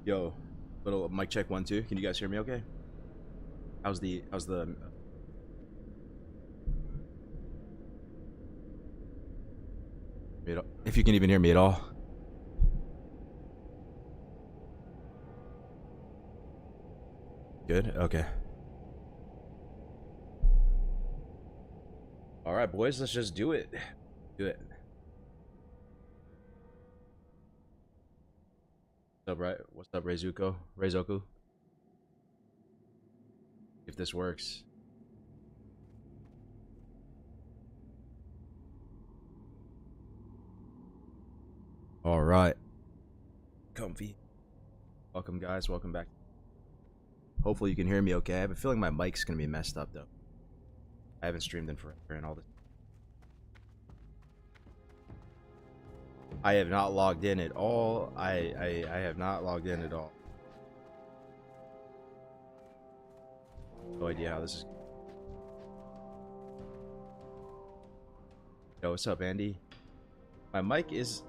Yo, little mic check 1 2. Can you guys hear me okay? How's the if you can even hear me at all? Good? Okay. Alright boys, let's just do it. Do it. What's up, right? What's up, Reizoku? If this works. Alright. Comfy. Welcome guys, welcome back. Hopefully you can hear me okay. I have a feeling my mic's gonna be messed up though. I haven't streamed in forever and all this. I have not logged in at all. I have not logged in at all. No idea how this is. Yo, what's up, Andy? My mic is...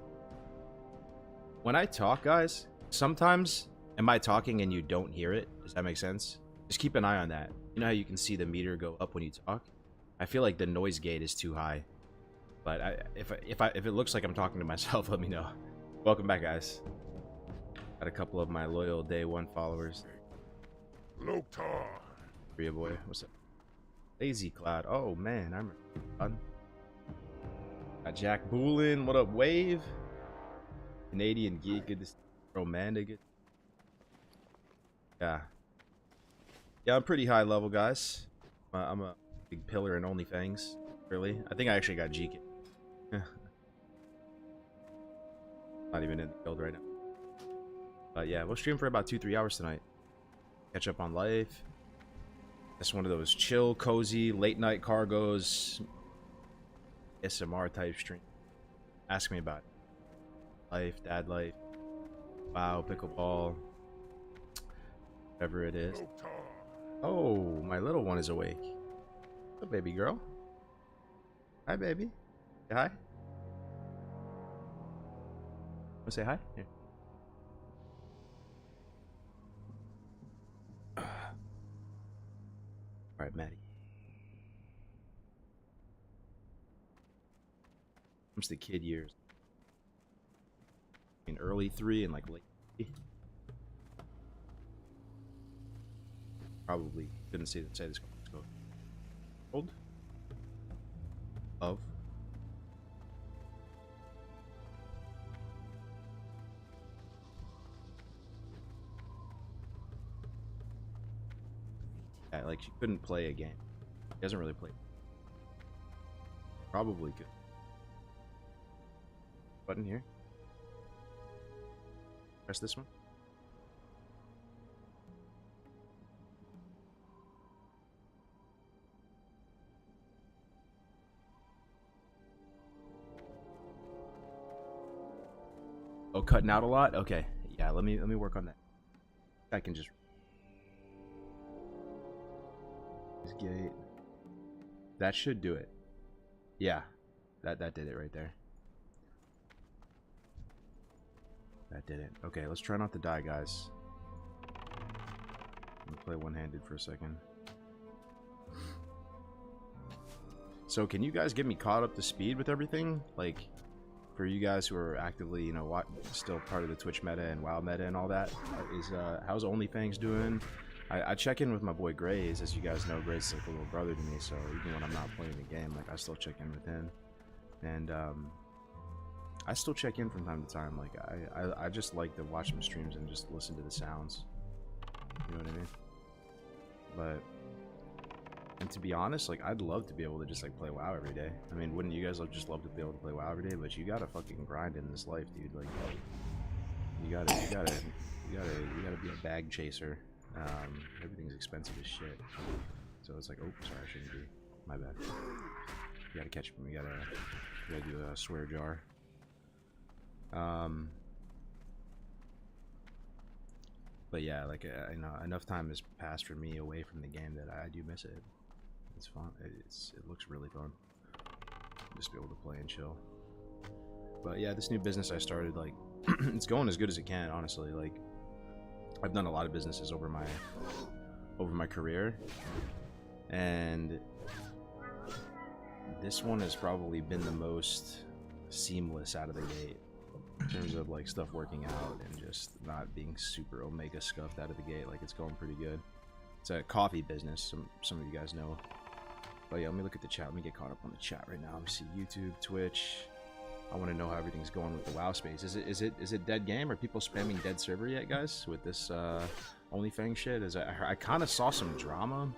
When I talk, guys, sometimes am I talking and you don't hear it? Does that make sense? Just keep an eye on that. You know how you can see the meter go up when you talk? I feel like the noise gate is too high. But if it looks like I'm talking to myself, let me know. Welcome back, guys. Got a couple of my loyal day one followers. Loktar. Bria boy, what's up? Lazy Cloud. Oh man, I'm fun. Got Jack Boolin. What up, Wave? Canadian Geek. Good to see you. Romantic. Yeah. Yeah, I'm pretty high level, guys. I'm a big pillar in Onlyfangs. Really? I think I actually got GK. Not even in the build right now. But yeah, we'll stream for about 2-3 hours tonight. Catch up on life. Just one of those chill, cozy, late night Kargoz SMR type stream. Ask me about it. Life, dad life. Wow, pickleball. Whatever it is. Oh, my little one is awake. Oh, baby girl. Hi, baby. Say hi. Want to say hi? Here. All right, Maddie. Comes to kid years. In early 3 and like late 3. Probably couldn't say this. Let's go. Hold. Of. Yeah, like she couldn't play a game. She doesn't really play. Probably could. Button here. Press this one. Oh, cutting out a lot? Okay. Yeah, let me work on that. I can just gate. That should do it. Yeah. That did it right there. That did it. Okay, let's try not to die, guys. I'm gonna play one-handed for a second. So can you guys get me caught up to speed with everything? Like, for you guys who are actively, you know, still part of the Twitch meta and WoW meta and all that, how's Onlyfangs doing? I check in with my boy Grays. As you guys know, Grays is like a little brother to me, so even when I'm not playing the game, like, I still check in with him. And I still check in from time to time. Like, I just like to watch my streams and just listen to the sounds. You know what I mean? But, and to be honest, like, I'd love to be able to just like play WoW every day. I mean, wouldn't you guys just love to be able to play WoW every day? But you gotta fucking grind in this life, dude. Like, you gotta be a bag chaser. Everything's expensive as shit. So it's like, oh, sorry, I shouldn't be. My bad. You gotta catch me. We gotta do a swear jar. But yeah, like, you know, enough time has passed for me away from the game that I do miss it. It's fun. It looks really fun. Just be able to play and chill. But yeah, this new business I started, like, it's going as good as it can, honestly. Like, I've done a lot of businesses over my career, and this one has probably been the most seamless out of the gate in terms of like stuff working out and just not being super omega scuffed out of the gate. Like, it's going pretty good. It's a coffee business, some of you guys know. But yeah, let me look at the chat. Let me get caught up on the chat right now. Let me see YouTube, Twitch. I want to know how everything's going with the WoW space. Is it dead game? Are people spamming dead server yet, guys? With this Onlyfangs shit? I kind of saw some drama.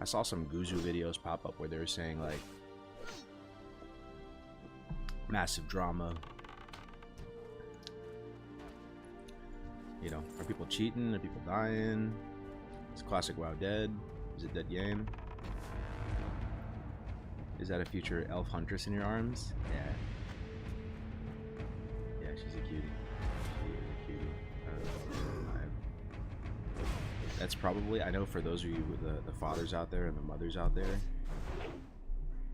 I saw some Guzu videos pop up where they were saying like massive drama. You know, are people cheating? Are people dying? Is classic WoW dead? Is it dead game? Is that a future elf huntress in your arms? Yeah. Yeah, she's a cutie. She's a cutie. That's probably, I know for those of you with the fathers out there and the mothers out there,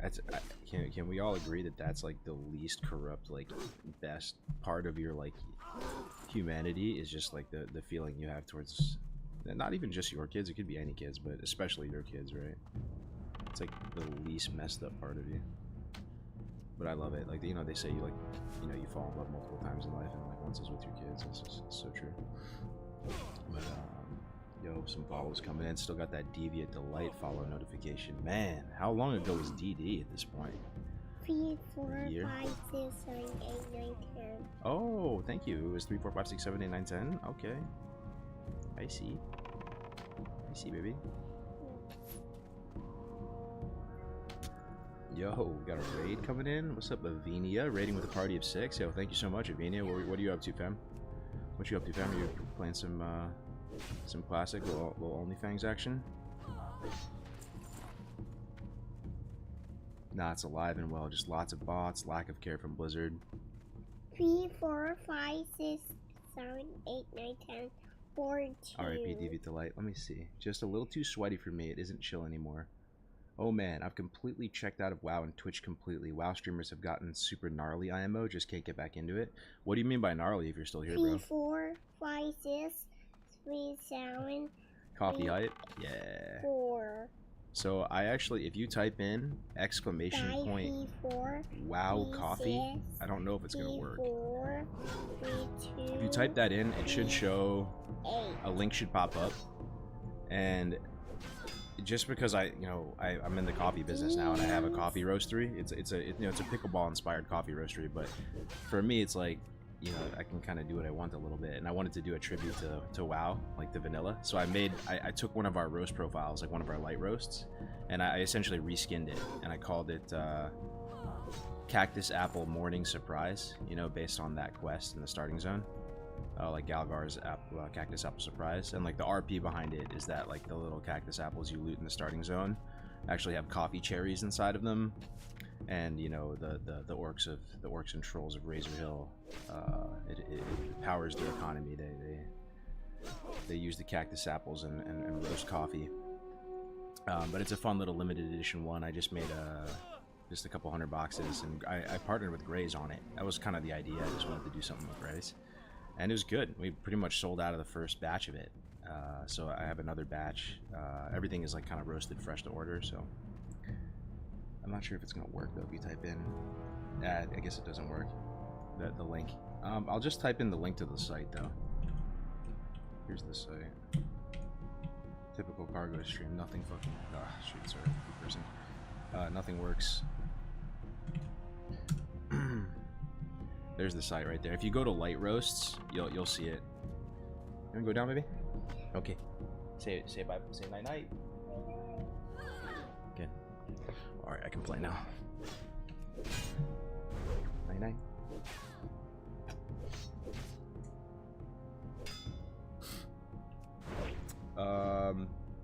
that's, can we all agree that that's like the least corrupt, like best part of your like humanity is just like the feeling you have towards, not even just your kids, it could be any kids, but especially your kids, right? It's like the least messed up part of you. But I love it. Like, you know, they say you like, you know, you fall in love multiple times in life, and like once is with your kids. It's just so true. But yo, some follows coming in. Still got that Deviant Delight follow notification. Man, how long ago was DD at this point? 3, 4, 5, 6, 7, 8, 9, 10. Oh, thank you. It was 3, 4, 5, 6, 7, 8, 9, 10. Okay. I see. I see, baby. Yo, we got a raid coming in. What's up, Avinia? Raiding with a party of 6. Yo, thank you so much, Avinia. What are you up to, fam? What you up to, fam? Are you playing some classic little Onlyfangs action? Nah, it's alive and well. Just lots of bots, lack of care from Blizzard. 3, 4, 5, 6, 7, 8, 9, 10, 4, 2. R.I.P. Deviant Delight. Let me see. Just a little too sweaty for me. It isn't chill anymore. Oh man, I've completely checked out of WoW and Twitch completely. WoW streamers have gotten super gnarly IMO, just can't get back into it. What do you mean by gnarly if you're still here, 3, bro? 4, 5, 6, 3, 7. Coffee 3, hype? Yeah. 4. So I actually, if you type in exclamation 5, point 4, WoW 3, coffee, 6, I don't know if it's gonna 3, work. 4, 3, 2, If you type that in, it should show 8. a link should pop up, and just because I'm in the coffee business now and I have a coffee roastery, it's a pickleball inspired coffee roastery, but for me it's like, you know, I can kind of do what I want a little bit, and I wanted to do a tribute to WoW, like the vanilla. So I took one of our roast profiles, like one of our light roasts, and I essentially reskinned it, and I called it Cactus Apple Morning Surprise, you know, based on that quest in the starting zone. Like Galgar's Cactus Apple Surprise, and like the RP behind it is that like the little cactus apples you loot in the starting zone actually have coffee cherries inside of them, and you know the orcs and trolls of Razor Hill, it powers their economy. They use the cactus apples and roast coffee, but it's a fun little limited edition one. I just made just a couple hundred boxes, and I partnered with Graze on it. That was kind of the idea. I just wanted to do something with Graze. And it was good. We pretty much sold out of the first batch of it. So I have another batch. Everything is like kind of roasted fresh to order, so I'm not sure if it's gonna work though if you type in I guess it doesn't work, the link. I'll just type in the link to the site though. Here's the site. Typical Kargoz stream. Nothing fucking shoot, sorry, person. Nothing works. There's the site right there. If you go to light roasts, you'll see it. You wanna go down, baby? Okay. Say bye. Say night night. Okay. All right, I can play now. Night night.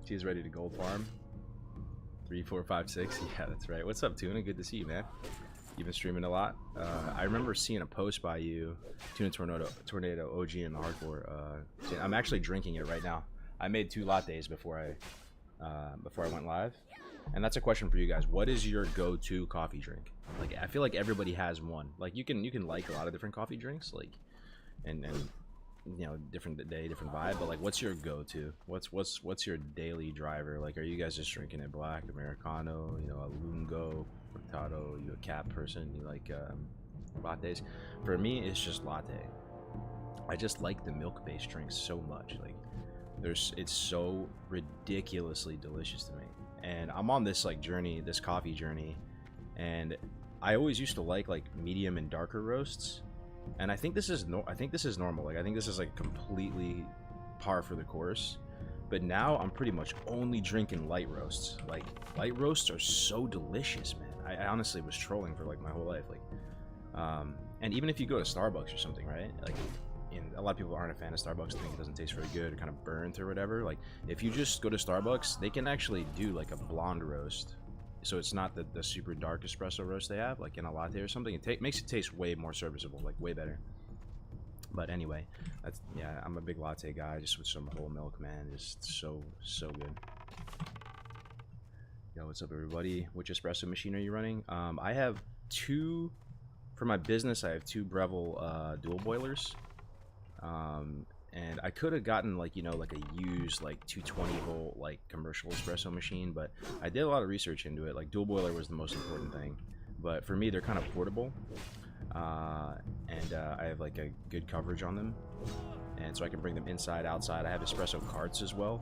She's ready to gold farm. 3, 4, 5, 6. Yeah, that's right. What's up, Tuna? Good to see you, man. You've been streaming a lot. I remember seeing a post by you, Tuna Tornado OG in the hardcore. I'm actually drinking it right now. I made 2 lattes before I went live, and that's a question for you guys. What is your go-to coffee drink? Like, I feel like everybody has one. Like, you can like a lot of different coffee drinks, like, and you know, different day, different vibe. But like, what's your go-to? What's your daily driver? Like, are you guys just drinking it black, Americano, you know, a lungo, cortado? You a cat person? You like lattes? For me, it's just latte. I just like the milk-based drinks so much. Like, it's so ridiculously delicious to me. And I'm on this like journey, this coffee journey, and I always used to like medium and darker roasts. And I think this is normal. Like, I think this is like completely par for the course. But now I'm pretty much only drinking light roasts. Like, light roasts are so delicious, man. I honestly was trolling for like my whole life. Like, and even if you go to Starbucks or something, right? Like, a lot of people aren't a fan of Starbucks, think it doesn't taste very good, or kind of burnt or whatever. Like, if you just go to Starbucks, they can actually do like a blonde roast. So it's not the super dark espresso roast they have, like in a latte or something. It makes it taste way more serviceable, like way better. But anyway, yeah, I'm a big latte guy, just with some whole milk, man. Just so good. Yo, what's up, everybody? Which espresso machine are you running? I have two, for my business, I have two Breville dual boilers. And I could have gotten like, you know, like a used like 220 volt like commercial espresso machine, but I did a lot of research into it. Like, dual boiler was the most important thing, but for me they're kind of portable, and I have like a good coverage on them, and so I can bring them inside, outside. I have espresso carts as well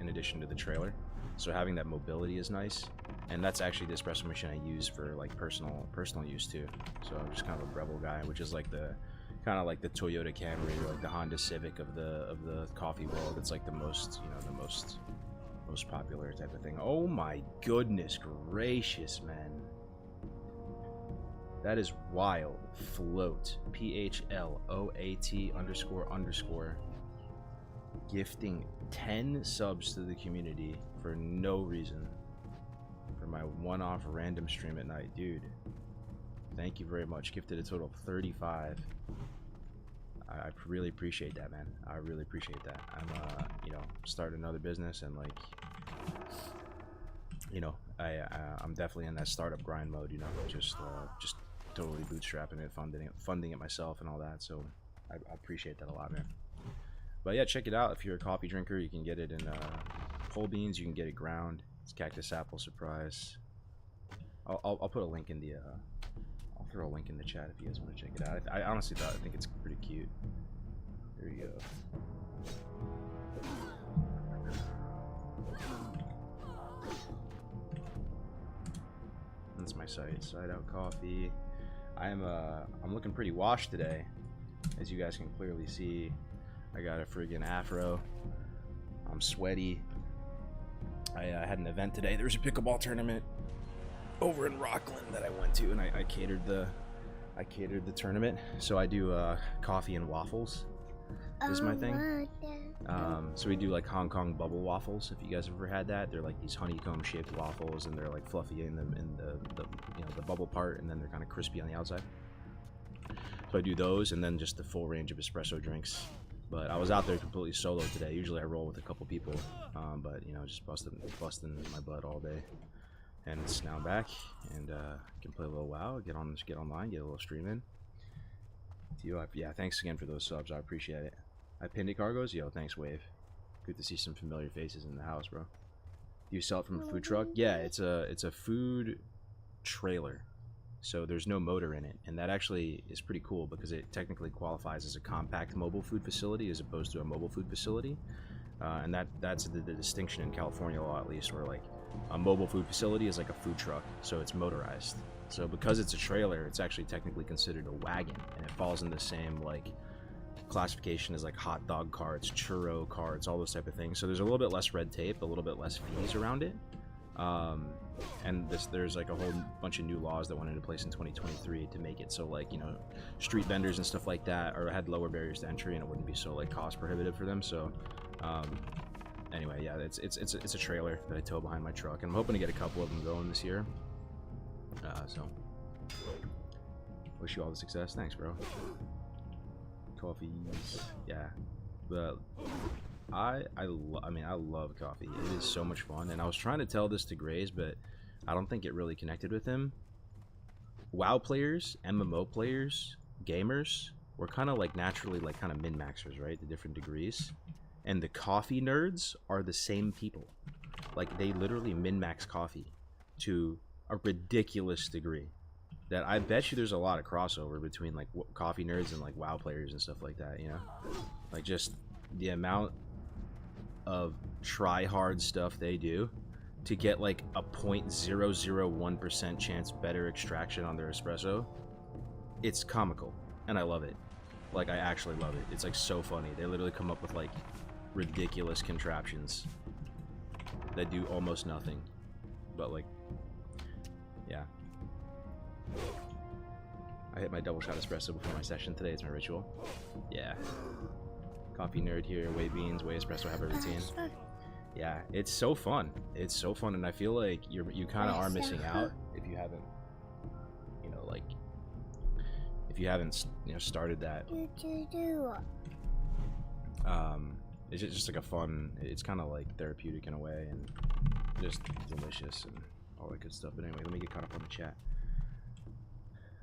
in addition to the trailer, so having that mobility is nice. And that's actually the espresso machine I use for like personal use too. So I'm just kind of a Breville guy, which is like the kind of like the Toyota Camry or like the Honda Civic of the coffee world. It's like the most, you know, the most popular type of thing. Oh my goodness gracious, man, that is wild. Float, PHLOAT__ gifting 10 subs to the community for no reason, for my one-off random stream at night. Dude, thank you very much. Gifted a total of 35. I really appreciate that, man. I really appreciate that. I'm you know, starting another business, and like, you know, I'm definitely in that startup grind mode, you know, just totally bootstrapping it, funding it myself and all that. So I appreciate that a lot, man. But yeah, check it out. If you're a coffee drinker, you can get it in whole beans, you can get it ground. It's cactus apple surprise. I'll put a link in the I'll throw a link in the chat if you guys want to check it out. I honestly think it's pretty cute. There you go. That's my site. Side Out Coffee. I'm looking pretty washed today, as you guys can clearly see. I got a friggin' afro. I'm sweaty. I had an event today. There was a pickleball tournament over in Rockland that I went to, and I catered the tournament. So I do coffee and waffles is my thing. So we do like Hong Kong bubble waffles. If you guys have ever had that, they're like these honeycomb shaped waffles, and they're like fluffy in the you know, the bubble part, and then they're kind of crispy on the outside. So I do those, and then just the full range of espresso drinks. But I was out there completely solo today. Usually I roll with a couple people, but you know, just busting my butt all day. And it's now back, and can play a little WoW, get online, get a little stream in. Yeah, thanks again for those subs. I appreciate it. I pinned it, Kargoz. Yo, thanks, Wave. Good to see some familiar faces in the house, bro. Do you sell it from a food truck? Yeah, it's a food trailer, so there's no motor in it, and that actually is pretty cool because it technically qualifies as a compact mobile food facility as opposed to a mobile food facility, and that's the distinction in California law, at least, where like a mobile food facility is like a food truck, so it's motorized. So because it's a trailer, it's actually technically considered a wagon, and it falls in the same like classification as like hot dog carts, churro carts, all those type of things. So there's a little bit less red tape, a little bit less fees around it. And there's like a whole bunch of new laws that went into place in 2023 to make it so, like, you know, street vendors and stuff like that had lower barriers to entry, and it wouldn't be so like cost prohibitive for them. So anyway, yeah, it's a trailer that I tow behind my truck, and I'm hoping to get a couple of them going this year. So wish you all the success. Thanks, bro. Coffees, yeah. But I mean, I love coffee. It is so much fun, and I was trying to tell this to Grays, but I don't think it really connected with him. WoW players, MMO players, gamers, we're kind of like naturally like kind of min-maxers, right? The different degrees. And the coffee nerds are the same people. Like, they literally min-max coffee to a ridiculous degree. That I bet you there's a lot of crossover between like coffee nerds and like WoW players and stuff like that, you know? Like, just the amount of try-hard stuff they do to get like a 0.001% chance better extraction on their espresso. It's comical, and I love it. Like, I actually love it. It's like so funny. They literally come up with like ridiculous contraptions that do almost nothing, but like, yeah. I hit my double shot espresso before my session today. It's my ritual. Yeah. Coffee nerd here. Whey beans, whey espresso. Have a routine. Yeah, it's so fun. It's so fun, and I feel like you kind of are missing out if you haven't, you know, like, if you haven't, you know, started that. It's just like a fun. It's kind of like therapeutic in a way, and just delicious and all that good stuff. But anyway, let me get caught up on the chat.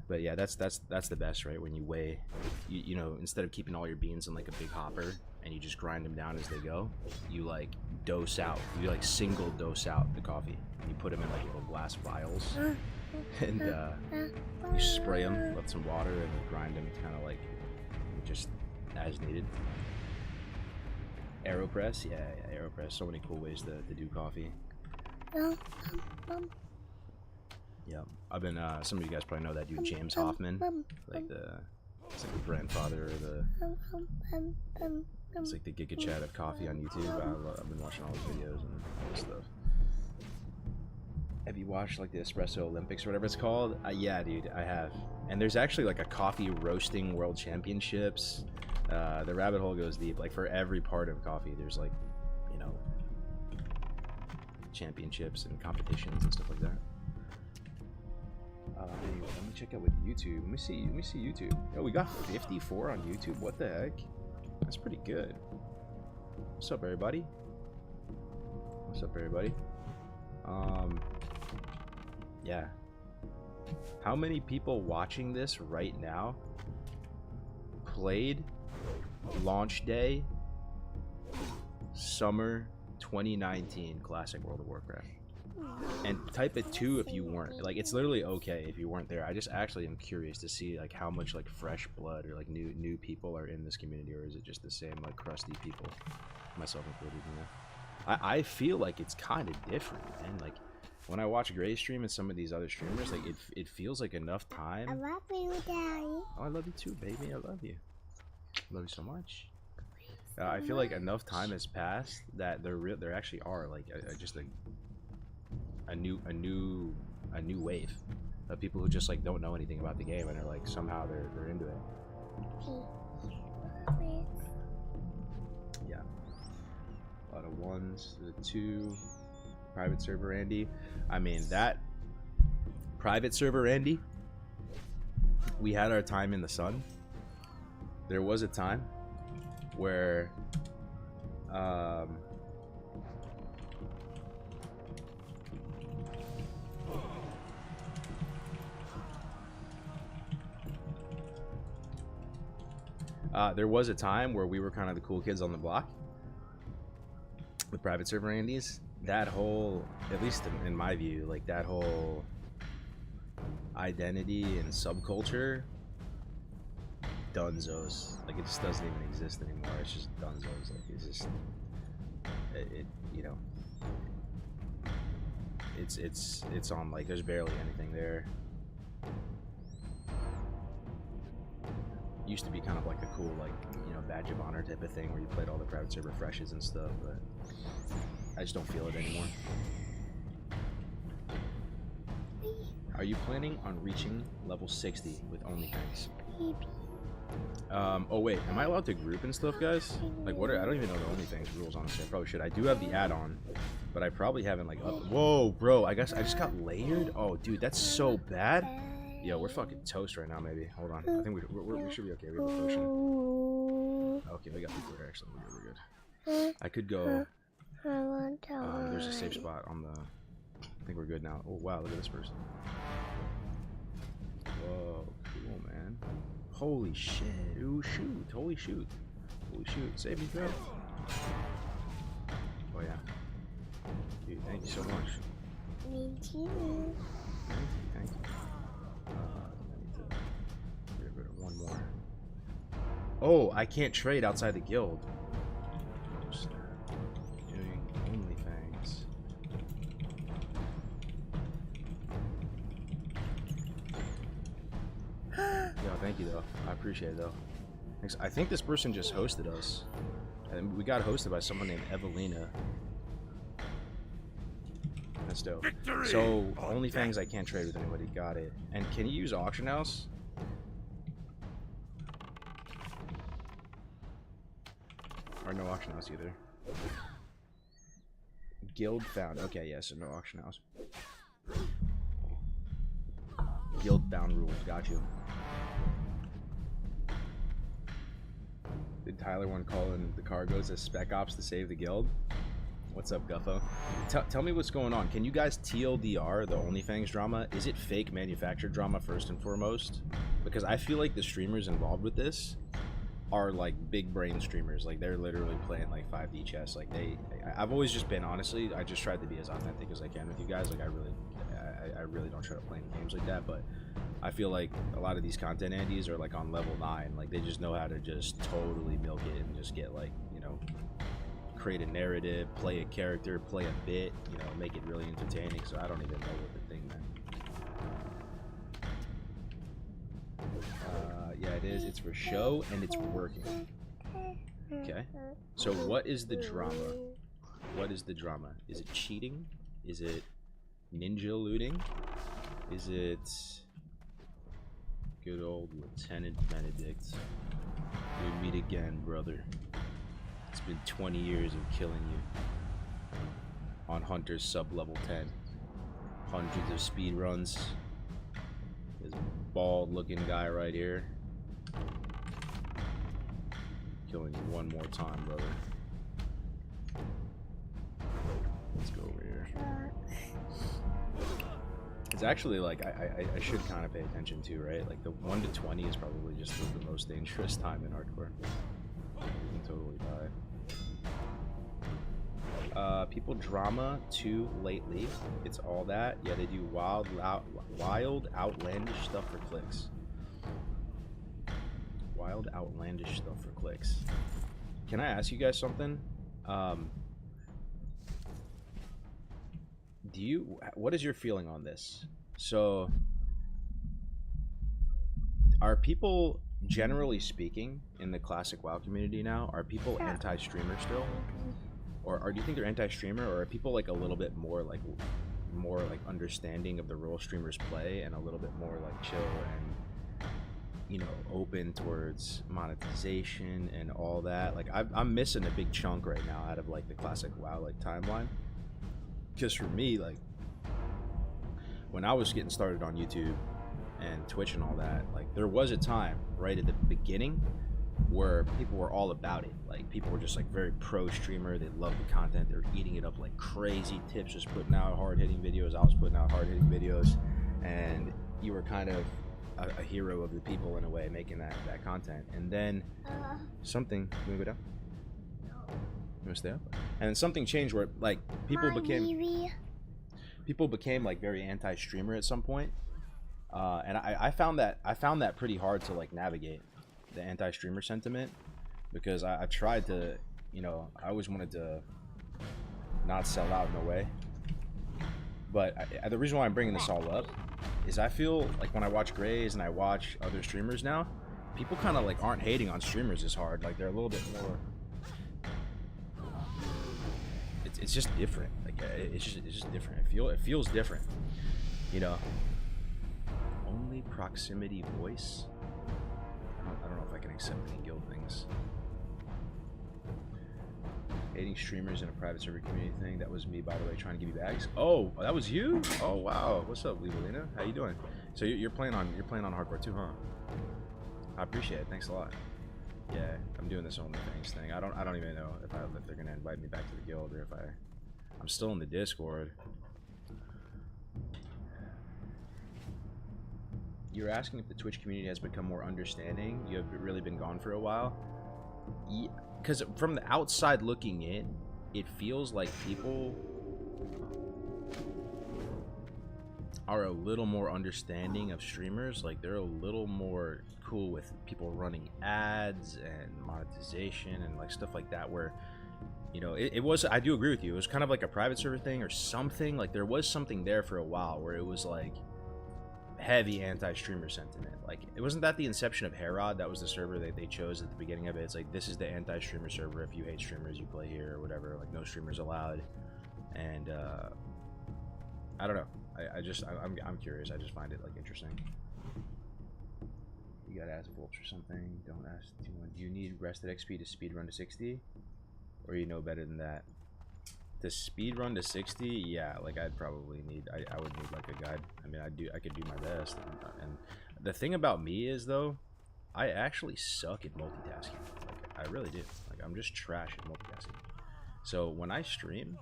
But yeah, that's the best, right? When you weigh, you know, instead of keeping all your beans in like a big hopper and you just grind them down as they go, you like dose out. You like single dose out the coffee. You put them in like little glass vials, and you spray them with some water and grind them kind of like just as needed. AeroPress, yeah, AeroPress. So many cool ways to do coffee. Yeah, I've been. Some of you guys probably know that dude James Hoffman, like it's like the grandfather of the. It's like the Giga Chat of coffee on YouTube. I've been watching all his videos and stuff. Have you watched like the Espresso Olympics or whatever it's called? Yeah, dude, I have. And there's actually like a coffee roasting world championships. The rabbit hole goes deep. Like, for every part of coffee, there's like, you know, championships and competitions and stuff like that. Anyway, let me check out with YouTube. Let me see YouTube. Oh, we got 54 on YouTube. What the heck? That's pretty good. What's up, everybody? What's up, everybody? Yeah. How many people watching this right now played launch day summer 2019 Classic World of Warcraft? And type it 2 if you weren't. Like, it's literally okay if you weren't there. I just actually am curious to see like how much like fresh blood or like new people are in this community, or is it just the same like crusty people, myself included, you know? I feel like it's kind of different, man. Like, when I watch Gray stream and some of these other streamers, like it feels like enough time. I love you, Daddy. Oh, I love you too, baby. I love you. Love you so much. I feel like enough time has passed that there actually are like just a new wave of people who just like don't know anything about the game and are like somehow they're into it. Yeah. A lot of ones, the 2 private server Andy. I mean, that private server Andy, we had our time in the sun. There was a time where there was a time where we were kind of the cool kids on the block with private server Andes. That whole, at least in my view, like that whole identity and subculture, dunzos. Like, it just doesn't even exist anymore. It's just dunzos. Like, it's just you know, it's on, like, there's barely anything there. Used to be kind of like a cool, like, you know, badge of honor type of thing where you played all the private server freshes and stuff, but I just don't feel it anymore. Are you planning on reaching level 60 with Onlyfangs? Oh wait, am I allowed to group and stuff, guys? Like, what are, I don't even know the Onlyfangs rules, honestly. I probably should. I do have the add-on, but I probably haven't, like, whoa, bro, I guess I just got layered? Oh, dude, that's so bad. Yo, we're fucking toast right now, maybe. Hold on. I think we should be okay. We have a potion. Okay, we got people here, actually. We're good. I could go. There's a safe spot on the... I think we're good now. Oh, wow, look at this person. Whoa, cool, man. Holy shit. Ooh, shoot. Holy shoot. Holy shoot. Save me, bro. Oh, yeah. Dude, thank you so much. Me too. Thank you. I need to get rid of one more. Oh, I can't trade outside the guild. Doing Onlyfangs. Yo, thank you though. I appreciate it though. Thanks. I think this person just hosted us. And we got hosted by someone named Evelina. That's dope. Victory! So, Onlyfangs I can't trade with anybody. Got it. And can you use Auction House? Or no Auction House either. Guild found. Okay, yes, so no Auction House. Guild found rules. Got you. Did Tyler want to call in the Kargoz as Spec Ops to save the guild? What's up, Guffo? Tell me what's going on. Can you guys TLDR the Onlyfangs drama? Is it fake manufactured drama first and foremost? Because I feel like the streamers involved with this are like big brain streamers. Like they're literally playing like 5D chess. Like I've always just been, honestly, I just tried to be as authentic as I can with you guys. Like I really don't try to play any games like that, but I feel like a lot of these content Andes are like on level 9. Like they just know how to just totally milk it and just get like, you know, create a narrative, play a character, play a bit, you know, make it really entertaining. So I don't even know what the thing meant. Yeah, it is. It's for show and it's working. Okay. So what is the drama? What is the drama? Is it cheating? Is it ninja looting? Is it good old Lieutenant Benedict? We meet again, brother. It's been 20 years of killing you on Hunter's sub-level 10. Hundreds of speed runs. This bald-looking guy right here. Killing you one more time, brother. Let's go over here. It's actually like I should kind of pay attention to, right? Like the 1 to 20 is probably just the most dangerous time in hardcore. You can totally die. People drama too lately. It's all that. Yeah, they do wild, outlandish stuff for clicks. Wild, outlandish stuff for clicks. Can I ask you guys something? What is your feeling on this? So, are people, generally speaking, in the classic WoW community now, are people anti-streamer still? Or do you think they're anti-streamer, or are people like a little bit more like understanding of the role streamers play and a little bit more like chill and, you know, open towards monetization and all that? Like I'm missing a big chunk right now out of like the classic WoW like timeline. Because for me, like when I was getting started on YouTube and Twitch and all that, like there was a time right at the beginning where people were all about it. Like people were just like very pro streamer. They loved the content. They were eating it up like crazy. Tips was putting out hard-hitting videos. I was putting out hard-hitting videos, and you were kind of a hero of the people in a way, making that content. And then something. Can we go down? You want to stay up? And then something changed where like people became like very anti-streamer at some point. And I found that pretty hard to like navigate, the anti-streamer sentiment, because I tried to, you know, I always wanted to not sell out in a way. But the reason why I'm bringing this all up is I feel like when I watch Grays and I watch other streamers now, people kind of like aren't hating on streamers as hard. Like they're a little bit more. It's just different. Like it's just different. It feels different. You know. Only proximity voice. I don't know if I can accept any guild things. Hating streamers in a private server community thing. That was me, by the way, trying to give you bags. Oh, that was you? Oh wow. What's up, Levelina? How you doing? So you're playing on hardcore too, huh? I appreciate it. Thanks a lot. Yeah, I'm doing this Onlyfangs thing. I don't even know if they're gonna invite me back to the guild or if I'm still in the Discord. you're asking if the Twitch community has become more understanding. You have really been gone for a while. Because from the outside looking in, it feels like people are a little more understanding of streamers. Like, they're a little more cool with people running ads and monetization and like stuff like that, where, you know, it was, I do agree with you, it was kind of like a private server thing or something. Like, there was something there for a while where it was like heavy anti-streamer sentiment. Like, it wasn't that the inception of Herod, that was the server that they chose at the beginning of it. It's like, this is the anti-streamer server. If you hate streamers, you play here or whatever. Like, no streamers allowed. And I don't know. I'm curious. I just find it like interesting. You gotta ask Volps or something. Don't ask too much. Do you need rested XP to speed run to 60, or you know better than that? To speed run to 60, yeah. Like, I'd probably need. I would need like a guide. I mean, I could do my best. And the thing about me is, though, I actually suck at multitasking. Like, I really do. Like, I'm just trash at multitasking. So when I stream,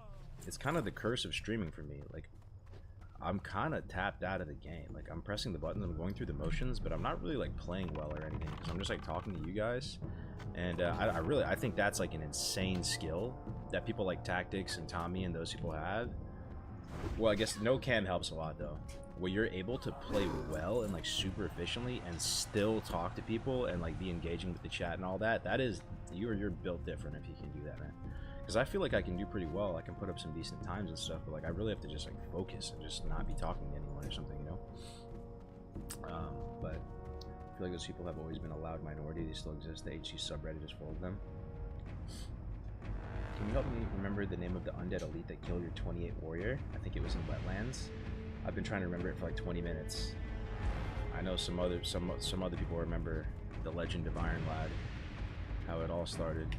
it's kind of the curse of streaming for me. Like, I'm kind of tapped out of the game. Like, I'm pressing the buttons, I'm going through the motions, but I'm not really like playing well or anything, because I'm just like talking to you guys. And I think that's like an insane skill that people like Tactics and Tommy and those people have. Well, I guess no cam helps a lot though, where you're able to play well and like super efficiently and still talk to people and like be engaging with the chat and all that. That is, you're built different if you can do that, man. Because I feel like I can do pretty well. I can put up some decent times and stuff, but like, I really have to just like focus and just not be talking to anyone or something, you know. But I feel like those people have always been a loud minority. They still exist. The HC subreddit is full of them. Can you help me remember the name of the undead elite that killed your 28 warrior? I think it was in Wetlands. I've been trying to remember it for like 20 minutes. I know some other people remember the legend of Iron Lad, how it all started.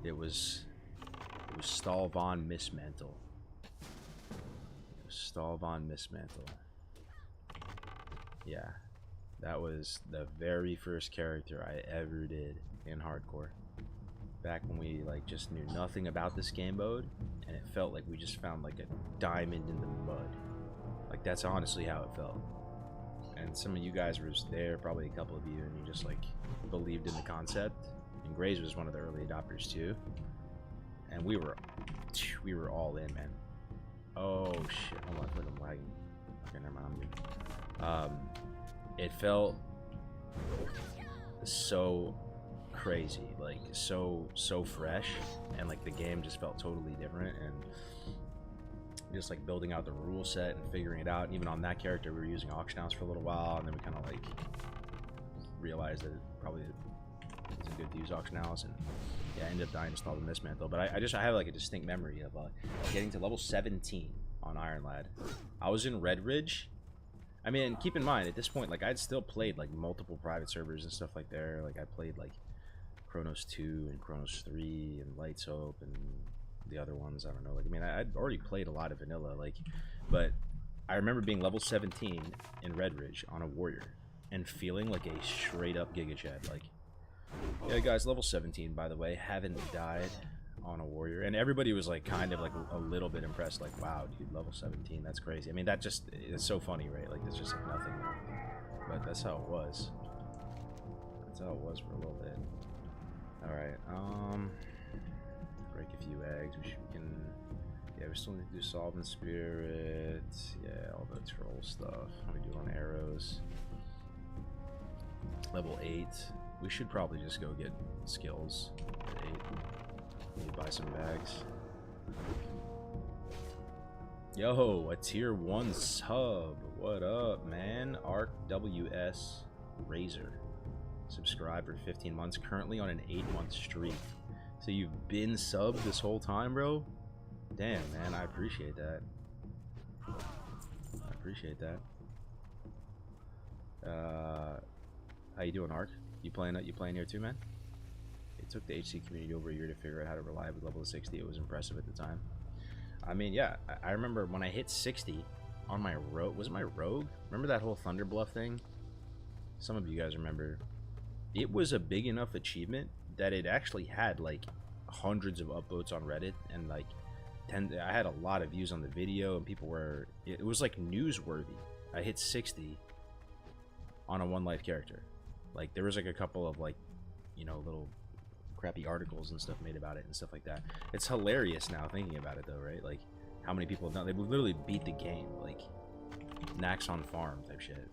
It was Stahl von Mismantle. It was Stahl von Mismantle. Yeah, that was the very first character I ever did in hardcore. Back when we like just knew nothing about this game mode, and it felt like we just found like a diamond in the mud. Like, that's honestly how it felt. And some of you guys were just there, probably a couple of you, and you just like believed in the concept. And Graves was one of the early adopters too, and we were all in, man. Oh shit! Hold on, I feel like I'm lagging. Okay, never mind. I'm good. It felt so crazy, like so fresh, and like the game just felt totally different, and just like building out the rule set and figuring it out. And even on that character, we were using auction house for a little while, and then we kind of like realized that it probably it's good to use auction house, and yeah, I ended up dying to Stahl the Mismantle. But I have like a distinct memory of getting to level 17 on Iron Lad. I was in Red Ridge. I mean, keep in mind at this point, like, I'd still played like multiple private servers and stuff like there. Like, I played like Chronos 2 and Chronos 3 and Lights Hope and the other ones. I don't know. Like, I mean, I'd already played a lot of vanilla. Like, but I remember being level 17 in Red Ridge on a warrior and feeling like a straight up Giga Chad. Like, yeah, guys, level 17, by the way, haven't died on a warrior. And everybody was like kind of like a little bit impressed, like, wow, dude, level 17, that's crazy. I mean, that just, it's so funny, right? Like, it's just like nothing. But that's how it was. That's how it was for a little bit. Alright, break a few eggs. We still need to do Solvent Spirit. Yeah, all the troll stuff. How we do on arrows. Level 8. We should probably just go get skills at 8. Maybe buy some bags. Yo, a tier 1 sub. What up, man? Arc WS Razor. Subscribe for 15 months. Currently on an 8-month streak. So you've been subbed this whole time, bro? Damn, man. I appreciate that. I appreciate that. How you doing, Arc? You playing here too, man? It took the HC community over a year to figure out how to reliably level to 60. It was impressive at the time. I mean, yeah, I remember when I hit 60 on my rogue. Was it my rogue? Remember that whole Thunder Bluff thing? Some of you guys remember. It was a big enough achievement that it actually had like hundreds of upvotes on Reddit, and like I had a lot of views on the video, and people were, it was like newsworthy. I hit 60 on a one life character. Like there was like a couple of like, you know, little crappy articles and stuff made about it and stuff like that. It's hilarious now thinking about it though, right? Like how many people know they literally beat the game, like Nax on farm type shit.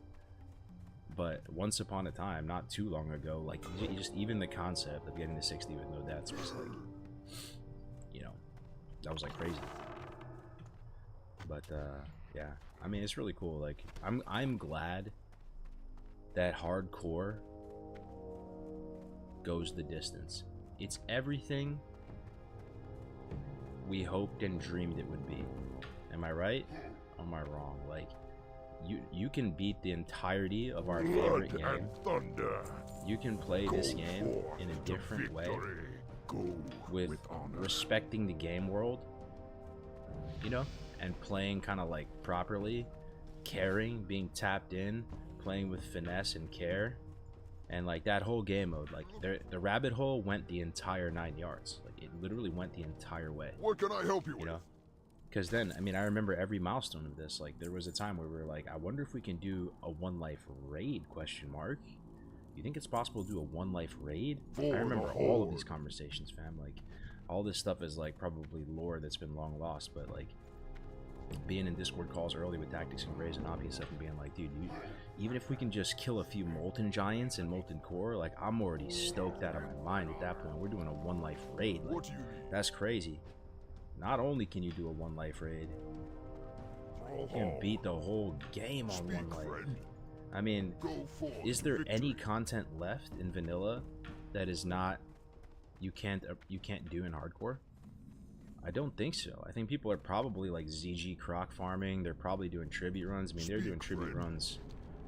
But once upon a time, not too long ago, like just even the concept of getting to 60 with no deaths was like, you know, that was like crazy. But yeah, I mean it's really cool. Like I'm glad that hardcore goes the distance. It's everything we hoped and dreamed it would be. Am I right? Or am I wrong? Like you can beat the entirety of our favorite game. You can play this game in a different way with respecting the game world, you know, and playing kind of like properly, caring, being tapped in, playing with finesse and care. And like that whole game mode, like the rabbit hole went the entire 9 yards. Like it literally went the entire way. What can I help you with? You know? Because then, I mean, I remember every milestone of this. Like there was a time where we were like, I wonder if we can do a one life raid, question mark. You think it's possible to do a one life raid? I remember all of these conversations, fam. Like all this stuff is like probably lore that's been long lost, but like being in Discord calls early with Tactics and Grays and Oppie and stuff and being like, dude, even if we can just kill a few Molten Giants and Molten Core, like I'm already stoked out of my mind at that point. We're doing a one life raid. Like, that's crazy. Not only can you do a one life raid, you can beat the whole game on one life. I mean, is there any content left in vanilla that is not you can't do in hardcore? I don't think so. I think people are probably like ZG croc farming. They're probably doing tribute runs. I mean, they're doing tribute runs,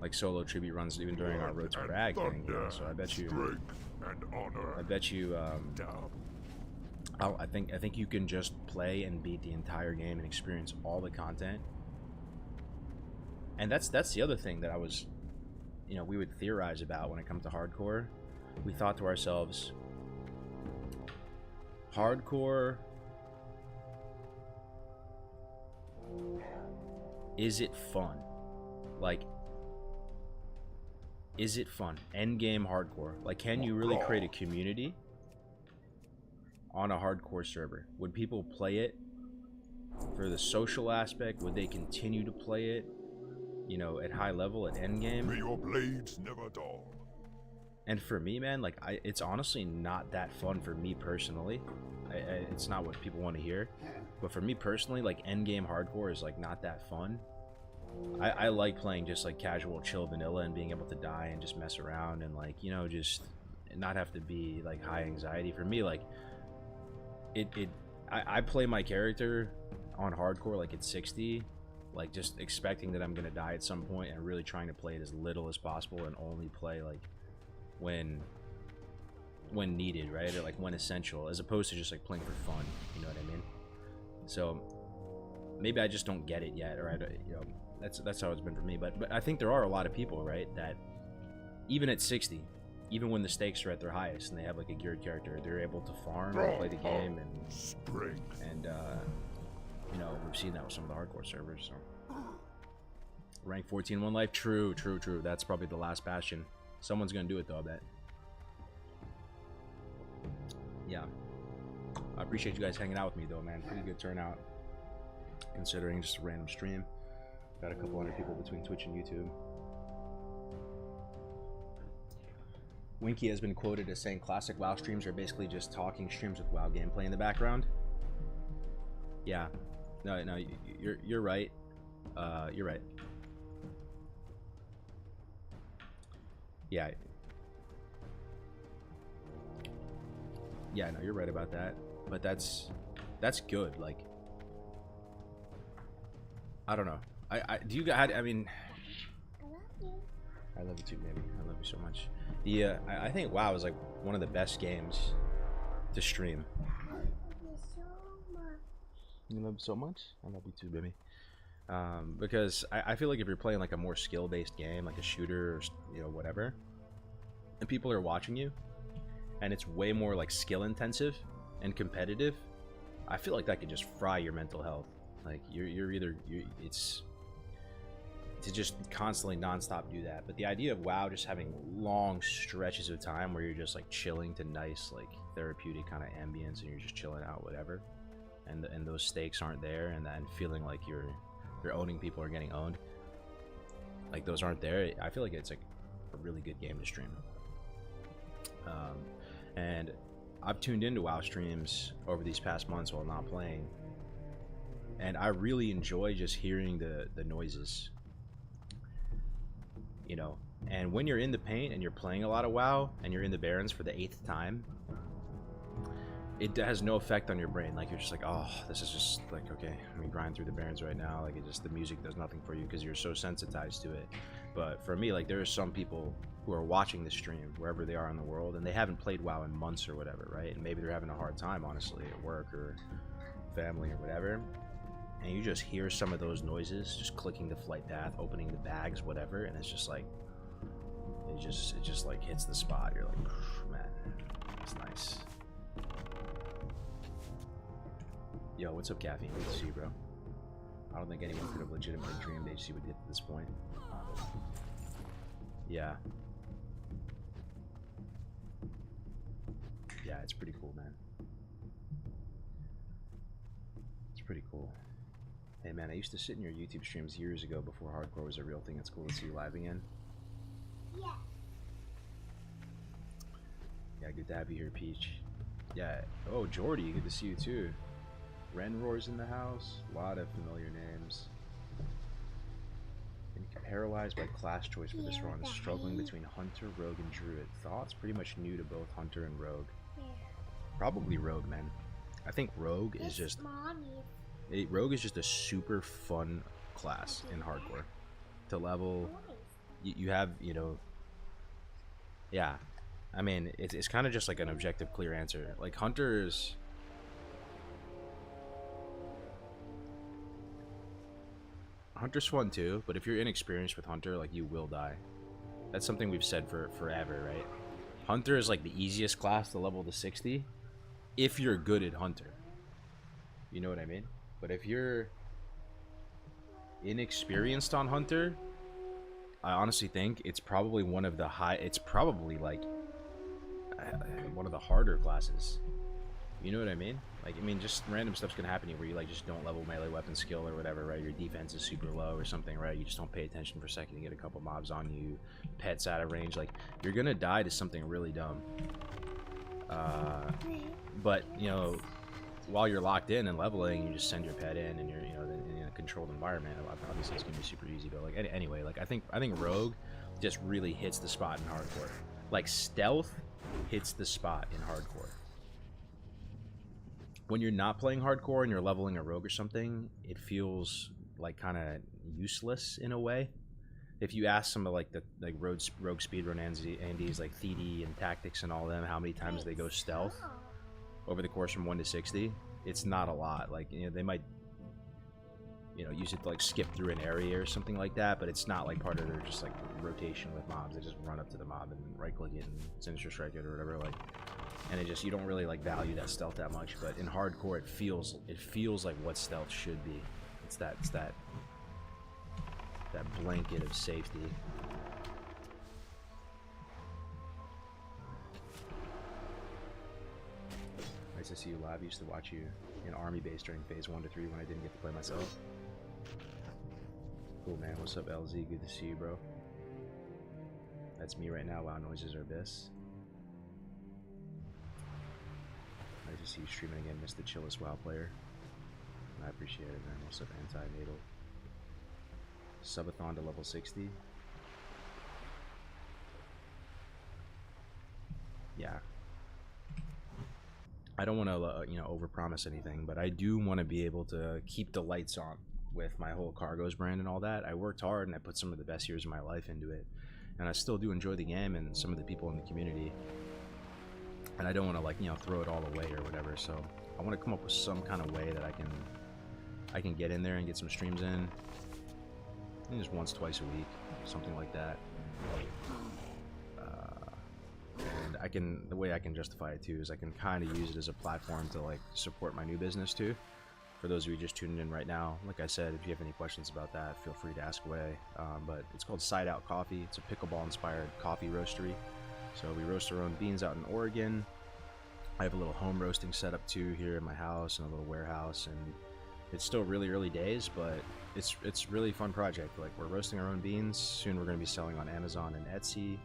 like solo tribute runs, even during our Road to Brag thing. You know? So I bet you, I think you can just play and beat the entire game and experience all the content. And that's the other thing that I was, you know, we would theorize about when it comes to hardcore. We thought to ourselves, hardcore, is it fun? Like, is it fun? Endgame hardcore. Like, can you really create a community on a hardcore server? Would people play it for the social aspect? Would they continue to play it, you know, at high level, at endgame? May your blades never dull. And for me, man, like, it's honestly not that fun for me personally. It's not what people want to hear. But for me personally, like, endgame hardcore is, like, not that fun. I like playing just, like, casual, chill vanilla and being able to die and just mess around and, like, you know, just not have to be, like, high anxiety. For me, like, I play my character on hardcore, like, at 60, like, just expecting that I'm going to die at some point and really trying to play it as little as possible and only play, like, when needed, right? Or, like, when essential, as opposed to just, like, playing for fun, you know what I mean? So maybe I just don't get it yet, or I don't, you know, that's how it's been for me. But I think there are a lot of people, right, that even at 60, even when the stakes are at their highest and they have like a geared character, they're able to farm and play the game and you know, we've seen that with some of the hardcore servers. So rank 14 one life, true. That's probably the last bastion. Someone's gonna do it though, I bet. Yeah. I appreciate you guys hanging out with me though, man. Pretty good turnout considering just a random stream. Got a couple hundred people between Twitch and YouTube. Winky has been quoted as saying classic WoW streams are basically just talking streams with WoW gameplay in the background. Yeah. No, you're right. You're right. Yeah. Yeah, no, you're right about that. But that's good. Like, I don't know. Do you guys? I mean, I love you. I love you too, baby. I love you so much. Yeah, I think WoW is like one of the best games to stream. I love you so much. You love so much? I love you too, baby. Because I feel like if you're playing like a more skill-based game, like a shooter or, you know, whatever, and people are watching you, and it's way more like skill-intensive and competitive, I feel like that could just fry your mental health. Like it's to just constantly nonstop do that. But the idea of WoW just having long stretches of time where you're just like chilling to nice like therapeutic kind of ambience and you're just chilling out, whatever, and those stakes aren't there, and then feeling like you're owning people or getting owned, like those aren't there. I feel like it's like a really good game to stream. And I've tuned into WoW streams over these past months while not playing, and I really enjoy just hearing the noises, you know. And when you're in the paint and you're playing a lot of WoW and you're in the Barrens for the 8th time, it has no effect on your brain. Like, you're just like, oh, this is just like, okay, I mean, grind through the Barrens right now. Like, it just, the music does nothing for you because you're so sensitized to it. But for me, like, there are some people who are watching the stream wherever they are in the world and they haven't played WoW in months or whatever, right? And maybe they're having a hard time, honestly, at work or family or whatever. And you just hear some of those noises, just clicking the flight path, opening the bags, whatever, and it's just like, it just like hits the spot. You're like, man, it's nice. Yo, what's up, Caffeine? Good to see you, bro. I don't think anyone could have legitimately dreamed HC would get to this point. Yeah. Yeah, it's pretty cool, man. It's pretty cool. Hey, man, I used to sit in your YouTube streams years ago before hardcore was a real thing. It's cool to see you live again. Yeah. Yeah, good to have you here, Peach. Yeah. Oh, Jordy, good to see you, too. Renroar's in the house. A lot of familiar names. Been paralyzed by class choice for this run. Struggling between Hunter, Rogue, and Druid. Thoughts? Pretty much new to both Hunter and Rogue. Yeah. Probably Rogue, man. I think Rogue is just... Rogue is just a super fun class in hardcore. To level... You have, you know... Yeah. I mean, it's kind of just like an objective, clear answer. Like, Hunter's... Hunter's fun too, but if you're inexperienced with Hunter, like, you will die. That's something we've said for forever, right? Hunter is like the easiest class to level to 60 if you're good at Hunter. You know what I mean? But if you're inexperienced on Hunter, I honestly think it's probably one of the it's probably like one of the harder classes. You know what I mean? Like, I mean, just random stuff's gonna happen to you where you like just don't level melee weapon skill or whatever, right? Your defense is super low or something, right? You just don't pay attention for a second, you get a couple mobs on you, pets out of range, like, you're gonna die to something really dumb. But, you know, while you're locked in and leveling, you just send your pet in and you're, you know, in a controlled environment. Obviously it's gonna be super easy, but like, anyway, like, I think Rogue just really hits the spot in hardcore. Like, stealth hits the spot in hardcore. When you're not playing hardcore and you're leveling a rogue or something, it feels like kind of useless in a way. If you ask some of like the rogue speedrun Andes like Thede and Tactics and all them how many times they go stealth over the course from 1 to 60, it's not a lot. Like, you know, they might, you know, use it to like skip through an area or something like that, but it's not like part of their just like rotation with mobs. They just run up to the mob and right click it and sinister strike it or whatever, like. And it just, you don't really like value that stealth that much, but in hardcore it feels like what stealth should be. It's that blanket of safety. Nice to see you live. I used to watch you in army base during phase 1 to 3 when I didn't get to play myself. Cool, man. What's up, LZ? Good to see you, bro. That's me right now. Loud noises are abyss. Nice to see you streaming again, Mr. Chillest WoW player. I appreciate it, man. What's up, Anti-Natal? Subathon to level 60. Yeah. I don't want to, you know, overpromise anything, but I do want to be able to keep the lights on with my whole Kargoz brand and all that. I worked hard and I put some of the best years of my life into it, and I still do enjoy the game and some of the people in the community. And I don't want to, like, you know, throw it all away or whatever. So I want to come up with some kind of way that I can get in there and get some streams in. I think just once, twice a week, something like that. And the way I can justify it too is I can kind of use it as a platform to like support my new business too. For those of you just tuning in right now, like I said, if you have any questions about that, feel free to ask away. But it's called Side Out Coffee. It's a pickleball-inspired coffee roastery. So we roast our own beans out in Oregon. I have a little home roasting setup too here in my house and a little warehouse, and it's still really early days, but it's really fun project. Like, we're roasting our own beans. Soon we're going to be selling on Amazon and Etsy.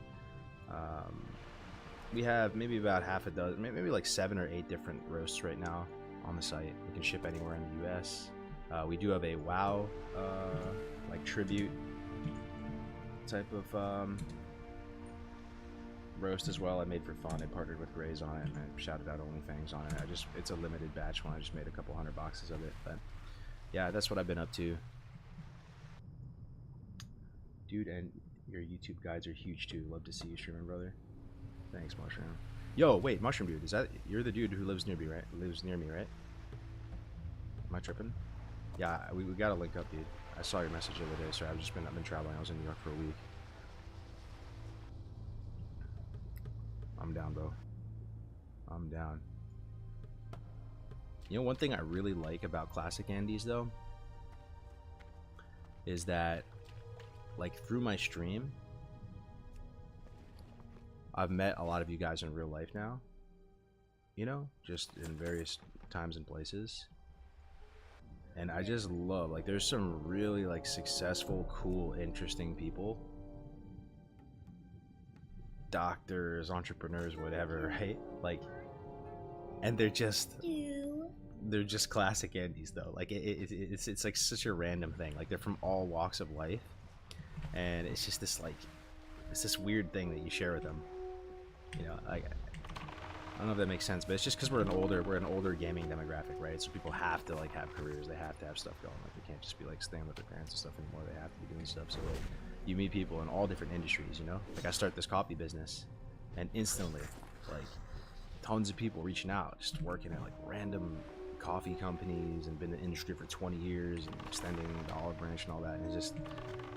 We have maybe about half a dozen, maybe like 7 or 8 different roasts right now on the site. We can ship anywhere in the US. We do have a WoW like tribute type of roast as well. I made for fun. I partnered with Grays on it, and I shouted out Onlyfangs on it. It's a limited batch one. I just made a couple 100 boxes of it. But yeah, that's what I've been up to, dude. And your YouTube guides are huge too. Love to see you streaming, brother. Thanks, Mushroom. Yo, wait, Mushroom Dude, is that you're the dude who lives near me, right? Am I tripping? Yeah, we gotta link up, dude. I saw your message the other day. Sorry, I've been traveling. I was in New York for a week. I'm down, bro. I'm down. You know, one thing I really like about Classic Andes, though, is that, like, through my stream, I've met a lot of you guys in real life now, you know, just in various times and places. And I just love, like, there's some really, like, successful, cool, interesting people. Doctors, entrepreneurs, whatever, right? Like, and they're just Classic Andes, though. Like, it's like such a random thing. Like, they're from all walks of life. And it's just this, like, it's this weird thing that you share with them. You know, I don't know if that makes sense, but it's just because we're an older gaming demographic, right? So people have to, like, have careers. They have to have stuff going. Like, they can't just be, like, staying with their parents and stuff anymore. They have to be doing stuff. So, like, you meet people in all different industries, you know? Like, I start this coffee business, and instantly, like, tons of people reaching out, just working at, like, random coffee companies, and been in the industry for 20 years, and extending the olive branch and all that. And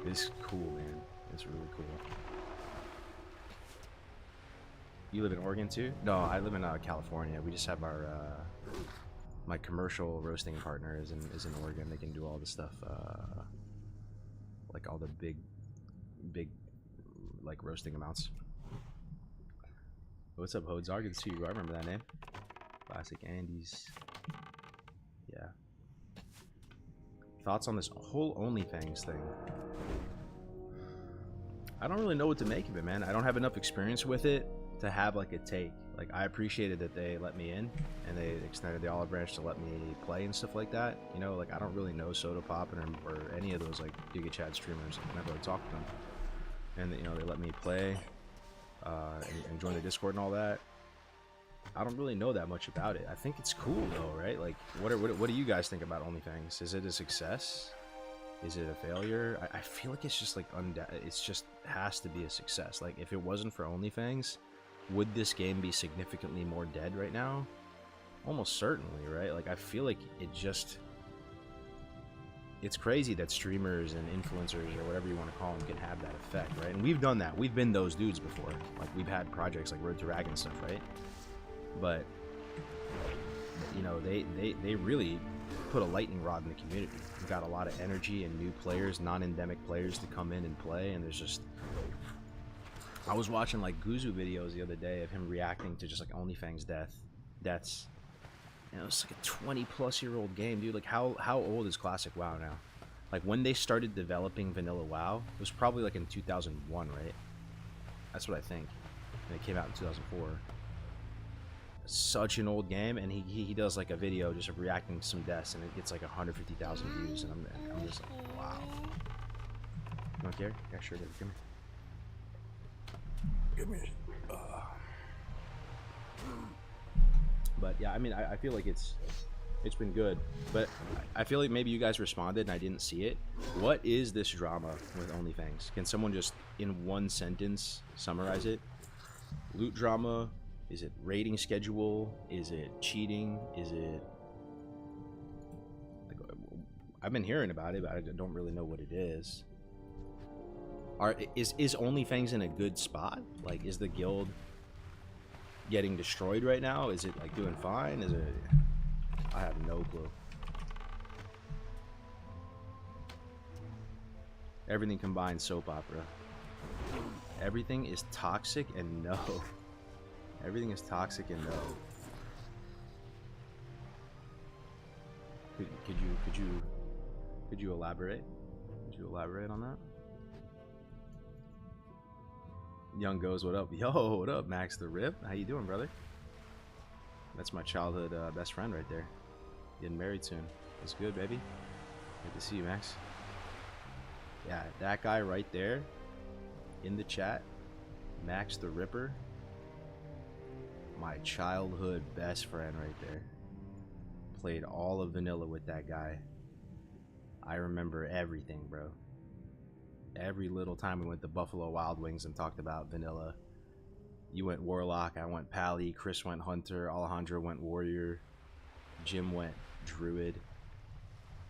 it's cool, man. It's really cool. You live in Oregon too? No, I live in California. We just have our my commercial roasting partner is in Oregon. They can do all the stuff, like all the big like roasting amounts. What's up, Hodzar? Good to see you. I remember that name. Classic Andes. Yeah. Thoughts on this whole Onlyfangs thing? I don't really know what to make of it, man. I don't have enough experience with it to have, like, a take. Like, I appreciated that they let me in and they extended the olive branch to let me play and stuff like that. You know, like, I don't really know Soda Pop or any of those, like, Giga Chad streamers. I never really talked to them. And, you know, they let me play and join the Discord and all that. I don't really know that much about it. I think it's cool, though, right? Like, what do you guys think about Onlyfangs? Is it a success? Is it a failure? I feel like it's just, like, it's just has to be a success. Like, if it wasn't for Onlyfangs, would this game be significantly more dead right now? Almost certainly, right? Like, I feel like it's crazy that streamers and influencers, or whatever you want to call them, can have that effect, right? And we've done that. We've been those dudes before. Like, we've had projects like Road to Rag and stuff, right? But, you know, they really put a lightning rod in the community. We've got a lot of energy and new players, non-endemic players to come in and play, and there's just... I was watching, like, Guzu videos the other day of him reacting to just, like, Onlyfangs deaths. You know, it's like a 20-plus-year-old game, dude. Like, how old is Classic WoW now? Like, when they started developing Vanilla WoW, it was probably, like, in 2001, right? That's what I think. And it came out in 2004. Such an old game, and he does, like, a video just of reacting to some deaths, and it gets, like, 150,000 views, and I'm just like, wow. You don't care? Yeah, sure, dude. Come here. Give me. But yeah, I mean, I feel like it's been good, but I feel like maybe you guys responded and I didn't see it. What is this drama with Onlyfangs? Can someone just in one sentence summarize it? Loot drama? Is it rating schedule? Is it cheating? Is it... Like, I've been hearing about it, but I don't really know what it is. Is Onlyfangs in a good spot? Like, is the guild getting destroyed right now? Is it, like, doing fine? Is it... I have no clue. Everything combined soap opera. Everything is toxic and no. Everything is toxic and no. Could you elaborate? Could you elaborate on that? Young Goes, what up? Yo, what up, Max the Rip? How you doing, brother? That's my childhood best friend right there. Getting married soon. What's good, baby? Good to see you, Max. Yeah, that guy right there in the chat, Max the Ripper, my childhood best friend right there. Played all of vanilla with that guy. I remember everything, bro. Every little time we went to Buffalo Wild Wings and talked about vanilla. You went Warlock, I went Pally, Chris went Hunter, Alejandro went Warrior, Jim went Druid.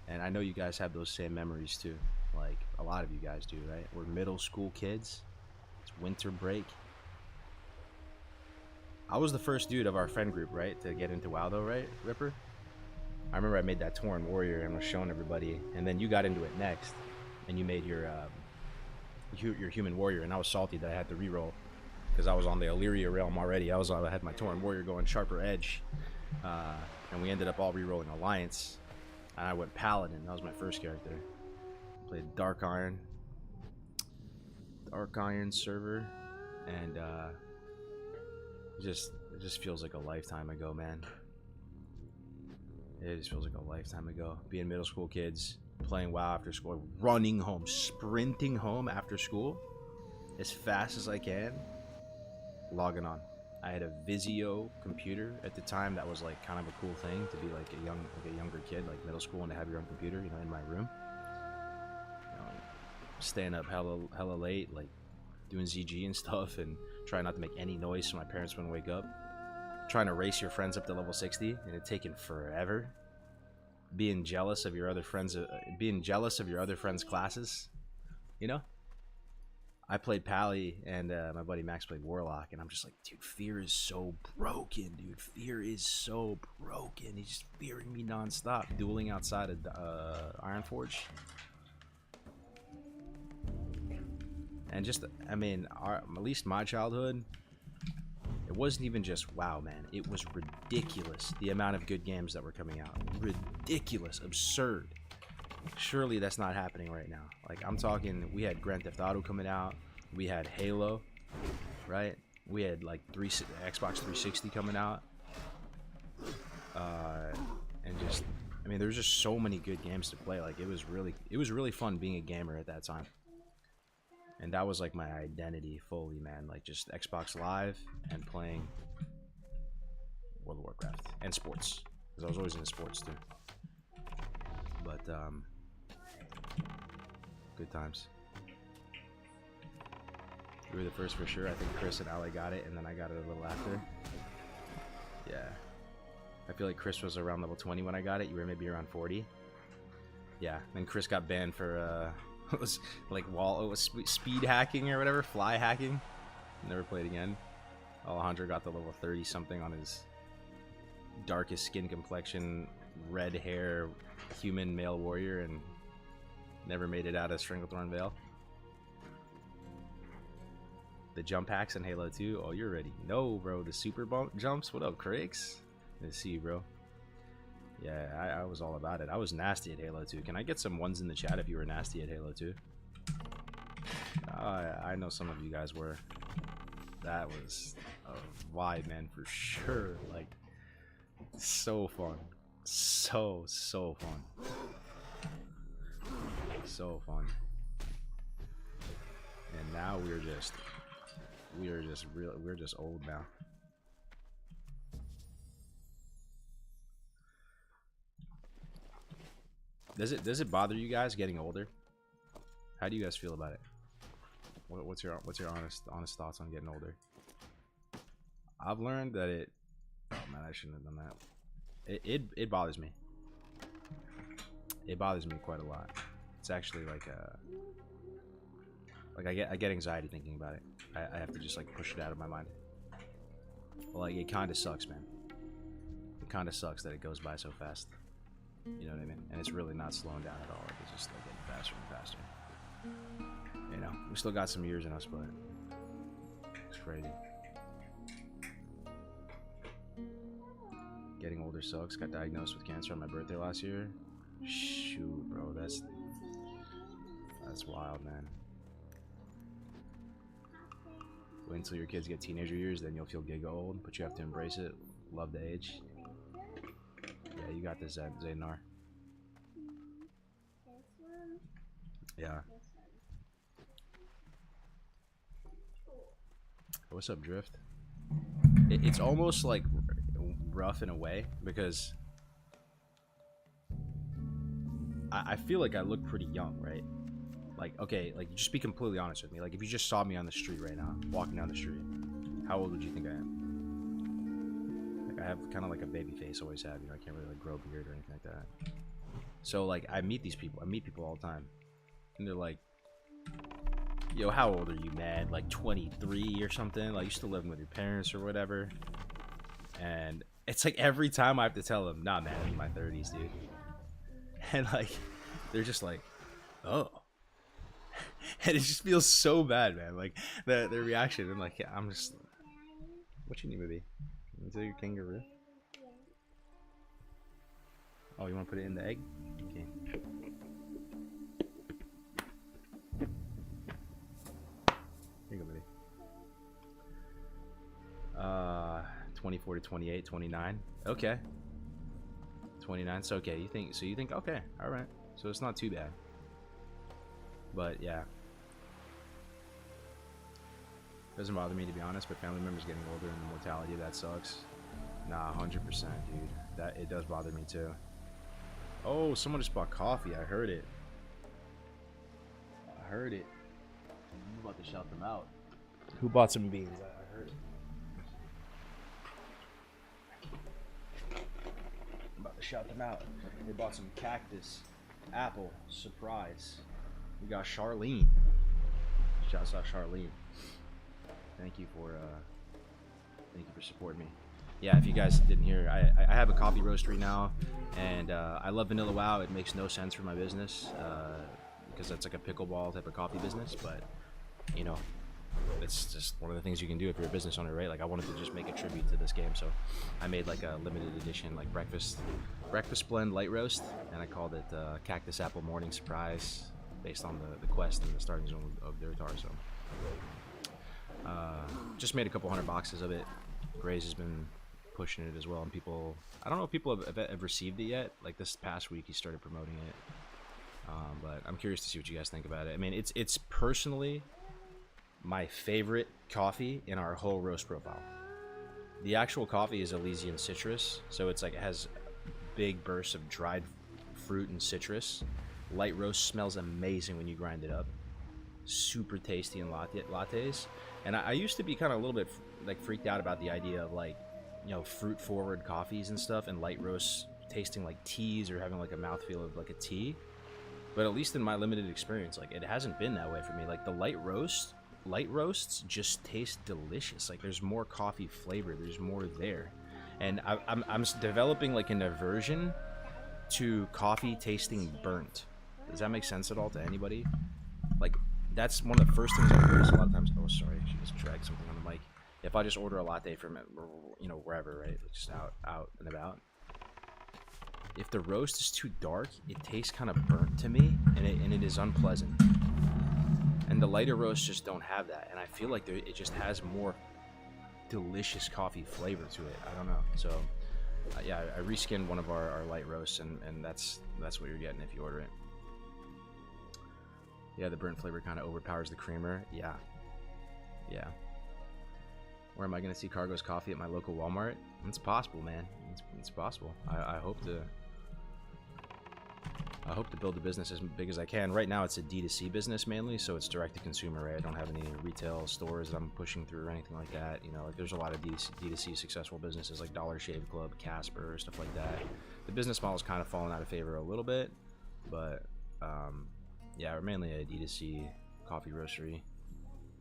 And I know you guys have those same memories too. Like, a lot of you guys do, right? We're middle school kids. It's winter break. I was the first dude of our friend group, right, to get into WoW though, right, Ripper? I remember I made that Tauren Warrior and was showing everybody, and then you got into it next, and you made your Human Warrior, and I was salty that I had to reroll because I was on the Illyria realm already. I had my Tauren Warrior going Sharper Edge, and we ended up all rerolling Alliance, and I went Paladin. That was my first character. Played Dark Iron server, and it just feels like a lifetime ago, man. It just feels like a lifetime ago. Being middle school kids, playing WoW after school, running home, sprinting home after school as fast as I can, logging on. I had a Vizio computer at the time. That was like kind of a cool thing to be like a younger kid, like middle school, and to have your own computer, you know, in my room. You know, staying up hella late, like doing ZG and stuff, and trying not to make any noise so my parents wouldn't wake up. Trying to race your friends up to level 60 and it taking forever. Being jealous of your other friends, classes, you know. I played Pally and my buddy Max played Warlock, and I'm just like, dude, Fear is so broken, dude. Fear is so broken. He's just fearing me nonstop, dueling outside of Ironforge. And just, I mean, at least my childhood, it wasn't even just WoW, man. It was ridiculous, the amount of good games that were coming out. Ridiculous, absurd. Surely that's not happening right now. Like, I'm talking, we had Grand Theft Auto coming out. We had Halo, right? We had, like, Xbox 360 coming out. And just, I mean, there's just so many good games to play. Like, it was really fun being a gamer at that time. And that was like my identity fully, man. Like just Xbox Live and playing World of Warcraft and sports, because I was always into sports too. But good times. You were the first for sure. I think Chris and Ali got it, and then I got it a little after. Yeah, I feel like Chris was around level 20 when I got it. You were maybe around 40. Yeah, then Chris got banned for it was like speed hacking or whatever, fly hacking. Never played again. Alejandro got the level 30 something on his darkest skin complexion, red hair, human male warrior, and never made it out of Stranglethorn Vale. The jump hacks in Halo 2. Oh, you're ready. No, bro. The super bump jumps. What up, Craigs? Good to see you, bro. Yeah, I was all about it. I was nasty at Halo 2. Can I get some ones in the chat if you were nasty at Halo 2? I know some of you guys were. That was a vibe, man, for sure. Like, so fun. So fun. So fun. And now we're just old now. Does it bother you guys getting older? How do you guys feel about it? What's your honest thoughts on getting older? I've learned that it. Oh man, I shouldn't have done that. It bothers me. It bothers me quite a lot. It's actually like I get anxiety thinking about it. I have to just like push it out of my mind. Like it kind of sucks, man. It kind of sucks that it goes by so fast. You know what I mean? And it's really not slowing down at all. It's just like getting faster and faster. You know, we still got some years in us, but it's crazy. Getting older sucks. Got diagnosed with cancer on my birthday last year. Shoot, bro, that's wild, man. Wait until your kids get teenager years, then you'll feel giga old, but you have to embrace it. Love the age. Yeah, you got this, Zaynar. Yeah. What's up, Drift? It's almost like rough in a way because I feel like I look pretty young, right? Like, okay, like just be completely honest with me. Like, if you just saw me on the street right now, walking down the street, how old would you think I am? Like, I have kind of like a baby face, always have. You know, I can't really like grow a beard or anything like that. So like, I meet these people. I meet people all the time, and they're like, "Yo, how old are you, man? Like 23 or something? Like, you still living with your parents or whatever?" And it's like every time I have to tell them, "Nah, man, I'm in my 30s, dude." And like, they're just like, "Oh." And it just feels so bad, man. Like the reaction. I'm like, yeah, I'm just. What you need, baby? Is that your kangaroo? Oh, you want to put it in the egg? Okay. Here you go, baby. 24 to 28, 29. Okay. 29. So okay. You think? So you think? Okay. All right. So it's not too bad. But yeah, doesn't bother me, to be honest. But family members getting older and the mortality, that sucks. Nah, 100%, dude. That it does bother me too. Oh, someone just bought coffee. I heard it. I heard it. I'm about to shout them out. Who bought some beans? I heard it. I'm about to shout them out. They bought some cactus, apple, surprise. We got Charlene. Shouts out Charlene. Thank you for supporting me. Yeah, if you guys didn't hear, I have a coffee roastery now, and I love Vanilla Wow. It makes no sense for my business because it's like a pickleball type of coffee business, but you know, it's just one of the things you can do if you're a business owner, right? Like, I wanted to just make a tribute to this game, so I made like a limited edition like breakfast blend light roast, and I called it Cactus Apple Morning Surprise, based on the quest and the starting zone of Durtar. So just made a couple hundred boxes of it. Graze has been pushing it as well, and people, I don't know if people have received it yet. Like this past week he started promoting it, but I'm curious to see what you guys think about it. I mean, it's personally my favorite coffee in our whole roast profile. The actual coffee is Elysian citrus, so it's like it has big bursts of dried fruit and citrus. Light roast smells amazing when you grind it up. Super tasty in lattes. And I used to be kind of a little bit like freaked out about the idea of like, you know, fruit forward coffees and stuff, and light roasts tasting like teas or having like a mouthfeel of like a tea. But at least in my limited experience, like it hasn't been that way for me. Like the light roasts just taste delicious. Like there's more coffee flavor, there's more there. And I'm developing like an aversion to coffee tasting burnt. Does that make sense at all to anybody? Like, that's one of the first things I notice a lot of times. Oh, sorry, she just dragged something on the mic. If I just order a latte from, you know, wherever, right, just out and about. If the roast is too dark, it tastes kind of burnt to me, and it is unpleasant. And the lighter roasts just don't have that, and I feel like it just has more delicious coffee flavor to it. I don't know. So, yeah, I reskinned one of our light roasts, and that's what you're getting if you order it. Yeah, the burnt flavor kind of overpowers the creamer. Yeah. Where am I going to see Kargoz coffee? At my local Walmart? It's possible, man. It's possible. I hope to build a business as big as I can. Right now, it's a D2C business mainly, so it's direct to consumer. Right? I don't have any retail stores that I'm pushing through or anything like that. You know, like there's a lot of D2C successful businesses like Dollar Shave Club, Casper, stuff like that. The business model's kind of fallen out of favor a little bit, but yeah, we're mainly a D2C coffee roastery,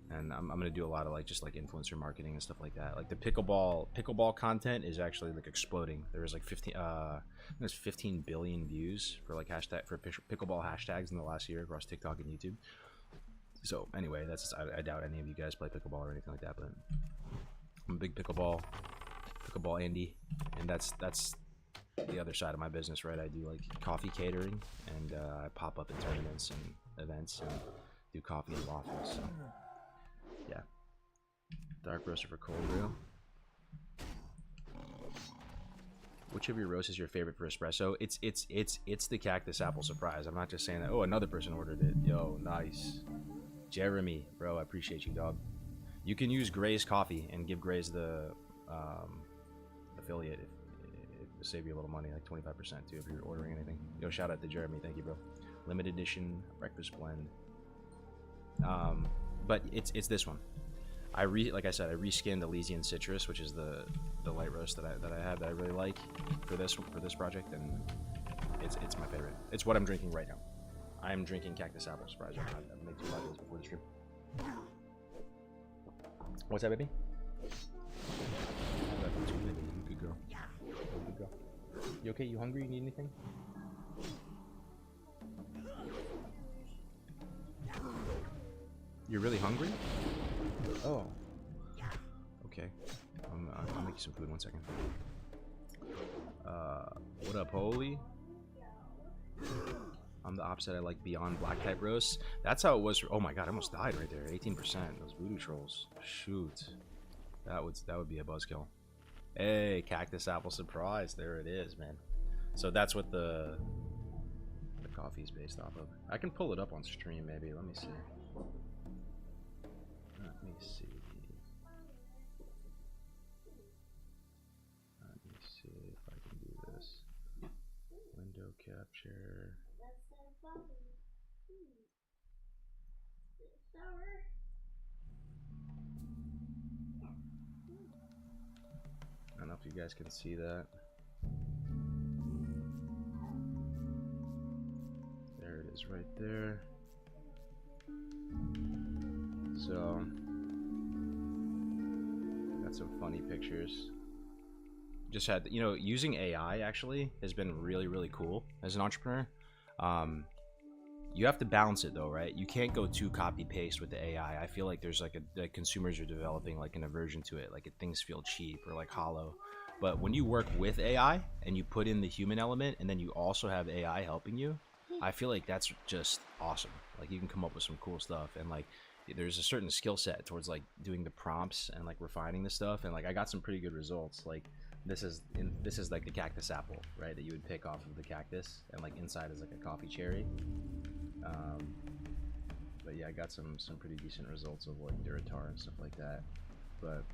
and I'm gonna do a lot of like just like influencer marketing and stuff like that. Like the pickleball content is actually like exploding. There's like 15 billion views for like pickleball hashtags in the last year across TikTok and YouTube. So anyway, I doubt any of you guys play pickleball or anything like that, but I'm a big pickleball Andy, and that's the other side of my business, right? I do like coffee catering, and I pop up at tournaments and events and do coffee and waffles. So yeah, dark roaster for cold brew. Which of your roasts is your favorite for espresso? It's the Cactus Apple Surprise. I'm not just saying that. Oh, another person ordered it. Yo, nice. Jeremy, bro, I appreciate you, dog. You can use Gray's coffee and give Gray's the affiliate. It'll save you a little money, like 25% too, if you're ordering anything. Yo, shout out to Jeremy. Thank you, bro. Limited edition breakfast blend. But it's this one. Like I said, I reskinned Elysian Citrus, which is the light roast that I have that I really like for this project, and it's my favorite. It's what I'm drinking right now. I'm drinking Cactus Apple Surprise right now. I've made 2 lattes before the stream. What's that, baby? Good girl. Good girl. You okay? You hungry? You need anything? You're really hungry? Oh. Okay. I'll make you some food. 1 second. What up, Holy? I'm the opposite. I like Beyond Black type roasts. That's how it was. Oh my god, I almost died right there. 18%. Those voodoo trolls. Shoot. That would be a buzzkill. Hey, Cactus Apple Surprise. There it is, man. So that's what the coffee is based off of. I can pull it up on stream, maybe. Let me see. Let me see if I can do this. Window capture. I don't know if you guys can see that. There it is right there. So, got some funny pictures. Just had, you know, using AI actually has been really, really cool as an entrepreneur. You have to balance it though, right? You can't go too copy paste with the AI. I feel like there's like consumers are developing like an aversion to it, like things feel cheap or like hollow. But when you work with AI and you put in the human element and then you also have AI helping you, I feel like that's just awesome. Like you can come up with some cool stuff, and like there's a certain skill set towards like doing the prompts and like refining the stuff, and like I got some pretty good results. Like this is like the cactus apple, right, that you would pick off of the cactus, and like inside is like a coffee cherry. But yeah, I got some pretty decent results of like Duratar and stuff like that. But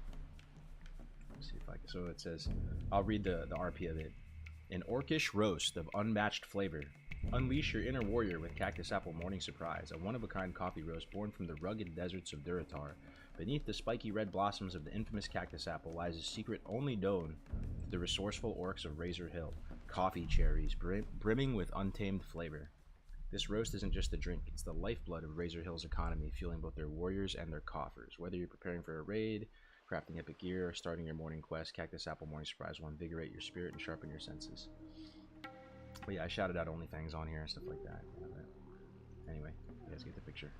let's see if I can. So it says, I'll read the RP of it. An orcish roast of unmatched flavor. Unleash your inner warrior with Cactus Apple Morning Surprise, a one-of-a-kind coffee roast born from the rugged deserts of Duratar. Beneath the spiky red blossoms of the infamous Cactus Apple lies a secret only known to the resourceful orcs of Razor Hill. Coffee cherries, brimming with untamed flavor. This roast isn't just a drink, it's the lifeblood of Razor Hill's economy, fueling both their warriors and their coffers. Whether you're preparing for a raid, crafting epic gear, or starting your morning quest, Cactus Apple Morning Surprise will invigorate your spirit and sharpen your senses. But yeah, I shouted out Onlyfangs on here and stuff like that. Anyway, you guys get the picture.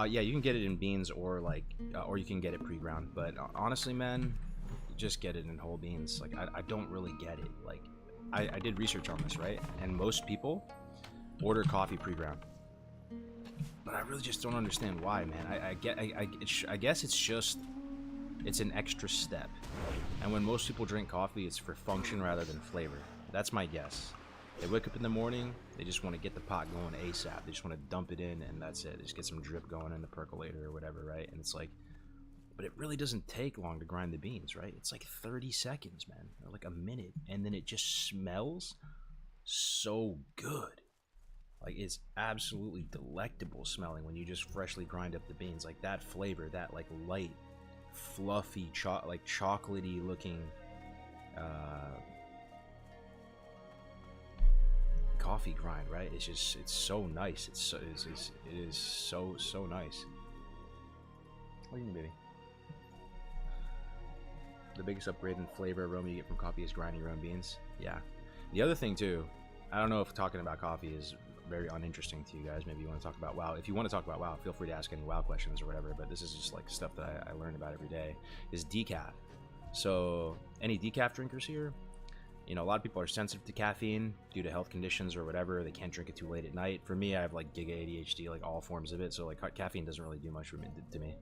Yeah, you can get it in beans or like, or you can get it pre-ground. But honestly, man, just get it in whole beans. Like, I don't really get it. Like, I did research on this, right? And most people order coffee pre-ground. But I really just don't understand why, man. I guess it's just, it's an extra step. And when most people drink coffee, it's for function rather than flavor. That's my guess. They wake up in the morning, they just want to get the pot going ASAP. They just want to dump it in, and that's it. They just get some drip going in the percolator or whatever, right? And it's like, but it really doesn't take long to grind the beans, right? It's like 30 seconds, man, or like a minute, and then it just smells so good. Like, it's absolutely delectable smelling when you just freshly grind up the beans. Like, that flavor, that like light, fluffy, like chocolatey looking coffee grind, right? It's just, it's so nice. It is so nice. What do you mean, baby? The biggest upgrade in flavor aroma you get from coffee is grinding your own beans. Yeah. The other thing too I don't know if talking about coffee is very uninteresting to you guys. Maybe you want to talk about WoW. If you want to talk about WoW, feel free to ask any WoW questions or whatever, but this is just like stuff that I learn about every day, is decaf. So any decaf drinkers here? You know, a lot of people are sensitive to caffeine due to health conditions or whatever. They can't drink it too late at night. For me, I have like giga ADHD, like all forms of it, so like caffeine doesn't really do much to me.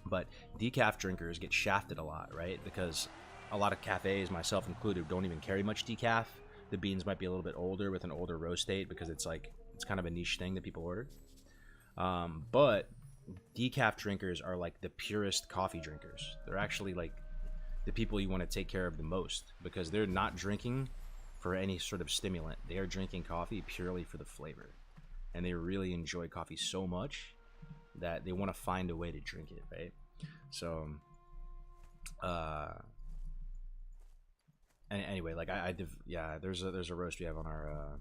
But decaf drinkers get shafted a lot, right? Because a lot of cafes, myself included, don't even carry much decaf. The beans might be a little bit older with an older roast date because it's kind of a niche thing that people order. But decaf drinkers are like the purest coffee drinkers. They're actually like the people you want to take care of the most because they're not drinking for any sort of stimulant. They are drinking coffee purely for the flavor. And they really enjoy coffee so much that they want to find a way to drink it, right? So, anyway, like there's a roast we have on our,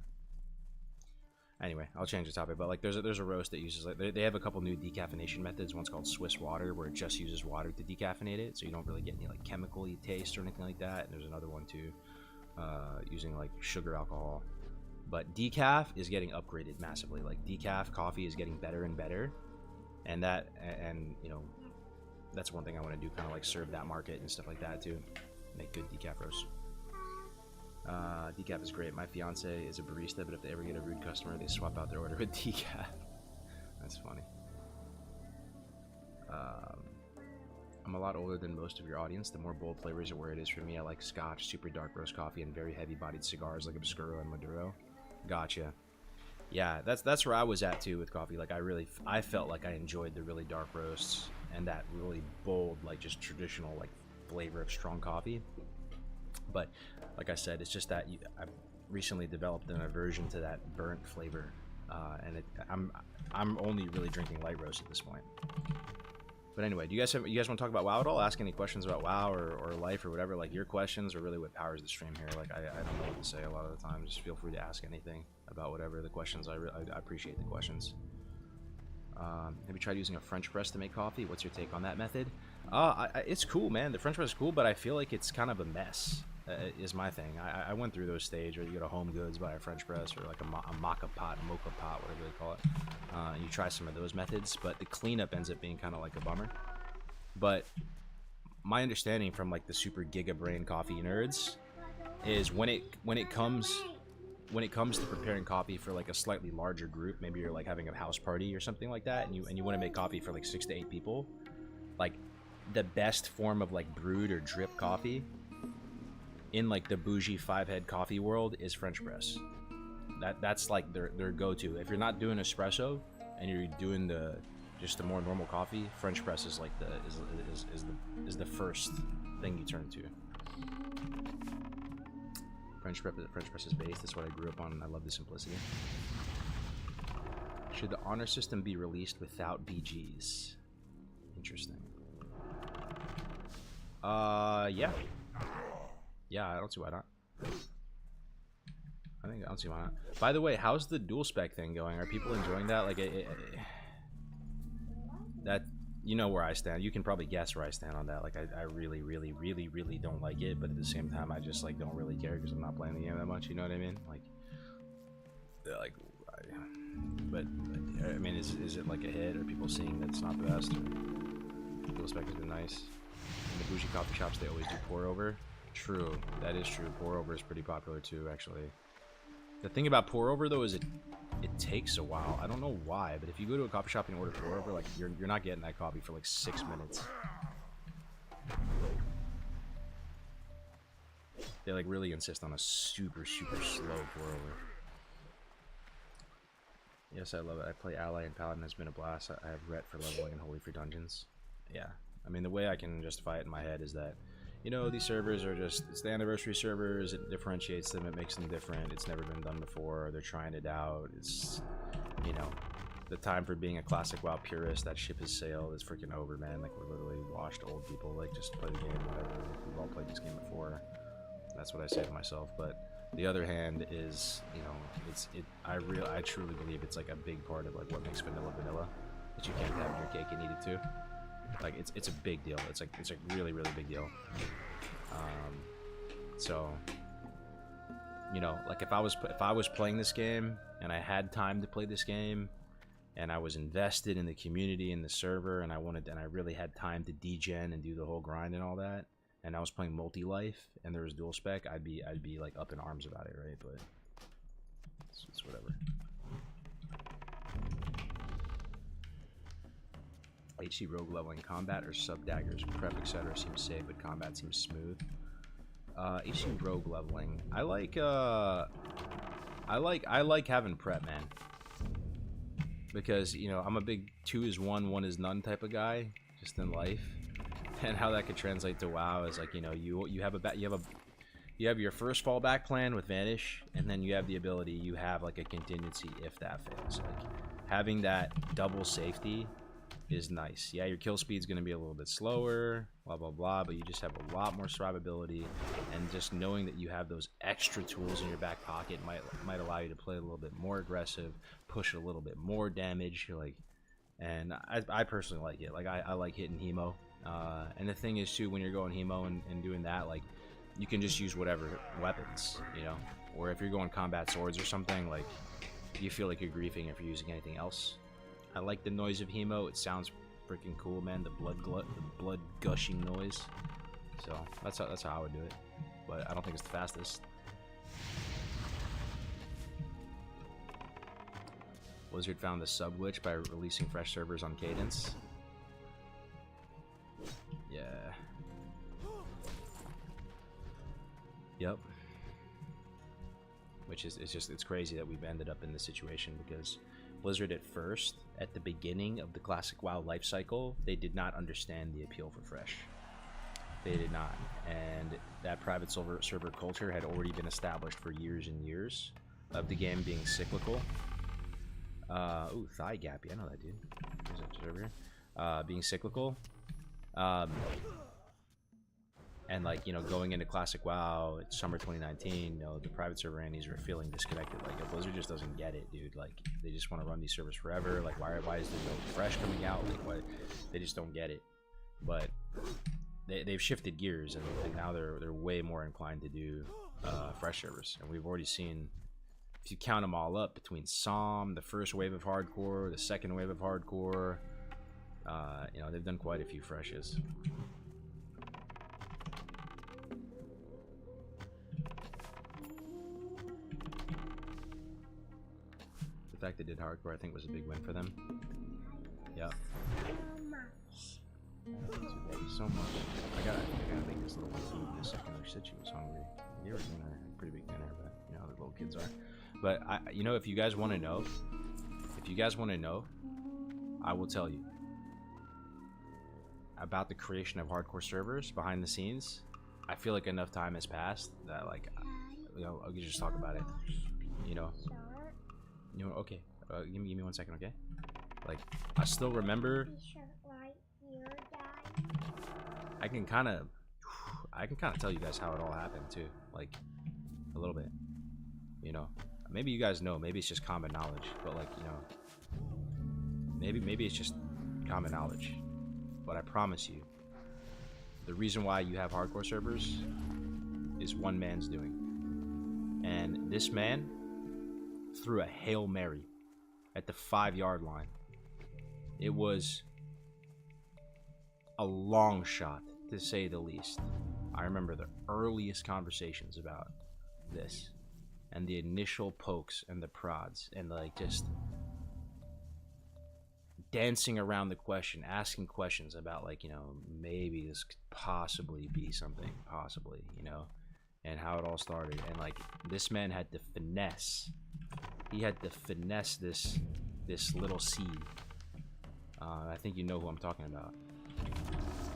anyway, I'll change the topic, but like there's a roast that uses like they have a couple new decaffeination methods. One's called Swiss water, where it just uses water to decaffeinate it, so you don't really get any like chemical-y taste or anything like that. And there's another one too, using like sugar alcohol. But decaf is getting upgraded massively. Like decaf coffee is getting better and better, and you know, that's one thing I want to do, kind of like serve that market and stuff like that too, make good decaf roasts. Decaf is great. My fiance is a barista, but if they ever get a rude customer, they swap out their order with decaf. That's funny. I'm a lot older than most of your audience. The more bold flavors are where it is for me. I like Scotch, super dark roast coffee, and very heavy-bodied cigars like Obscuro and Maduro. Gotcha. Yeah, that's where I was at too with coffee. Like I felt like I enjoyed the really dark roasts and that really bold, like just traditional like flavor of strong coffee. But like I said, it's just that I've recently developed an aversion to that burnt flavor, and I'm only really drinking light roast at this point. But anyway, do you guys want to talk about WoW at all? Ask any questions about WoW or life or whatever. Like your questions are really what powers the stream here. Like I don't know what to say a lot of the time. Just feel free to ask anything about whatever the questions. I appreciate the questions. Have you tried using a French press to make coffee? What's your take on that method? It's cool, man. The French press is cool, but I feel like it's kind of a mess. Is my thing. I went through those stages where you go to Home Goods, buy a French press, or like a mocha pot, whatever they call it. And you try some of those methods, but the cleanup ends up being kind of like a bummer. But my understanding from like the super giga brain coffee nerds is when it comes to preparing coffee for like a slightly larger group, maybe you're like having a house party or something like that, and you want to make coffee for like 6 to 8 people, like the best form of like brewed or drip coffee in like the bougie 5-head coffee world is French press. That's like their go-to. If you're not doing espresso and you're doing just the more normal coffee, French press is like the first thing you turn to. French press is based. That's what I grew up on, and I love the simplicity. Should the honor system be released without BGs? Interesting. Yeah. Yeah, I don't see why not. I don't see why not. By the way, how's the dual spec thing going? Are people enjoying that? Like, that, you know where I stand. You can probably guess where I stand on that. Like, I really, really, really, really don't like it, but at the same time, I just like don't really care because I'm not playing the game that much. You know what I mean? But I mean, is it like a hit? Are people seeing that it's not the best? Or dual spec has been nice. In the bougie coffee shops, they always do pour over. True, that is true. Pour over is pretty popular too, actually. The thing about pour over though is it takes a while. I don't know why, but if you go to a coffee shop and order pour over, like you're not getting that coffee for like 6 minutes. They like really insist on a super slow pour over. Yes, I love it. I play Ally and Paladin has been a blast. I have Ret for leveling and Holy for dungeons. Yeah, I mean the way I can justify it in my head is that, you know, these servers are it's the anniversary servers, it differentiates them, it makes them different, it's never been done before, they're trying it out, it's, you know, the time for being a classic WoW purist, that ship has sailed, is freaking over, man. Like, we're literally washed old people, like, just play the game, whatever, we've all played this game before, that's what I say to myself. But the other hand is, you know, I truly believe it's like a big part of like what makes vanilla, that you can't have in your cake and eat it too. Like it's a big deal. It's a really big deal. So you know, like if I was playing this game and I had time to play this game and I was invested in the community and the server and I really had time to degen and do the whole grind and all that, and I was playing multi-life and there was dual spec, I'd be like up in arms about it, right? But it's whatever. HC rogue leveling combat or sub daggers, prep etc. seems safe, but combat seems smooth. HC rogue leveling. I like having prep, man. Because, you know, I'm a big 2 is 1, 1 is none type of guy, just in life. And how that could translate to WoW is like, you know, you have your first fallback plan with Vanish, and then you have the ability, you have like a contingency if that fails. Like having that double safety is nice. Yeah, your kill speed's going to be a little bit slower, blah blah blah, but you just have a lot more survivability, and just knowing that you have those extra tools in your back pocket might allow you to play a little bit more aggressive, push a little bit more damage, like. And I personally like it. Like I like hitting hemo, and the thing is too, when you're going hemo and doing that, like you can just use whatever weapons, you know, or if you're going combat swords or something, like you feel like you're griefing if you're using anything else. I like the noise of hemo. It sounds freaking cool, man. The blood gushing noise. So that's how I would do it. But I don't think it's the fastest. Blizzard found the sub glitch by releasing fresh servers on Cadence. Yeah. Yep. Which is it's crazy that we've ended up in this situation, because Blizzard at the beginning of the classic WoW life cycle, they did not understand the appeal for fresh. They did not, and that private server culture had already been established for years and years of the game being cyclical. Ooh, thigh gappy, I know that dude. There's a over here. Being cyclical. And like, you know, going into classic WoW, it's summer 2019, you know, the private server annies are feeling disconnected. Like, Blizzard just doesn't get it, dude. Like, they just want to run these servers forever. Like, why is there no fresh coming out? Like, what? They just don't get it. But they've shifted gears, and now they're way more inclined to do fresh servers. And we've already seen, if you count them all up, between SOM, the first wave of hardcore, the second wave of hardcore, you know, they've done quite a few freshes. The fact they did hardcore, I think, was a big win for them. Yeah. Thank you so much. I gotta make this little food in a second. She said she was hungry. You were dinner, pretty big dinner, but you know how the little kids are. But you know, if you guys want to know, I will tell you about the creation of hardcore servers behind the scenes. I feel like enough time has passed that, like, you know, I could just talk about it. You know. Okay. Give me 1 second, okay? Like, I still remember. I can kind of tell you guys how it all happened too, like a little bit. You know, maybe you guys know. Maybe it's just common knowledge, but like, you know, maybe it's just common knowledge. But I promise you, the reason why you have hardcore servers is one man's doing, and this man threw a Hail Mary at the 5-yard line. It was a long shot, to say the least. I remember the earliest conversations about this, and the initial pokes and the prods, and like just dancing around the question, asking questions about, like, you know, maybe this could possibly be something, possibly, you know, and how it all started. And like, this man had to finesse. He had to finesse this little seed. I think you know who I'm talking about.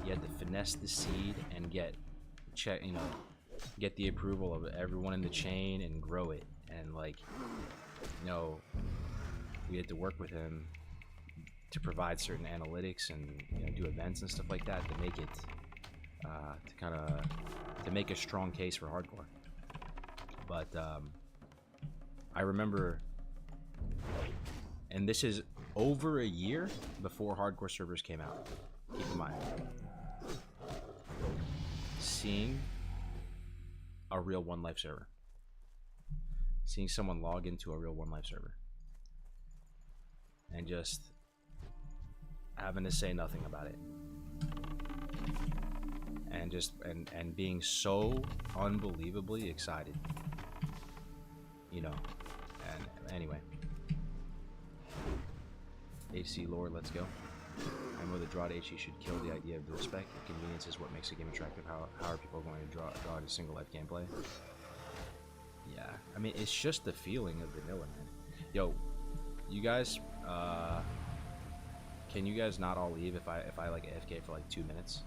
He had to finesse the seed and get the approval of everyone in the chain and grow it. And like, you know, we had to work with him to provide certain analytics and, you know, do events and stuff like that to make it to make a strong case for hardcore. But I remember, and this is over a year before hardcore servers came out, keep in mind, seeing a real One Life server. seeing someone log into a real One Life server and just having to say nothing about it, and just and being so unbelievably excited, you know. And anyway, HC Lord, let's go. I know the draw to HC should kill the idea of the respect. The convenience is what makes a game attractive. How are people going to draw to single life gameplay? Yeah, I mean, it's just the feeling of vanilla, man. Yo, you guys, can you guys not all leave if I like AFK for like 2 minutes?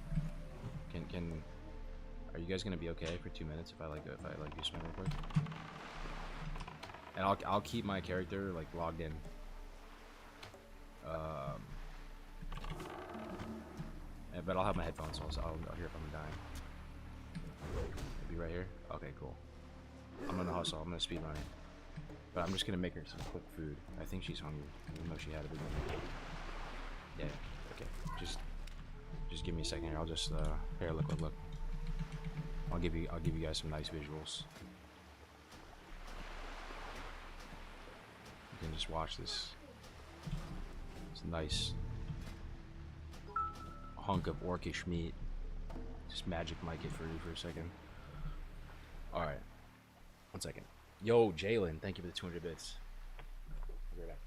Are you guys gonna be okay for 2 minutes if I like do something real quick? And I'll keep my character like logged in. But I'll have my headphones, so I'll hear if I'm dying. Maybe right here. Okay, cool. I'm gonna hustle. I'm gonna speed run it. But I'm just gonna make her some quick food. I think she's hungry, even though she had a big one. Yeah. Okay. Just give me a second here. I'll just here. Look. I'll give you guys some nice visuals. You can just watch this. It's nice hunk of orcish meat. Just magic mic it for you for a second. Alright. 1 second. Yo, Jalen, thank you for the 200 bits. I'll be right back.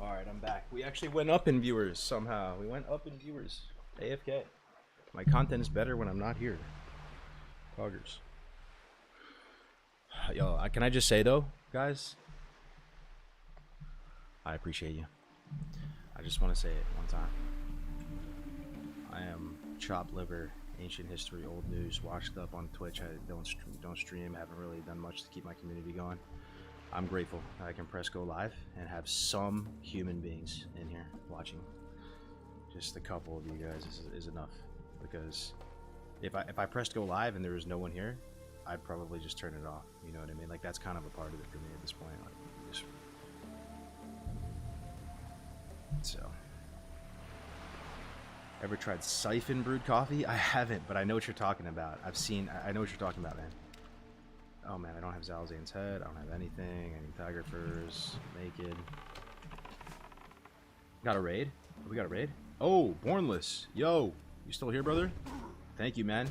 Alright, I'm back. We actually went up in viewers somehow. We went up in viewers. AFK. My content is better when I'm not here. Kargoz. Yo, can I just say though, guys? I appreciate you. I just want to say it one time. I am chopped liver, ancient history, old news, washed up on Twitch. I don't stream, haven't really done much to keep my community going. I'm grateful that I can press go live and have some human beings in here watching. Just a couple of you guys is enough, because if I pressed go live and there was no one here, I'd probably just turn it off. You know what I mean? Like, that's kind of a part of it for me at this point. Like, just... So, ever tried siphon brewed coffee? I haven't, but I know what you're talking about. I know what you're talking about, man. Oh man, I don't have Zalzane's head. I don't have anything. I need tiger furs. Naked. Got a raid? We got a raid? Oh, Bornless. Yo, you still here, brother? Thank you, man.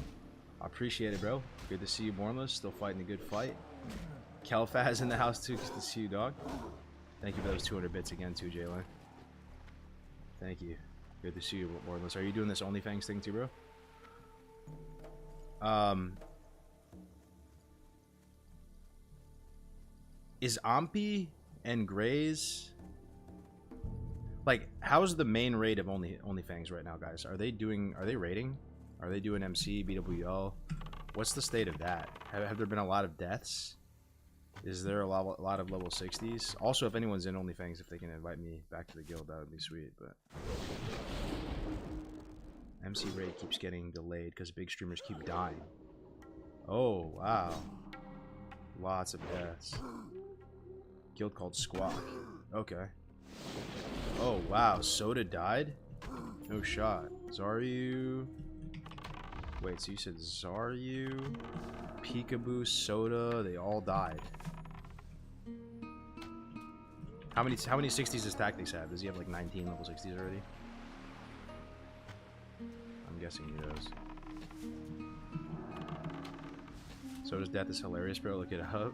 I appreciate it, bro. Good to see you, Bornless. Still fighting a good fight. Kelfaz in the house too. Good to see you, dog. Thank you for those 200 bits again, too, Jalen. Thank you. Good to see you, Bornless. Are you doing this Onlyfangs thing too, bro? Is Ampi and Grays, like, how's the main raid of Onlyfangs right now, guys? Are they raiding? Are they doing MC, BWL? What's the state of that? Have there been a lot of deaths? Is there a lot of level 60s? Also, if anyone's in Onlyfangs, if they can invite me back to the guild, that would be sweet. But MC raid keeps getting delayed because big streamers keep dying. Oh, wow. Lots of deaths. Guild called Squawk. Okay. Oh, wow. Soda died? No shot. Zaryu. Wait, so you said Zaryu, Peekaboo, Soda, they all died. How many 60s does Tactics have? Does he have like 19 level 60s already? I'm guessing he does. Soda's death is hilarious, bro. Look it up.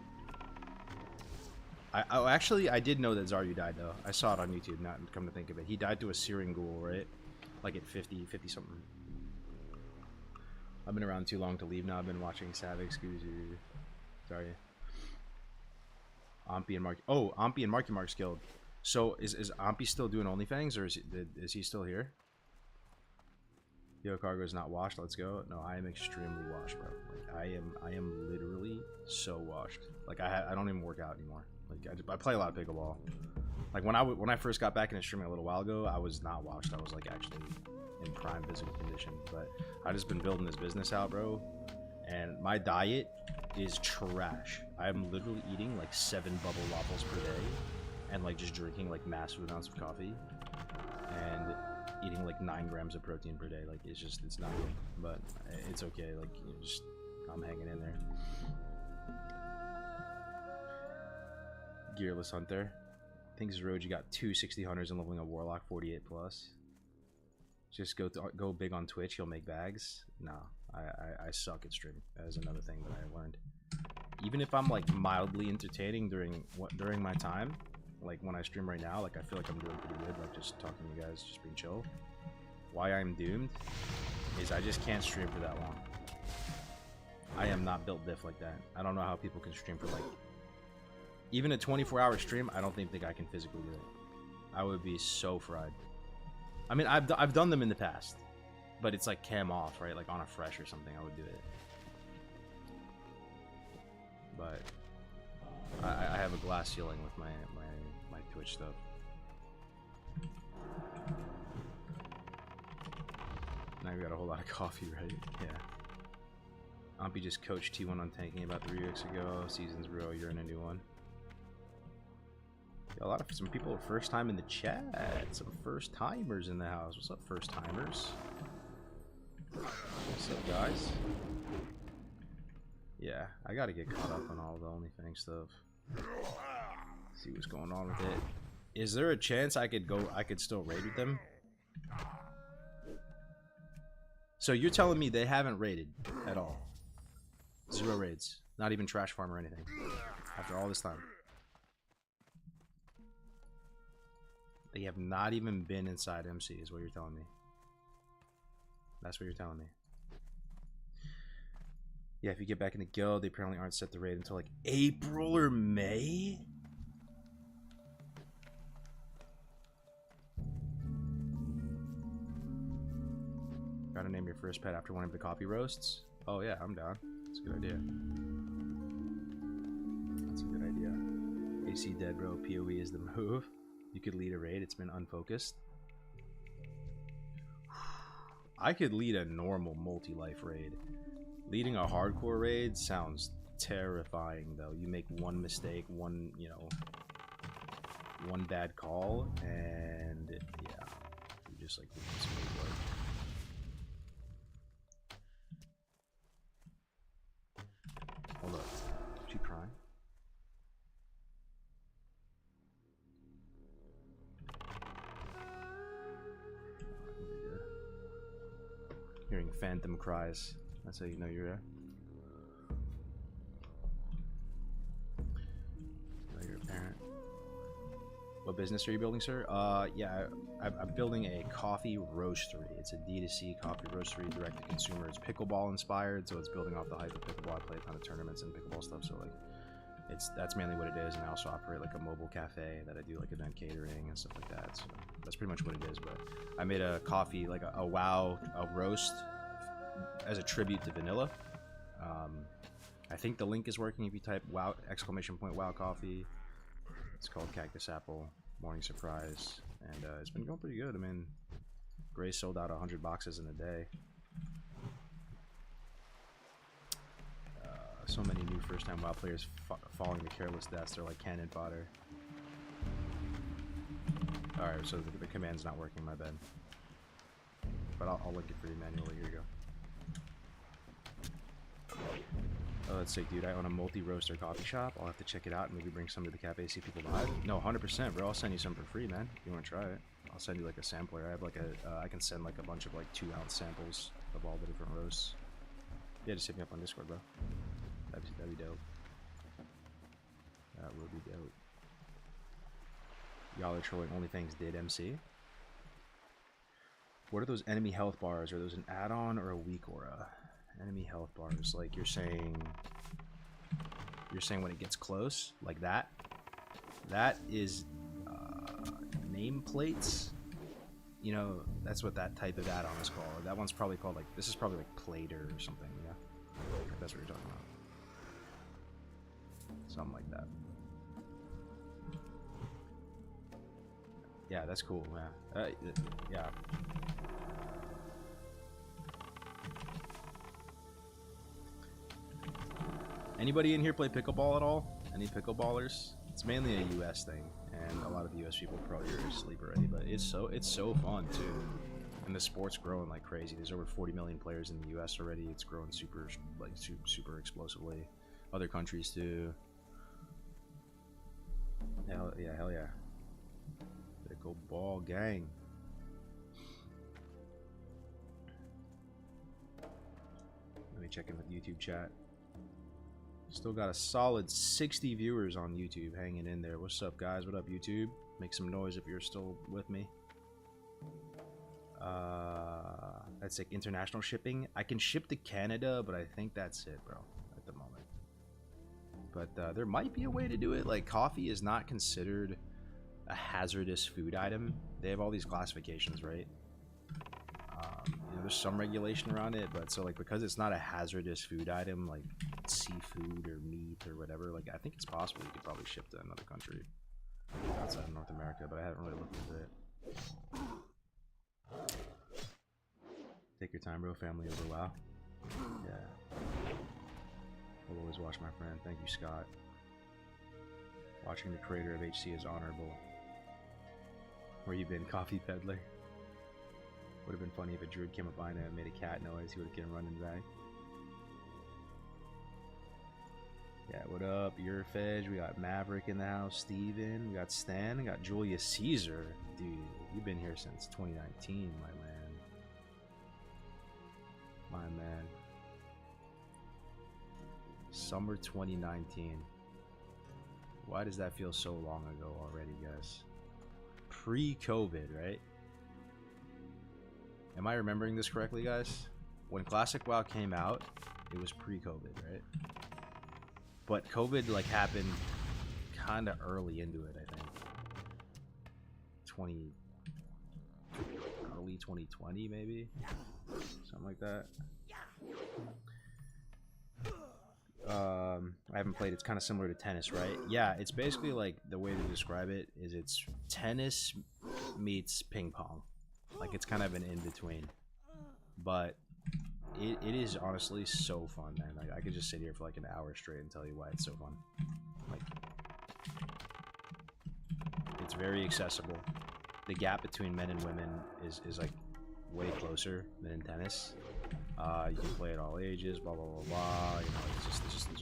Actually, I did know that Zaryu died, though. I saw it on YouTube, not come to think of it. He died to a Searing Ghoul, right? Like at 50 something. I've been around too long to leave now. I've been watching Savage, Scoozy. Sorry. Ampy and Mark. Oh, Ampy and Marky Mark's guild. So is Ampy still doing Onlyfangs, or is he still here? Yo, Kargo's not washed. Let's go. No, I am extremely washed, bro. Like I am literally so washed. Like I don't even work out anymore. Like I play a lot of pickleball. Like when I first got back into streaming a little while ago, I was not washed. I was like actually in prime physical condition. But I just been building this business out, bro. And my diet is trash. I'm literally eating like 7 bubble waffles per day, and like just drinking like massive amounts of coffee, and eating like 9 grams of protein per day. Like it's not good, but it's okay. Like I'm hanging in there. Gearless Hunter. I think Road, you got 2 60 hunters and leveling a Warlock 48 plus. Just go big on Twitch, you'll make bags. No, I suck at streaming. That is another thing that I learned. Even if I'm like mildly entertaining during my time, like when I stream right now, like I feel like I'm doing pretty good, like just talking to you guys, just being chill. Why I'm doomed is I just can't stream for that long. I am not built diff like that. I don't know how people can stream for like even a 24-hour stream. I don't think I can physically do it. I would be so fried. I mean, I've done them in the past, but it's like cam off, right? Like on a fresh or something, I would do it. But I have a glass ceiling with my Twitch stuff. Now we got a whole lot of coffee, right? Yeah. Ampy just coached T1 on tanking about 3 weeks ago. Season's real. You're in a new one. Yeah, some people are first time in the chat. Some first timers in the house. What's up, first timers? What's up, guys? Yeah, I gotta get caught up on all the OnlyFans stuff. See what's going on with it. Is there a chance I could still raid with them? So you're telling me they haven't raided at all? 0 raids. Not even trash farm or anything. After all this time. They have not even been inside MC is what you're telling me. That's what you're telling me. Yeah, if you get back in the guild, they apparently aren't set to raid until like April or May? Gotta name your first pet after one of the coffee roasts? Oh yeah, I'm down. That's a good idea. That's a good idea. AC dead, bro. PoE is the move. You could lead a raid. It's been unfocused. I could lead a normal multi-life raid. Leading a hardcore raid sounds terrifying, though. You make one mistake, one bad call, and yeah, you just like lose some blood. Hold up. Is she crying? Hearing phantom cries. That's how you know you're there. Know you're a parent. What business are you building, sir? Yeah, I'm building a coffee roastery. It's a D2C coffee roastery, direct to consumer. It's pickleball inspired, so it's building off the hype of pickleball. I play a ton of tournaments and pickleball stuff, so like, that's mainly what it is. And I also operate like a mobile cafe that I do like event catering and stuff like that. So that's pretty much what it is. But I made a coffee, like a roast as a tribute to vanilla. I think the link is working if you type wow !wow coffee. It's called Cactus Apple Morning Surprise, and it's been going pretty good. I mean, Gray sold out 100 boxes in a day. So many new first-time WoW players falling to careless deaths. They're like cannon fodder. Alright, so the command's not working, my bad. But I'll link it for you manually. Here you go. Oh, that's sick, dude. I own a multi-roaster coffee shop. I'll have to check it out and maybe bring some to the cafe, see people buy it. No, 100%, bro. I'll send you some for free, man. If you want to try it. I'll send you like a sampler. I have like a, I can send like a bunch of like 2-ounce samples of all the different roasts. Yeah, just hit me up on Discord, bro. That'd be dope. That would be dope. Y'all are trolling Onlyfangs did MC. What are those enemy health bars? Are those an add-on or a weak aura? Enemy health bars, like you're saying when it gets close, like that. That is nameplates. You know, that's what that type of add-on is called. That one's probably called like, this is probably like Plater or something, yeah? If that's what you're talking about. Something like that. Yeah, that's cool, man. Yeah. Anybody in here play pickleball at all? Any pickleballers? It's mainly a US thing, and a lot of US people probably are asleep already, but it's so fun too. And the sport's growing like crazy. There's over 40 million players in the US already. It's growing super explosively. Other countries too. Hell yeah. Pickleball gang. Let me check in with YouTube chat. Still got a solid 60 viewers on YouTube hanging in there. What's up, guys? What up, YouTube? Make some noise if you're still with me. That's like international shipping. I can ship to Canada, but I think that's it, bro, at the moment. But there might be a way to do it. Like, coffee is not considered a hazardous food item. They have all these classifications, right? You know, there's some regulation around it, but so like because it's not a hazardous food item, like seafood or meat or whatever, like I think it's possible you could probably ship to another country outside of North America, but I haven't really looked into it. Take your time, bro. Family over WoW. Yeah. I'll always watch my friend. Thank you, Scott. Watching the creator of HC is honorable. Where you been, coffee peddler? Would have been funny if a druid came up behind him and made a cat noise. He would have came running back. Yeah, what up? Your Fedge. We got Maverick in the house. Steven. We got Stan. We got Julius Caesar. Dude, you've been here since 2019, my man. My man. Summer 2019. Why does that feel so long ago already, guys? Pre-COVID, right? Am I remembering this correctly, guys? When Classic WoW came out, it was pre-COVID, right? But COVID like happened kind of early into it, I think. Early 2020, maybe? Something like that. I haven't played. It's kind of similar to tennis, right? Yeah, it's basically like, the way to describe it is it's tennis meets ping pong. Like, it's kind of an in-between. But it is honestly so fun, man. Like, I could just sit here for like an hour straight and tell you why it's so fun. Like, it's very accessible. The gap between men and women is like way closer than in tennis. You can play at all ages, blah blah blah blah. You know,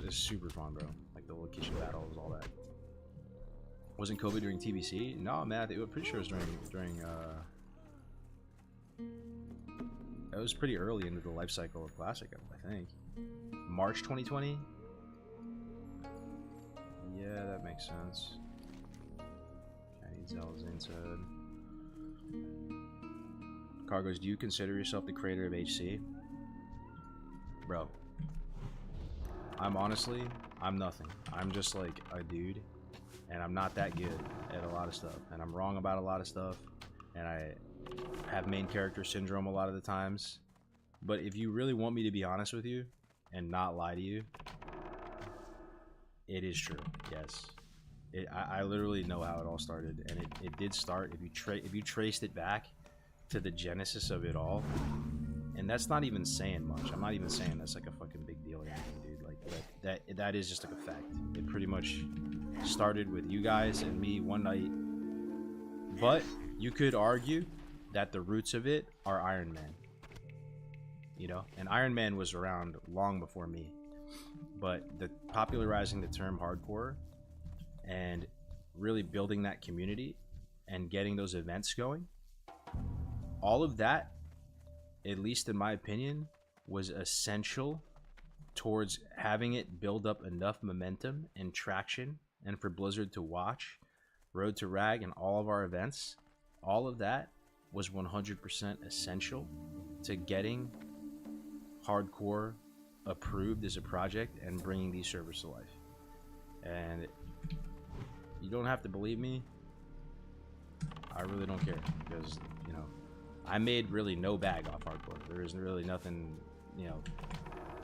it's super fun, bro. Like the little kitchen battles, all that. Wasn't COVID during TBC? No, man. I'm pretty sure it was during. It was pretty early into the life cycle of Classic, I think. March 2020. Yeah, that makes sense. Kenny Zell's inside. Kargoz, do you consider yourself the creator of HC? Bro, I'm nothing. I'm just like a dude, and I'm not that good at a lot of stuff, and I'm wrong about a lot of stuff, and I have main character syndrome a lot of the times. But if you really want me to be honest with you and not lie to you, it is true. Yes, I literally know how it all started, and it did start. If you traced it back to the genesis of it all, and that's not even saying much. I'm not even saying that's like a fucking big deal or anything, dude. Like that is just like a fact. It pretty much started with you guys and me one night. But you could argue that the roots of it are Iron Man. You know, and Iron Man was around long before me. But the popularizing the term hardcore and really building that community and getting those events going, all of that, at least in my opinion, was essential towards having it build up enough momentum and traction, and for Blizzard to watch Road to Rag and all of our events. All of that was 100% essential to getting hardcore approved as a project and bringing these servers to life. And you don't have to believe me. I really don't care, because, you know, I made really no bag off hardcore. There is really nothing, you know,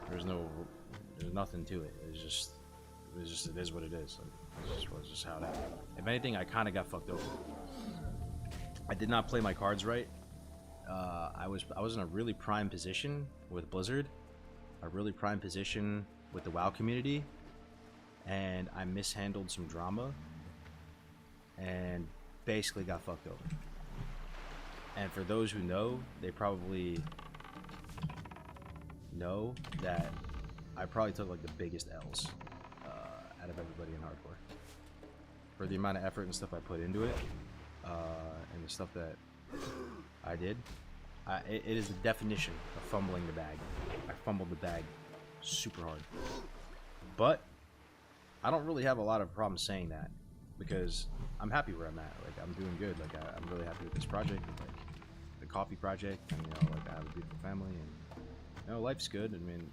there's nothing to it. It is what it is. Like, it was just how that happened. If anything, I kind of got fucked over. I did not play my cards right. I was in a really prime position with Blizzard, a really prime position with the WoW community, and I mishandled some drama and basically got fucked over. And for those who know, they probably know that I probably took like the biggest L's out of everybody in hardcore for the amount of effort and stuff I put into it, and the stuff that I did. It is the definition of fumbling the bag. I fumbled the bag super hard, but I don't really have a lot of problems saying that, because I'm happy where I'm at. Like, I'm doing good. Like, I'm really happy with this project, with, like, the coffee project, and, you know, like, I have a beautiful family, and, you know, life's good. I mean,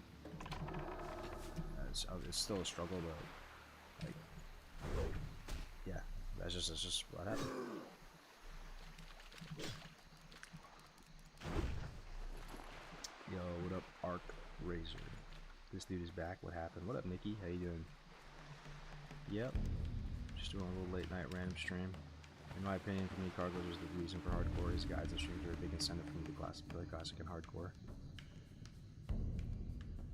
it's still a struggle, but, like, yeah, that's just what happened. Yo, what up, Arc Razor? This dude is back. What happened? What up, Nikki? How you doing? Yep. Just doing a little late night random stream. In my opinion, for me, Kargoz was the reason for hardcore. His guides and streams are a big incentive for me to play classic and hardcore.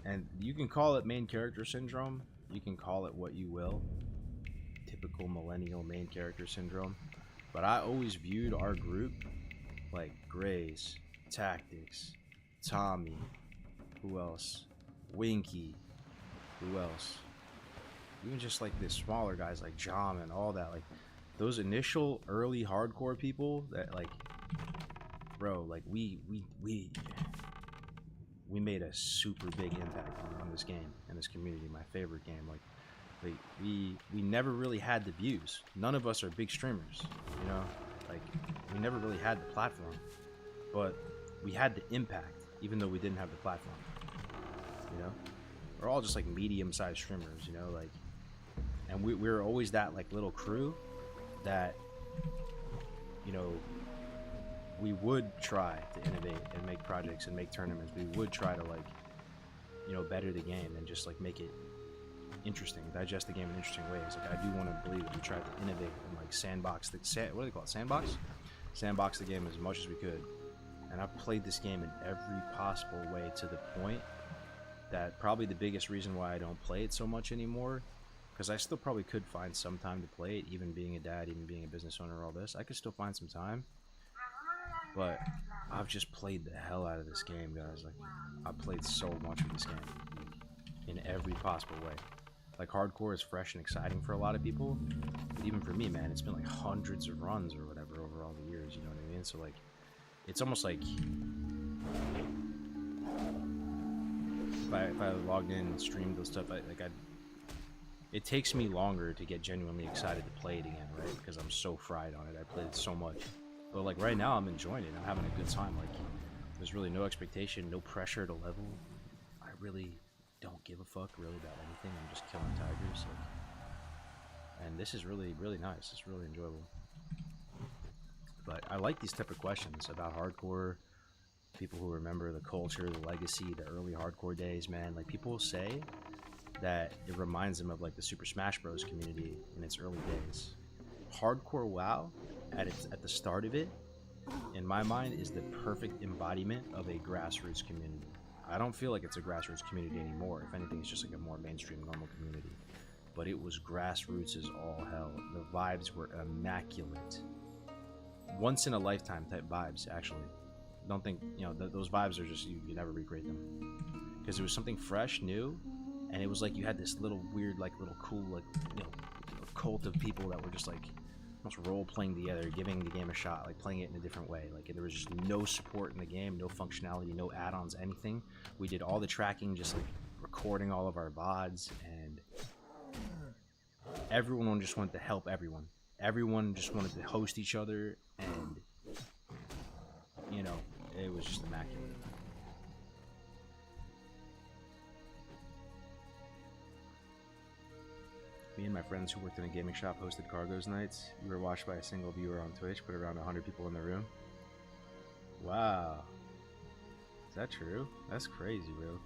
And you can call it main character syndrome. You can call it what you will. Typical millennial main character syndrome. But I always viewed our group like Grays, Tactics, Tommy, who else? Winky, who else? Even just like the smaller guys like Jom and all that, like those initial early hardcore people that, like, bro, like we made a super big impact on this game and this community. My favorite game. Like we never really had the views. None of us are big streamers, you know. Like, we never really had the platform, but we had the impact, even though we didn't have the platform. You know, we're all just like medium-sized streamers, you know, like, and we were always that like little crew that, you know, we would try to innovate and make projects and make tournaments. We would try to, like, you know, better the game and just like make it interesting, digest the game in interesting ways. Like, I do want to believe that we tried to innovate and like sandbox the what do they call it? Sandbox the game as much as we could. And I've played this game in every possible way, to the point that probably the biggest reason why I don't play it so much anymore, because I still probably could find some time to play it, even being a dad, even being a business owner, all this, I could still find some time. But I've just played the hell out of this game, guys. Like, I've played so much of this game, in every possible way. Like, hardcore is fresh and exciting for a lot of people, but even for me, man, it's been like hundreds of runs or whatever over all the years, you know what I mean? So, like, it's almost like if I logged in and streamed those stuff, it takes me longer to get genuinely excited to play it again, right? Because I'm so fried on it. I played it so much. But, like, right now, I'm enjoying it. I'm having a good time. Like, there's really no expectation, no pressure to level. I really don't give a fuck, really, about anything. I'm just killing tigers. Like, and this is really, really nice. It's really enjoyable. But I like these type of questions about hardcore. People who remember the culture, the legacy, the early hardcore days, man. Like, people say that it reminds them of, like, the Super Smash Bros. Community in its early days. Hardcore WoW, at the start of it, in my mind, is the perfect embodiment of a grassroots community. I don't feel like it's a grassroots community anymore. If anything, it's just like a more mainstream, normal community. But it was grassroots as all hell. The vibes were immaculate. Once in a lifetime type vibes, actually. Don't think, you know, those vibes are just, you never recreate them. Because it was something fresh, new, and it was like you had this little weird, like, little cool, like, you know, cult of people that were just like almost role playing together, giving the game a shot, like playing it in a different way. Like there was just no support in the game, no functionality, no add-ons, anything. We did all the tracking, just like recording all of our VODs, and everyone just wanted to help everyone. Everyone just wanted to host each other, and you know, it was just immaculate. Me and my friends who worked in a gaming shop hosted Kargoz nights. You were watched by a single viewer on Twitch, put around 100 people in the room. Wow. Is that true? That's crazy, bro.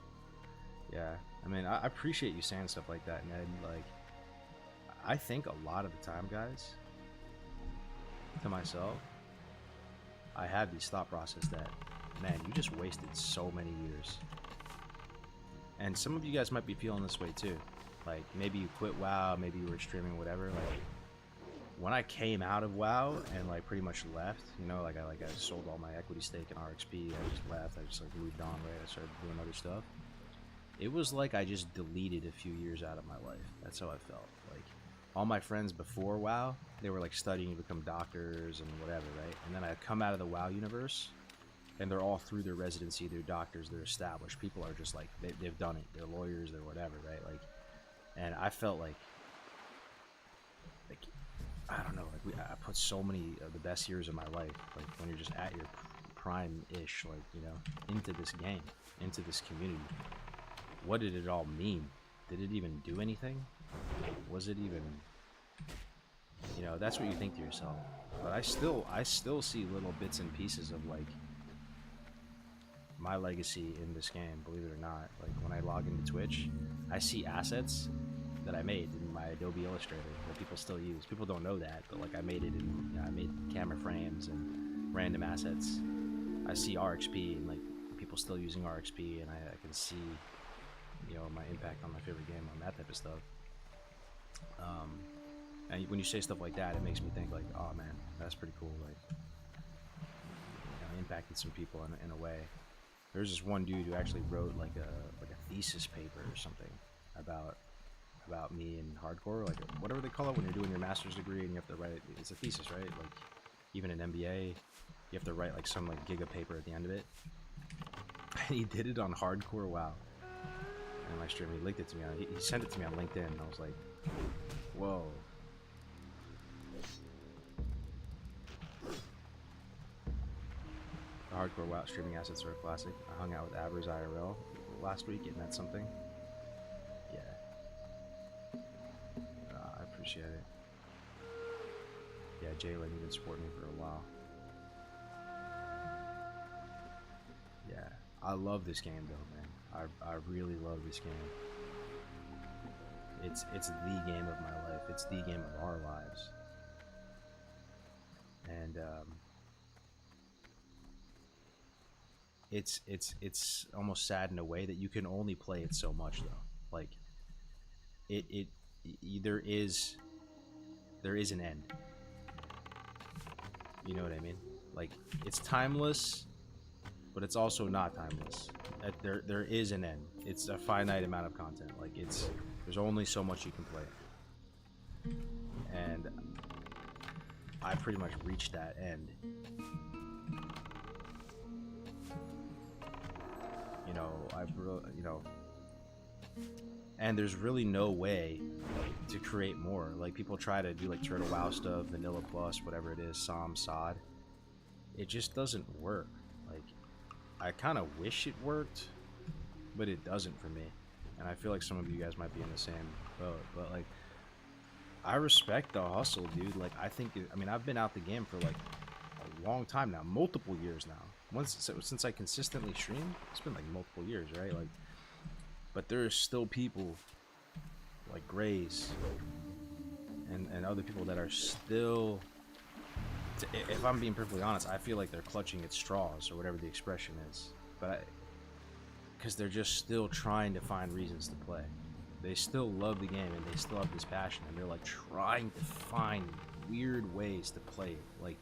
Yeah. I mean, I appreciate you saying stuff like that, Ned. Like, I think a lot of the time, guys, to myself, I have this thought process that, man, you just wasted so many years. And some of you guys might be feeling this way too. Like, maybe you quit WoW, maybe you were streaming, whatever. Like, when I came out of WoW and, like, pretty much left, you know, like, I sold all my equity stake in RXP, I just left, I just, like, moved on, right? I started doing other stuff. It was like I just deleted a few years out of my life. That's how I felt. Like, all my friends before WoW, they were, like, studying to become doctors and whatever, right? And then I come out of the WoW universe, and they're all through their residency, they're doctors, they're established. People are just, like, they've done it. They're lawyers, they're whatever, right? Like, and I felt like I don't know, like I put so many of the best years of my life, like when you're just at your prime-ish, like, you know, into this game, into this community. What did it all mean? Did it even do anything? Was it even, you know, that's what you think to yourself. But I still see little bits and pieces of, like, my legacy in this game, believe it or not. Like, when I log into Twitch, I see assets that I made in my Adobe Illustrator that people still use. People don't know that, but, like, I made it in, you know, I made camera frames and random assets. I see RXP and, like, people still using RXP, and I can see, you know, my impact on my favorite game on that type of stuff. And when you say stuff like that, it makes me think, like, oh man, that's pretty cool. Like, you know, impacted some people in a way. There's this one dude who actually wrote like a thesis paper or something about me in hardcore, like whatever they call it when you're doing your master's degree and you have to write. It's a thesis, right? Like even an MBA, you have to write like some like giga paper at the end of it. And he did it on hardcore WoW. And my stream, he linked it to me. He sent it to me on LinkedIn, and I was like, whoa. Hardcore WoW streaming assets are a classic. I hung out with Abers IRL last week, and that's something. Yeah. I appreciate it. Yeah, Jalen, you've been supporting me for a while. Yeah, I love this game though, man. I really love this game. It's the game of my life. It's the game of our lives. And it's almost sad in a way that you can only play it so much though. Like there is an end. You know what I mean? Like it's timeless, but it's also not timeless. There is an end. It's a finite amount of content. Like there's only so much you can play. And I pretty much reached that end. You know, and there's really no way to create more. Like people try to do like Turtle WoW stuff, Vanilla Plus, whatever it is, SOM, SOD. It just doesn't work. Like I kind of wish it worked, but it doesn't for me. And I feel like some of you guys might be in the same boat. But like, I respect the hustle, dude. Like I think, I mean, I've been out the game for like a long time now, multiple years now. Since I consistently stream, it's been like multiple years, right? Like, but there are still people like Grays and other people that are still if I'm being perfectly honest, I feel like they're clutching at straws or whatever the expression is. But because they're just still trying to find reasons to play. They still love the game and they still have this passion, and they're like trying to find weird ways to play it. Like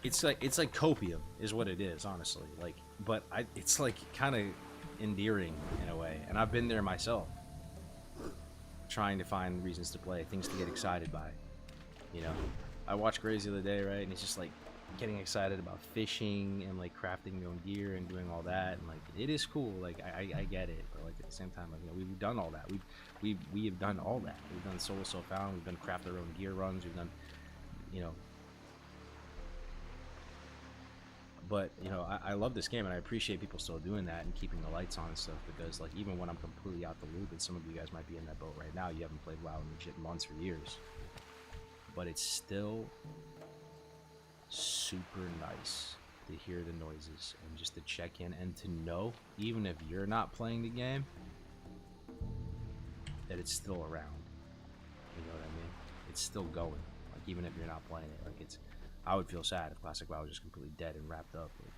it's like copium is what it is, honestly. Like, but it's like kind of endearing in a way, and I've been there myself, trying to find reasons to play, things to get excited by. You know, I watched Grays the other day, right, and it's just like getting excited about fishing and like crafting your own gear and doing all that, and like it is cool. Like I get it, but like at the same time, like, you know, we've done all that. We have done all that. We've done solo self-found. We've done craft our own gear runs. We've done, you know. But, you know, I love this game, and I appreciate people still doing that and keeping the lights on and stuff, because, like, even when I'm completely out the loop, and some of you guys might be in that boat right now, you haven't played WoW in legit months or years, but it's still super nice to hear the noises and just to check in and to know, even if you're not playing the game, that it's still around. You know what I mean? It's still going. Like, even if you're not playing it, like, it's... I would feel sad if Classic WoW was just completely dead and wrapped up. Like,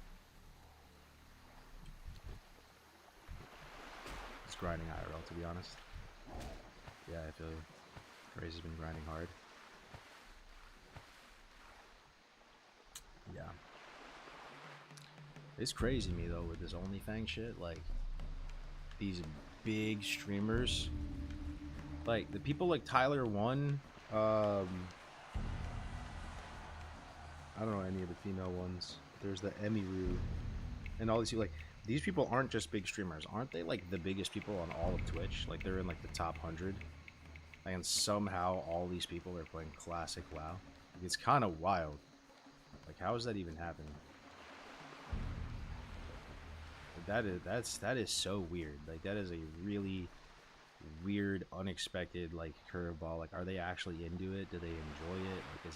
it's grinding IRL, to be honest. Yeah, I feel you. Raze has been grinding hard. Yeah. It's crazy to me, though, with this Onlyfangs shit. Like, these big streamers. Like, the people like Tyler One, I don't know any of the female ones. There's the Emiru and all these. Like, these people aren't just big streamers, aren't they? Like the biggest people on all of Twitch. Like, they're in like the top 100, and somehow all these people are playing Classic WoW. Like, it's kind of wild. Like, how is that even happening? That is so weird. Like, that is a really weird, unexpected like curveball. Like, are they actually into it? Do they enjoy it? Like,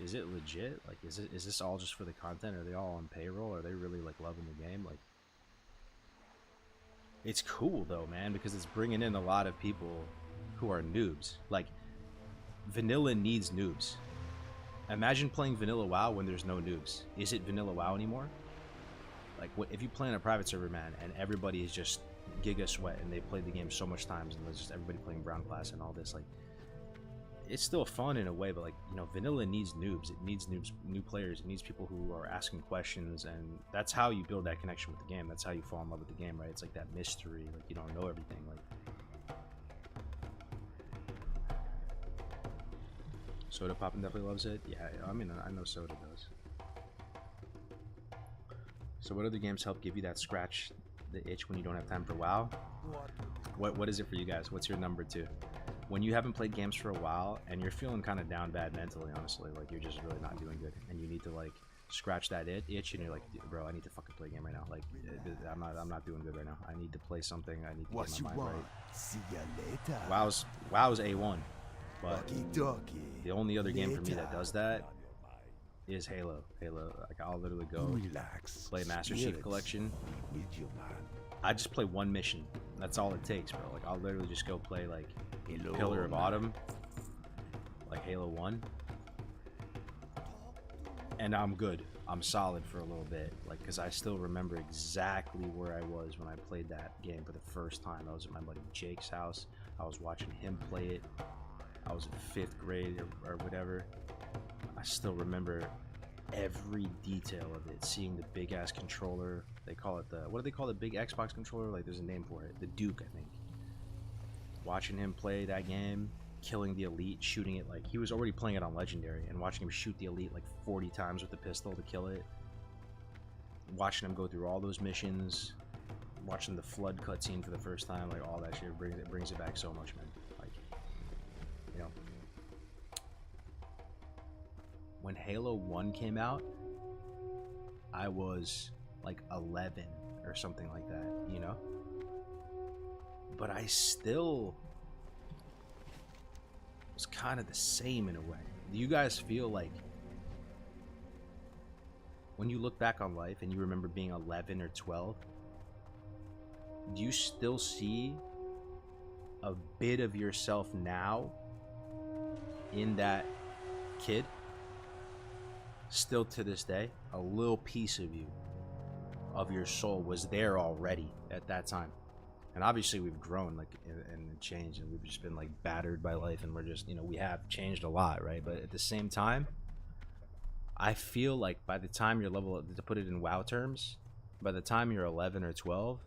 is it legit? Like, is this all just for the content? Are they all on payroll? Are they really like loving the game? Like, it's cool though, man, because it's bringing in a lot of people who are noobs. Like, vanilla needs noobs. Imagine playing vanilla WoW when there's no noobs. Is it vanilla WoW anymore? Like, what if you play in a private server, man, and everybody is just giga sweat and they played the game so much times, and there's just everybody playing brown class and all this, like, it's still fun in a way, but like, you know, vanilla needs noobs. It needs noobs, new players. It needs people who are asking questions, and that's how you build that connection with the game. That's how you fall in love with the game, right? It's like that mystery. Like, you don't know everything. Like, Soda Poppin' definitely loves it. Yeah, I mean, I know Soda does. So what other games help give you that scratch the itch when you don't have time for WoW? What is it for you guys? What's your number two? When you haven't played games for a while and you're feeling kind of down bad mentally, honestly, like you're just really not doing good, and you need to like scratch that itch, and you're like, bro, I need to fucking play a game right now. Like, I'm not doing good right now. I need to play something. I need to get my mind right. See ya later. WoW's A1, but the only other game for me that does that is Halo. Like, I'll literally go Relax. play Master Chief Collection. I just play one mission. That's all it takes, bro. Like, I'll literally just go play like Pillar of Autumn, like Halo 1, and I'm good. I'm solid for a little bit, like, because I still remember exactly where I was when I played that game for the first time. I was at my buddy Jake's house. I was watching him play it. I was in 5th grade or whatever. I still remember every detail of it. Seeing the big ass controller. They call it the, what do they call the big Xbox controller? Like, there's a name for it. The Duke, I think. Watching him play that game, killing the elite, shooting it, like, he was already playing it on Legendary, and watching him shoot the elite like 40 times with the pistol to kill it. Watching him go through all those missions, watching the flood cutscene for the first time, like, all that shit brings it back so much, man. Like, you know, when Halo 1 came out, I was like 11 or something like that, you know? But I still was kind of the same in a way. Do you guys feel like when you look back on life and you remember being 11 or 12, do you still see a bit of yourself now in that kid? still to this day, a little piece of you, of your soul, was there already at that time. And obviously we've grown, like, and changed, and we've just been like battered by life, and we're just, you know, we have changed a lot, right? But at the same time, I feel like by the time you're level, to put it in WoW terms, by the time you're 11 or 12,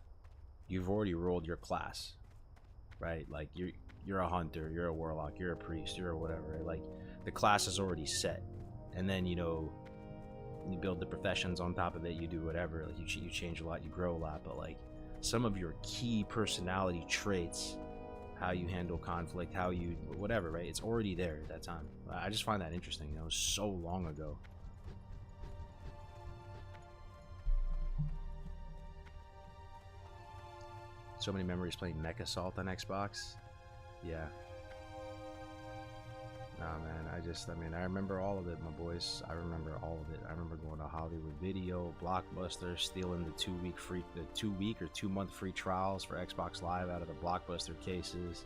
you've already rolled your class, right? Like you're a hunter, you're a warlock, you're a priest, you're a whatever, right? Like the class is already set, and then, you know, you build the professions on top of it, you do whatever, like you change a lot, you grow a lot, but like some of your key personality traits, how you handle conflict, how you whatever, right? It's already there at that time. I just find that interesting. You know, it was so long ago. So many memories playing Mech Assault on Xbox. Yeah. Nah, man, I remember all of it, my boys. I remember all of it. I remember going to Hollywood Video, Blockbuster, stealing the 2 week or 2 month free trials for Xbox Live out of the Blockbuster cases,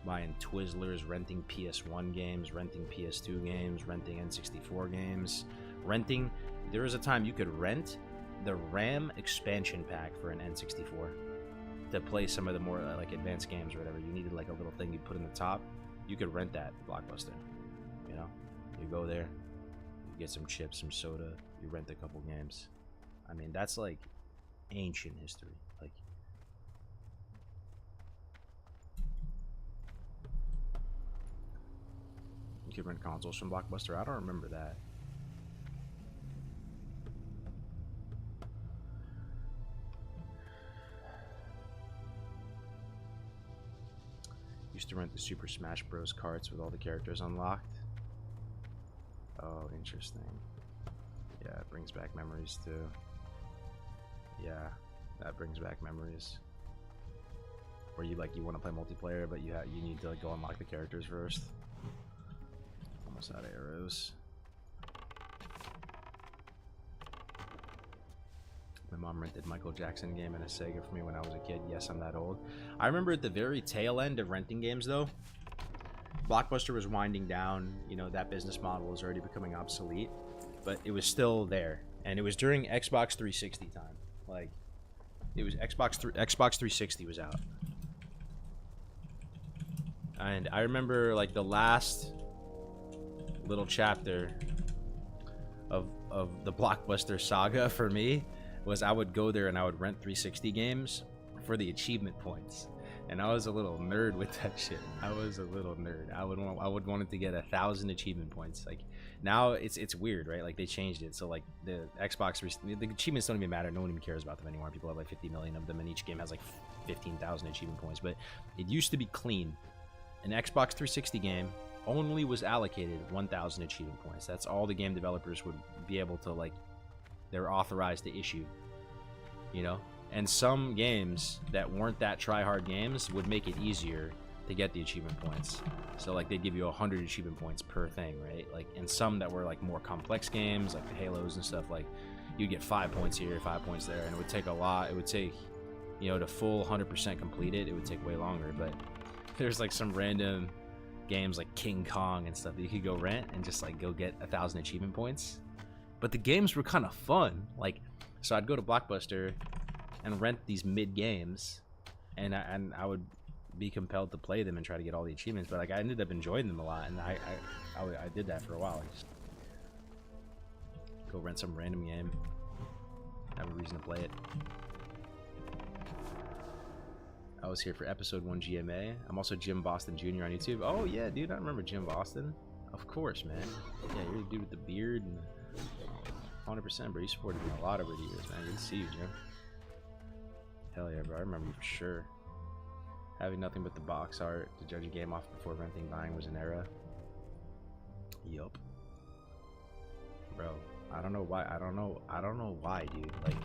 buying Twizzlers, renting PS1 games, renting PS2 games, renting N64 games, there was a time you could rent the RAM expansion pack for an N64 to play some of the more like advanced games or whatever. You needed like a little thing you put in the top. You could rent that at Blockbuster. You know, you go there, you get some chips, some soda, you rent a couple games. I mean, that's like ancient history. Like, you could rent consoles from Blockbuster. I don't remember that. Used to rent the Super Smash Bros. Carts with all the characters unlocked. Oh, interesting. Yeah, it brings back memories too. Yeah, that brings back memories. Where you want to play multiplayer, but you need to like go unlock the characters first. Almost out of arrows. My mom rented Michael Jackson game and a Sega for me when I was a kid. Yes, I'm that old. I remember at the very tail end of renting games, though, Blockbuster was winding down. You know, that business model was already becoming obsolete, but it was still there. And it was during Xbox 360 time. Like, it was Xbox 360 was out. And I remember, like, the last little chapter of the Blockbuster saga for me was I would go there and I would rent 360 games for the achievement points. And I was a little nerd with that shit. I was a little nerd. I would want it to get 1,000 achievement points. Like, now it's weird, right? Like, they changed it. So like the the achievements don't even matter. No one even cares about them anymore. People have like 50 million of them, and each game has like 15,000 achievement points. But it used to be clean. An Xbox 360 game only was allocated 1,000 achievement points. That's all the game developers would be able to, like, they're authorized to issue, you know? And some games that weren't that try-hard games would make it easier to get the achievement points. So like they'd give you 100 achievement points per thing, right? Like, and some that were like more complex games, like the Halos and stuff, like you'd get 5 points here, 5 points there, and it would take a lot. It would take, you know, to full 100% complete it, it would take way longer. But there's like some random games like King Kong and stuff that you could go rent and just like go get 1,000 achievement points. But the games were kind of fun. Like, so I'd go to Blockbuster and rent these mid games, and I would be compelled to play them and try to get all the achievements. But like, I ended up enjoying them a lot, and I did that for a while. I just go rent some random game, have a reason to play it. I was here for episode 1 GMA. I'm also Jim Boston Jr. on YouTube. Oh yeah, dude, I remember Jim Boston. Of course, man. Yeah, you're the dude with the beard and 100%, bro. You supported me a lot over the years, man. Good to see you, Jim. Hell yeah, bro. I remember you for sure. Having nothing but the box art to judge a game off before renting buying was an era. Yup. Bro, I don't know why. I don't know why, dude. Like,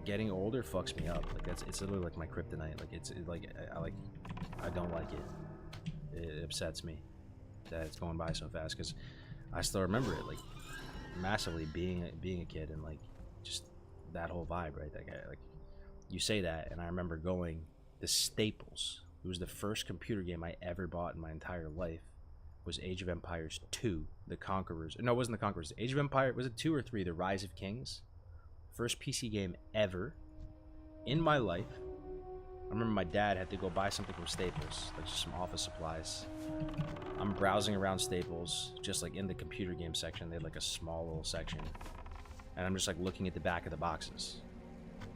getting older fucks me up. Like, it's literally like my kryptonite. Like, it's like I don't like it. It upsets me that it's going by so fast, because I still remember it, like, massively being a kid, and like just that whole vibe, right? That guy, like, you say that, and I remember going to Staples. It was the first computer game I ever bought in my entire life. was Age of Empires 2, The Conquerors. No, it wasn't The Conquerors. Age of Empires, was it 2 or 3? The Rise of Kings. First PC game ever in my life. I remember my dad had to go buy something from Staples, like just some office supplies. I'm browsing around Staples, just like in the computer game section. They had like a small little section. And I'm just like looking at the back of the boxes.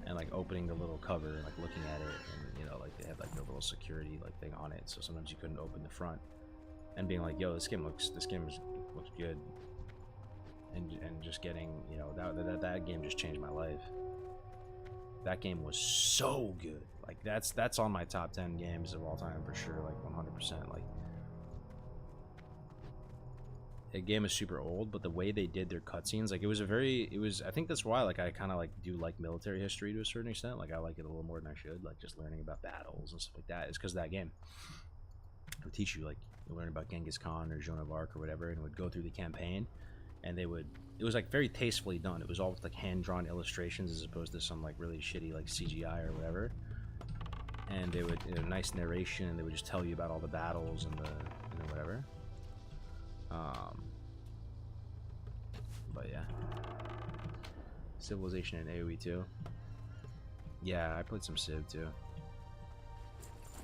And like opening the little cover, and like looking at it. And you know, like they had like the little security like thing on it. So sometimes you couldn't open the front. And being like, yo, this game looks good. And just getting, you know, that game just changed my life. That game was so good. Like that's on my top 10 games of all time for sure, like 100%. Like, the game is super old, but the way they did their cutscenes, like I think that's why like I kind of like do like military history to a certain extent. Like I like it a little more than I should, like just learning about battles and stuff like that. It's because of that game. It would teach you, like, you learn about Genghis Khan or Joan of Arc or whatever, and it would go through the campaign, and it was like very tastefully done. It was all with like hand-drawn illustrations as opposed to some like really shitty like CGI or whatever. And they would, you know, nice narration, and they would just tell you about all the battles and the, you know, whatever. But yeah, Civilization and AoE 2. Yeah, I played some Civ too.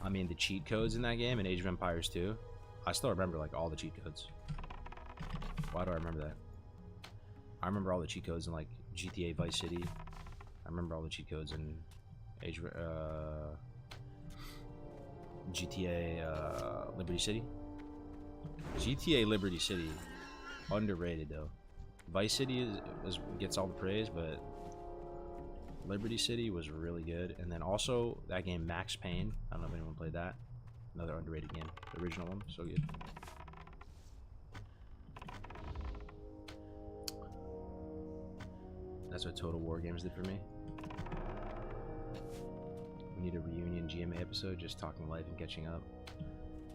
I mean, the cheat codes in that game in Age of Empires 2, I still remember like all the cheat codes. Why do I remember that? I remember all the cheat codes in like GTA Vice City. I remember all the cheat codes in GTA Liberty City. GTA Liberty City, underrated though. Vice City gets all the praise, but Liberty City was really good. And then also that game Max Payne. I don't know if anyone played that. Another underrated game. The original one, so good. That's what Total War Games did for me. We need a reunion GMA episode, just talking life and catching up.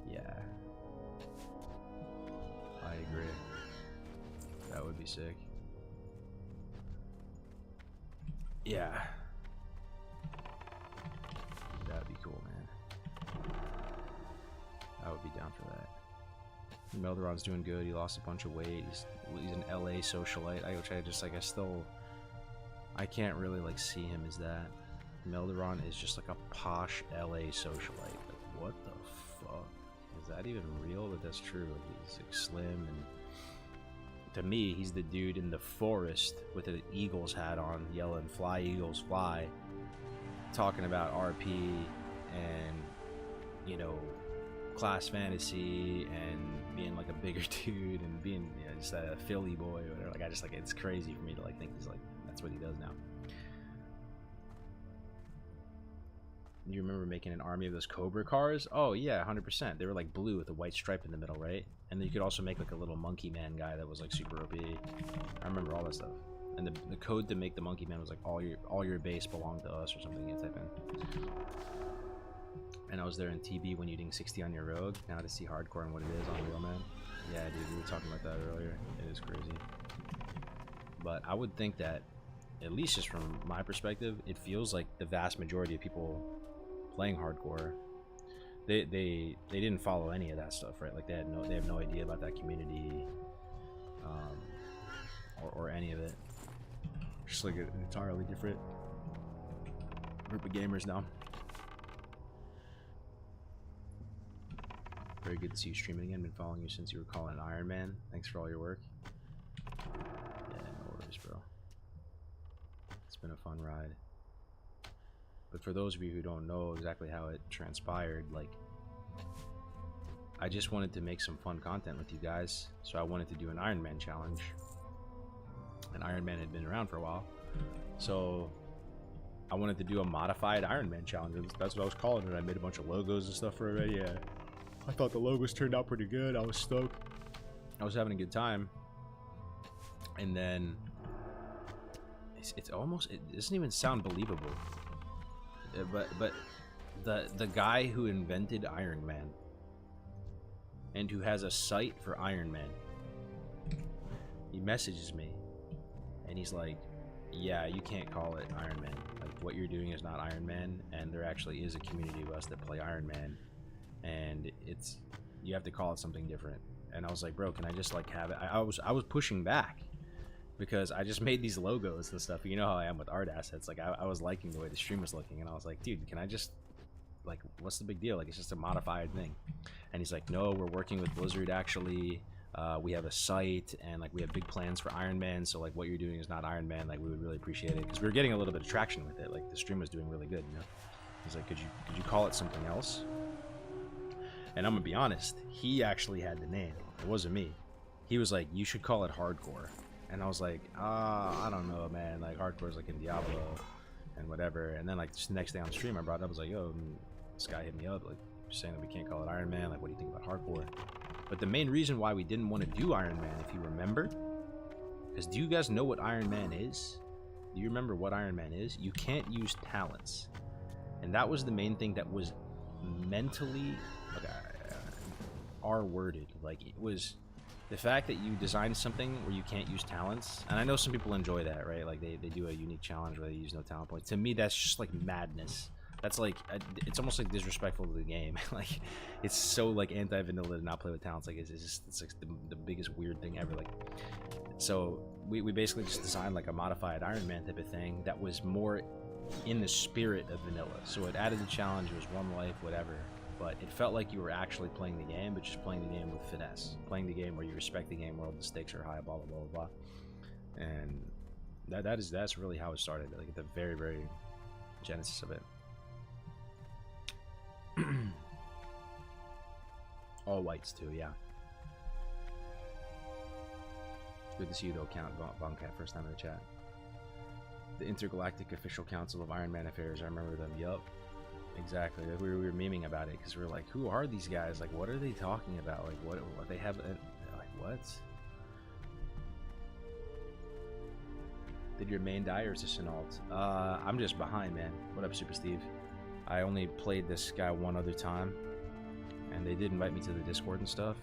Yeah. I agree. That would be sick. Yeah. That'd be cool, man. I would be down for that. Melderon's doing good. He lost a bunch of weight. He's an LA socialite. I can't really like see him as that. Melderon is just like a posh LA socialite. Like, what the fuck? Is that even real that that's true? He's like slim, and to me, he's the dude in the forest with an Eagles hat on, yelling "Fly Eagles Fly," talking about RP and, you know, class fantasy and being like a bigger dude and being, you know, just a Philly boy or whatever. Like, I just like, it's crazy for me to like think he's like, that's what he does now. You remember making an army of those Cobra cars? Oh yeah, 100%. They were like blue with a white stripe in the middle, right? And then you could also make like a little monkey man guy that was like super OP. I remember all that stuff. And the code to make the monkey man was like all your base belonged to us or something you type in. And I was there in TB when you ding 60 on your rogue. Now to see hardcore and what it is on Real Man. Yeah, dude, we were talking about that earlier. It is crazy. But I would think that, at least just from my perspective, it feels like the vast majority of people playing hardcore, they didn't follow any of that stuff, right? Like they have no idea about that community, or any of it. Just like an entirely different group of gamers now. Very good to see you streaming again. Been following you since you were calling Iron Man. Thanks for all your work. Yeah, no worries, bro. It's been a fun ride. But for those of you who don't know exactly how it transpired, like, I just wanted to make some fun content with you guys. So I wanted to do an Iron Man challenge. And Iron Man had been around for a while. So I wanted to do a modified Iron Man challenge. That's what I was calling it. I made a bunch of logos and stuff for it. Yeah. I thought the logos turned out pretty good. I was stoked. I was having a good time. And then it's almost, it doesn't even sound believable. But the guy who invented Iron Man and who has a site for Iron Man, he messages me and he's like, yeah, you can't call it Iron Man. Like, what you're doing is not Iron Man, and there actually is a community of us that play Iron Man, and you have to call it something different. and I was like, bro, can I just like have it? I was pushing back because I just made these logos and stuff. You know how I am with art assets. Like I was liking the way the stream was looking, and I was like, dude, can I just like, what's the big deal? Like, it's just a modified thing. And he's like, no, we're working with Blizzard actually. We have a site, and like we have big plans for Iron Man, so like what you're doing is not Iron Man. Like we would really appreciate it, because we were getting a little bit of traction with it. Like the stream was doing really good, you know. He's like, could you call it something else? And I'm gonna be honest, he actually had the name. It wasn't me. He was like, you should call it Hardcore. And I was like, I don't know, man. Like Hardcore's like in Diablo and whatever. And then like just the next day on stream, I brought it up. I was like, yo, this guy hit me up, like saying that we can't call it Iron Man. Like, what do you think about Hardcore? But the main reason why we didn't want to do Iron Man, if you remember, is, do you guys know what Iron Man is? Do you remember what Iron Man is? You can't use talents. And that was the main thing that was mentally R-worded. Like, it was the fact that you designed something where you can't use talents. And I know some people enjoy that, right? Like, they do a unique challenge where they use no talent points. To me, that's just like madness. That's like, it's almost like disrespectful to the game. Like, it's so like anti-vanilla to not play with talents. Like, it's like the biggest weird thing ever. Like, so we basically just designed like a modified Iron Man type of thing that was more in the spirit of vanilla. So it added the challenge. It was one life, whatever. But it felt like you were actually playing the game, but just playing the game with finesse. Playing the game where you respect the game world, the stakes are high, blah, blah, blah, blah, blah. And that's really how it started. Like, at the very, very genesis of it. All whites too, yeah. Good to see you though, Count Von Cat, first time in the chat. The Intergalactic Official Council of Iron Man Affairs, I remember them. Yup, exactly. We were memeing about it because we were like, who are these guys? Like, what are they talking about? Like, what they have? Like, what? Did your main die, or is this an alt? I'm just behind, man. What up, Super Steve? I only played this guy one other time, and they did invite me to the Discord and stuff,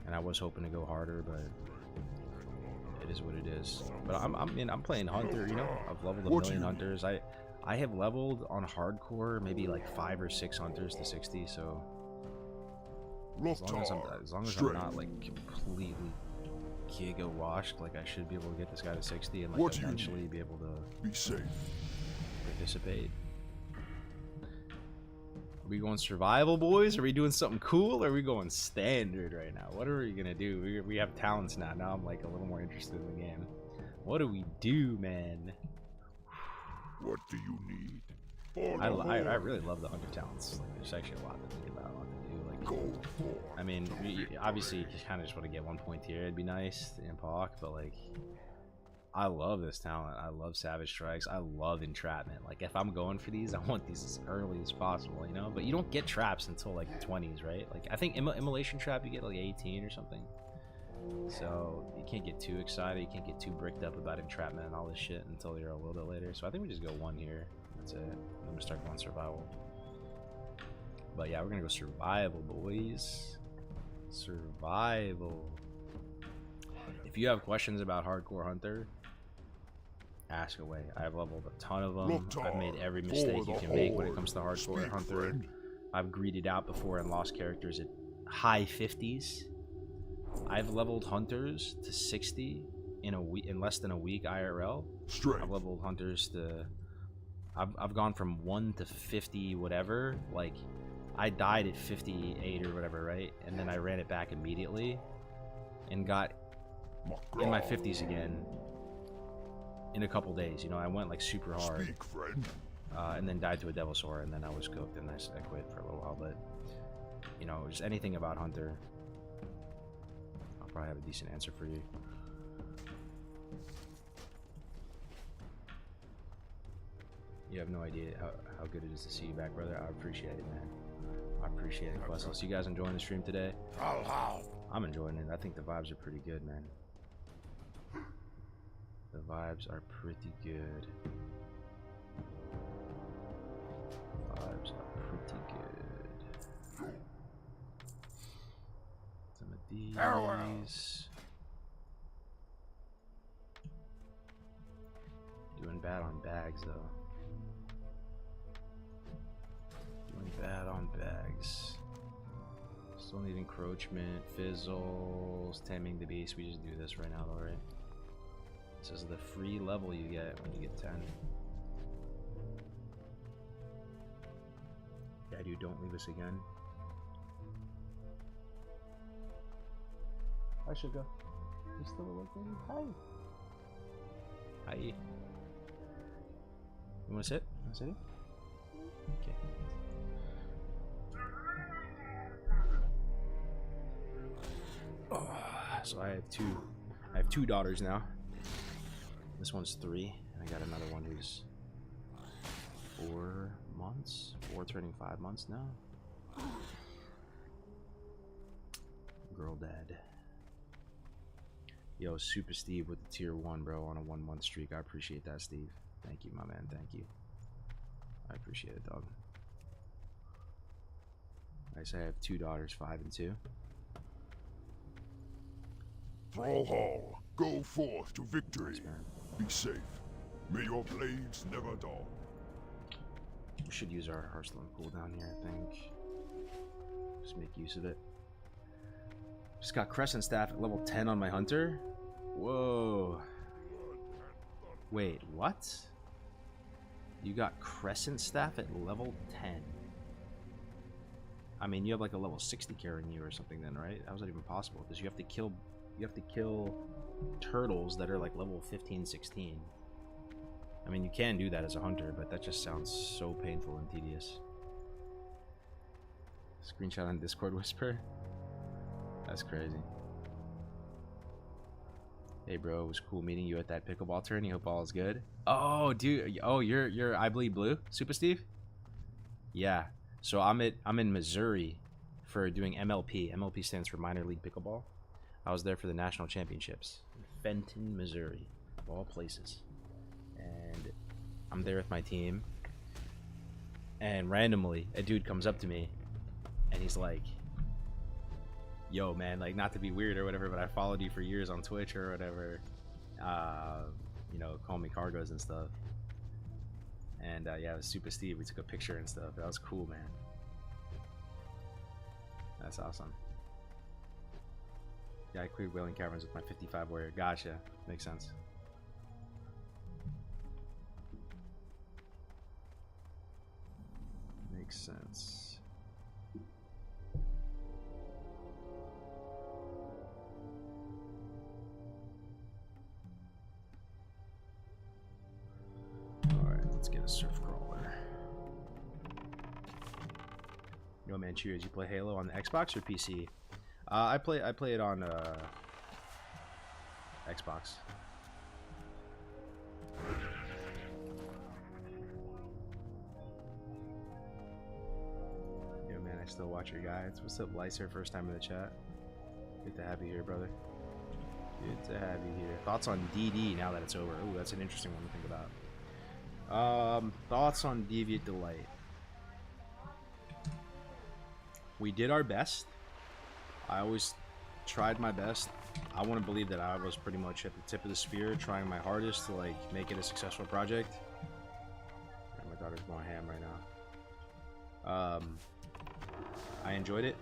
and I was hoping to go harder, but it is what it is. But I'm playing Hunter, you know. I've leveled a million hunters. I have leveled on hardcore maybe like 5 or 6 hunters to 60. So as long as I'm not like completely giga washed, like I should be able to get this guy to 60 and like eventually be able to be safe, participate. Are we going survival, boys? Are we doing something cool? Or are we going standard right now? What are we gonna do? We have talents now. Now I'm like a little more interested in the game. What do we do, man? What do you need? I really love the Hunter talents. Like, there's actually a lot to think about, a lot to do. Like, Go for I mean, obviously you kind of just want to get 1 point here. It'd be nice in Pawk, but like, I love this talent. I love Savage Strikes. I love Entrapment. Like, if I'm going for these, I want these as early as possible, you know? But you don't get traps until like the 20s, right? Like, I think Immolation Trap you get like 18 or something. So you can't get too excited. You can't get too bricked up about Entrapment and all this shit until you're a little bit later. So I think we just go 1 here. That's it. I'm gonna start going survival. But yeah, we're gonna go survival, boys. Survival. If you have questions about Hardcore Hunter, ask away. I've leveled a ton of them. I've made every mistake you can make when it comes to Hardcore Hunter. I've greeded out before and lost characters at high 50s. I've leveled hunters to 60 in a week, in less than a week IRL. I've leveled hunters to I've gone from 1 to 50 whatever. Like, I died at 58 or whatever, right? And then I ran it back immediately and got in my 50s again in a couple days. You know, I went like super hard. And then died to a Devil Sword, and then I was cooked, and I quit for a little while. But you know, just anything about Hunter, I'll probably have a decent answer for you. You have no idea how good it is to see you back, brother. I appreciate it, man. I appreciate it. Plus, I'll see you guys enjoying the stream today. I'm enjoying it. I think the vibes are pretty good, man. The vibes are pretty good. Vibes are pretty good. Some of these. Doing bad on bags, though. Doing bad on bags. Still need encroachment, fizzles, taming the beast. We just do this right now, though, right? This is the free level you get when you get 10. Yeah, dude, don't leave us again. Hi, Sugar. You still looking? Hi. Hi. You wanna sit? You wanna sit here? Okay. Oh, so I have two daughters now. This one's 3, and I got another one who's 4 months, 4 turning 5 months now. Girl dad. Yo, Super Steve with the tier 1, bro, on a 1-month streak. I appreciate that, Steve. Thank you, my man. Thank you. I appreciate it, dog. Nice. I have 2 daughters, 5 and 2. Thrallhall, go forth to victory. Be safe. May your blades never dull. We should use our Hearthstone cooldown here, I think. Just make use of it. Just got Crescent Staff at level 10 on my Hunter. Whoa. Wait, what? You got Crescent Staff at level 10? I mean, you have like a level 60 carrying you or something then, right? How is that even possible? Because you have to kill turtles that are like level 15, 16. I mean, you can do that as a hunter, but that just sounds so painful and tedious. Screenshot on Discord whisper? That's crazy. Hey bro, it was cool meeting you at that pickleball tourney. Hope all is good. Oh dude, oh you're I Bleed Blue, Super Steve? Yeah. So I'm in Missouri for doing MLP. MLP stands for Minor League Pickleball. I was there for the national championships in Fenton, Missouri, of all places. And I'm there with my team. And randomly, a dude comes up to me and he's like, yo, man, like, not to be weird or whatever, but I followed you for years on Twitch or whatever. You know, call me Kargoz and stuff. And yeah, it was Super Steve. We took a picture and stuff. That was cool, man. That's awesome. Yeah, I cleared Wailing Caverns with my 55 warrior. Gotcha. Makes sense. Makes sense. Alright, let's get a surf crawler. Yo, man, cheers. You play Halo on the Xbox or PC? I play it on Xbox. Yo, man, I still watch your guides. What's up, Lyser? First time in the chat. Good to have you here, brother. Good to have you here. Thoughts on DD now that it's over? Ooh, that's an interesting one to think about. Thoughts on Deviant Delight. We did our best. I always tried my best. I want to believe that I was pretty much at the tip of the spear, trying my hardest to like make it a successful project. And my daughter's going ham right now. I enjoyed it.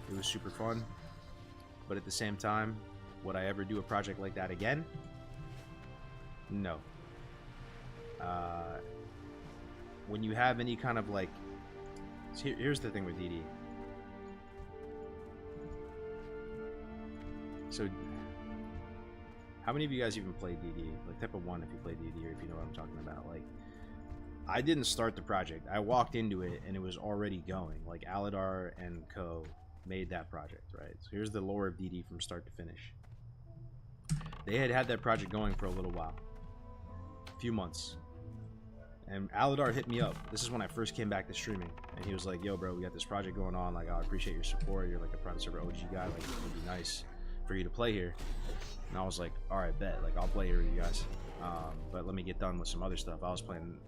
It was super fun. But at the same time, would I ever do a project like that again? No. When you have any kind of like... Here's the thing with DD. So, how many of you guys even play DD? Like, type of 1 if you play DD or if you know what I'm talking about. Like, I didn't start the project. I walked into it and it was already going. Like, Aladar and co made that project, right? So here's the lore of DD from start to finish. They had that project going for a little while. A few months. And Aladar hit me up. This is when I first came back to streaming. And he was like, yo, bro, we got this project going on. Like, I appreciate your support. You're like a private server OG guy. Like, it would be nice for you to play here. And I was like, all right, bet. Like, I'll play here with you guys. But let me get done with some other stuff. I was playing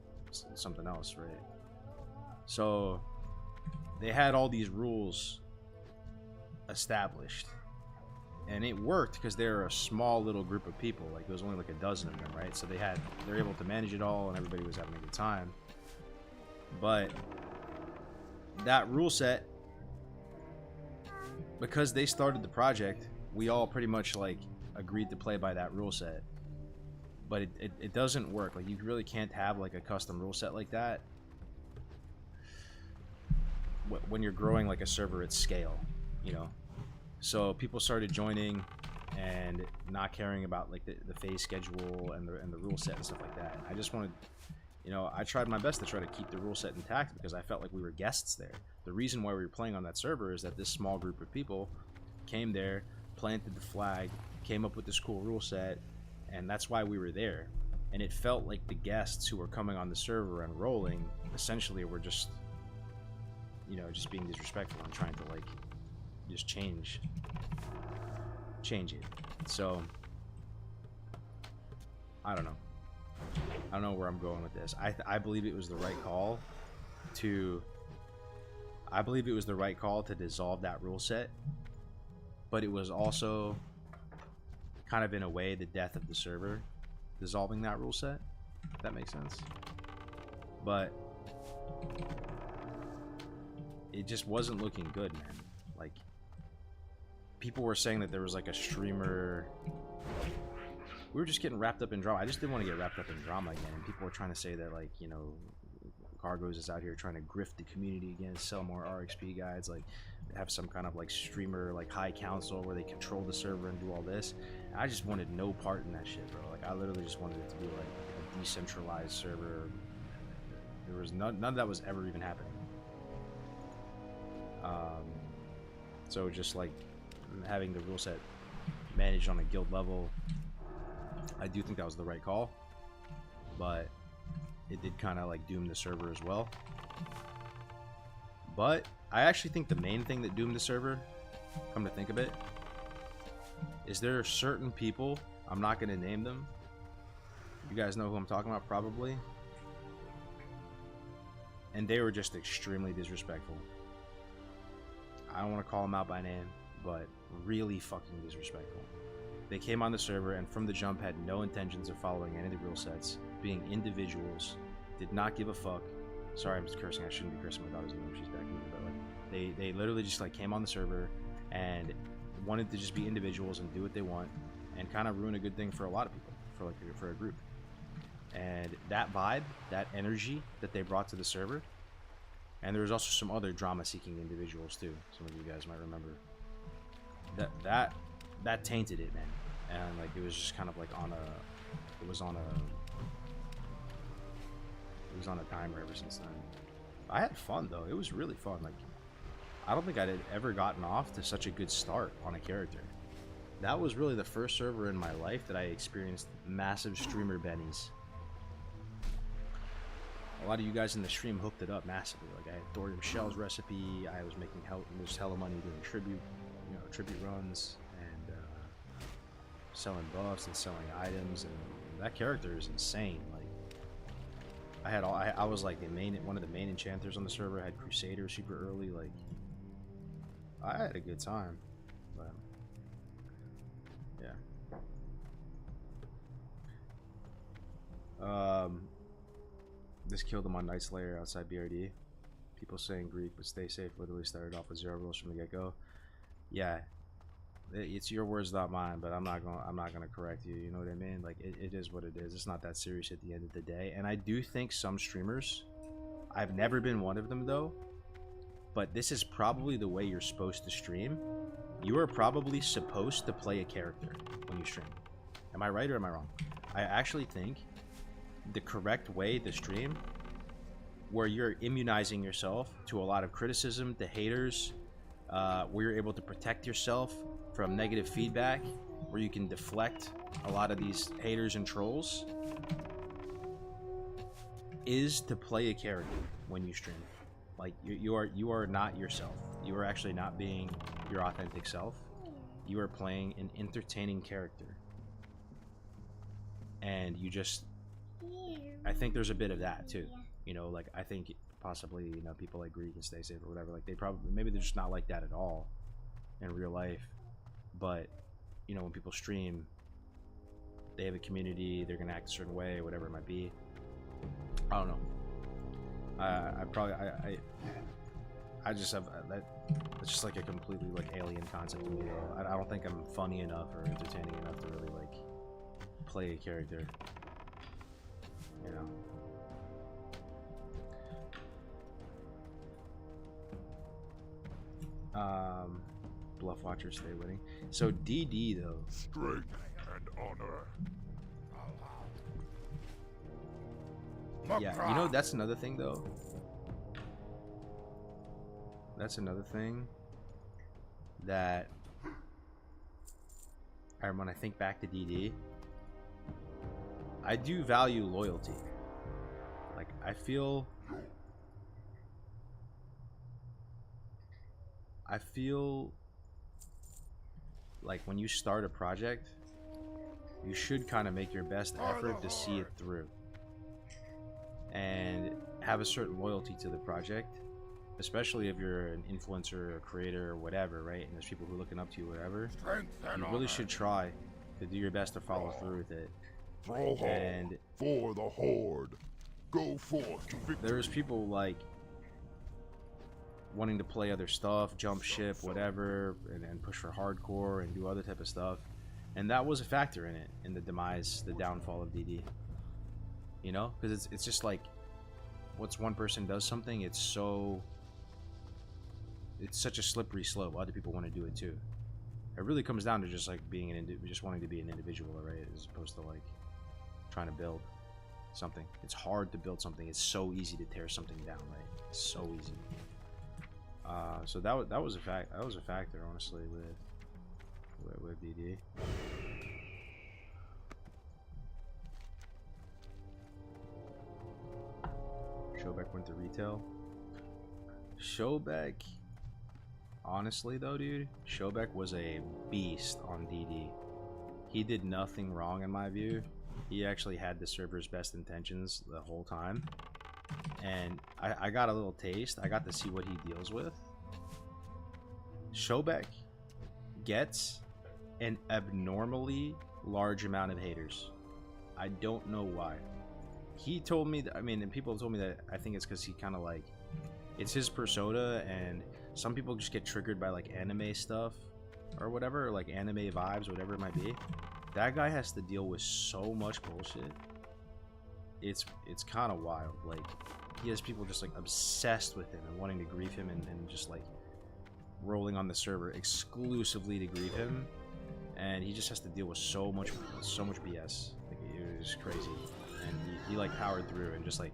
something else, right? So they had all these rules established. And it worked because they're a small little group of people. Like, it was only like a dozen of them, right? So they're able to manage it all and everybody was having a good time. But that rule set because they started the project, we all pretty much like agreed to play by that rule set. But it doesn't work. Like, you really can't have like a custom rule set like that when you're growing like a server at scale, you know. So people started joining and not caring about like the phase schedule and the rule set and stuff like that. I just wanted, you know, I tried my best to try to keep the rule set intact because I felt like we were guests there. The reason why we were playing on that server is that this small group of people came there, planted the flag, came up with this cool rule set, and that's why we were there. And it felt like the guests who were coming on the server and rolling essentially were just, you know, just being disrespectful and trying to like just change it. So I don't know where I'm going with this. I believe it was the right call to dissolve that rule set, but it was also kind of in a way the death of the server, dissolving that rule set, if that makes sense. But it just wasn't looking good, man. Like, people were saying that there was like a streamer, we were just getting wrapped up in drama. I just didn't want to get wrapped up in drama again, and people were trying to say that, like, you know, Kargoz is out here trying to grift the community again, sell more RXP guides, like have some kind of like streamer like high council where they control the server and do all this. And I just wanted no part in that shit, bro. Like, I literally just wanted it to be like a decentralized server. There was none of that was ever even happening. So just like having the rule set managed on a guild level, I do think that was the right call, but it did kind of like doom the server as well. But I actually think the main thing that doomed the server, come to think of it, is there are certain people, I'm not going to name them, you guys know who I'm talking about probably, and they were just extremely disrespectful. I don't want to call them out by name, but really fucking disrespectful. They came on the server and from the jump had no intentions of following any of the rule sets, being individuals, did not give a fuck. Sorry, I'm just cursing. I shouldn't be cursing. My daughter's in the room. She's back in the room. But like, they literally just like came on the server and wanted to just be individuals and do what they want and kind of ruin a good thing for a lot of people, for a group. And that vibe, that energy that they brought to the server, and there was also some other drama-seeking individuals too. Some of you guys might remember. That tainted it, man. And like it was just kind of like it was on a timer ever since then. I had fun though. It was really fun. Like, I don't think I had ever gotten off to such a good start on a character. That was really the first server in my life that I experienced massive streamer bennies. A lot of you guys in the stream hooked it up massively. Like, I had Thorium Shell's recipe. I was making just hella money doing tribute runs and selling buffs and selling items, and that character is insane. Like, I was like one of the main enchanters on the server. I had Crusader super early. Like, I had a good time, but yeah. This killed him on Night Slayer outside BRD. People saying Greek, but stay safe. Literally started off with 0 rules from the get-go. Yeah, it's your words, not mine. But I'm not gonna correct you. You know what I mean? Like, it is what it is. It's not that serious at the end of the day. And I do think some streamers, I've never been one of them though, but this is probably the way you're supposed to stream. You are probably supposed to play a character when you stream. Am I right or am I wrong? I actually think the correct way to stream, where you're immunizing yourself to a lot of criticism, to haters, where you're able to protect yourself from negative feedback, where you can deflect a lot of these haters and trolls, is to play a character when you stream. Like, you are not yourself. You are actually not being your authentic self. You are playing an entertaining character, and you just, I think there's a bit of that too. You know, like, I think possibly, you know, people like Greek and Stay Safe or whatever, like, they probably, maybe they're just not like that at all in real life. But, you know, when people stream, they have a community, they're gonna act a certain way, whatever it might be. I don't know. I just have that. It's just like a completely like alien concept to me. Though. I don't think I'm funny enough or entertaining enough to really like play a character. You know. Bluff Watcher stay winning. So DD though. Strength and honor. Yeah, you know that's another thing though. That's another thing that when I think back to DD, I do value loyalty. Like I feel like when you start a project, you should kind of make your best effort to see it through and have a certain loyalty to the project, especially if you're an influencer or creator or whatever, right? And there's people who are looking up to you, whatever. You really should try to do your best to follow through with it. And for the Horde, go forth to victory. There's people like wanting to play other stuff, jump ship, whatever, and push for hardcore and do other type of stuff, and that was a factor in it, in the downfall of DD. You know, because it's just like, once one person does something, it's such a slippery slope. Other people want to do it too. It really comes down to just like being just wanting to be an individual, right? As opposed to like trying to build something. It's hard to build something. It's so easy to tear something down, right? It's so easy. So that was a factor, honestly, with DD. Showbeck went to retail. Showbeck, honestly though, dude, Showbeck was a beast on DD. He did nothing wrong in my view. He actually had the server's best intentions the whole time. And I got a little taste. I got to see what he deals with. Showbeck gets an abnormally large amount of haters. I don't know why. He told me that, I mean, and people have told me that I think it's because he kind of like, it's his persona, and some people just get triggered by like anime stuff or whatever, or like anime vibes, whatever it might be. That guy has to deal with so much bullshit. It's kind of wild. Like, he has people just like obsessed with him and wanting to grief him, and just like rolling on the server exclusively to grief him, and he just has to deal with so much BS. Like, it was crazy. And he like powered through, and just like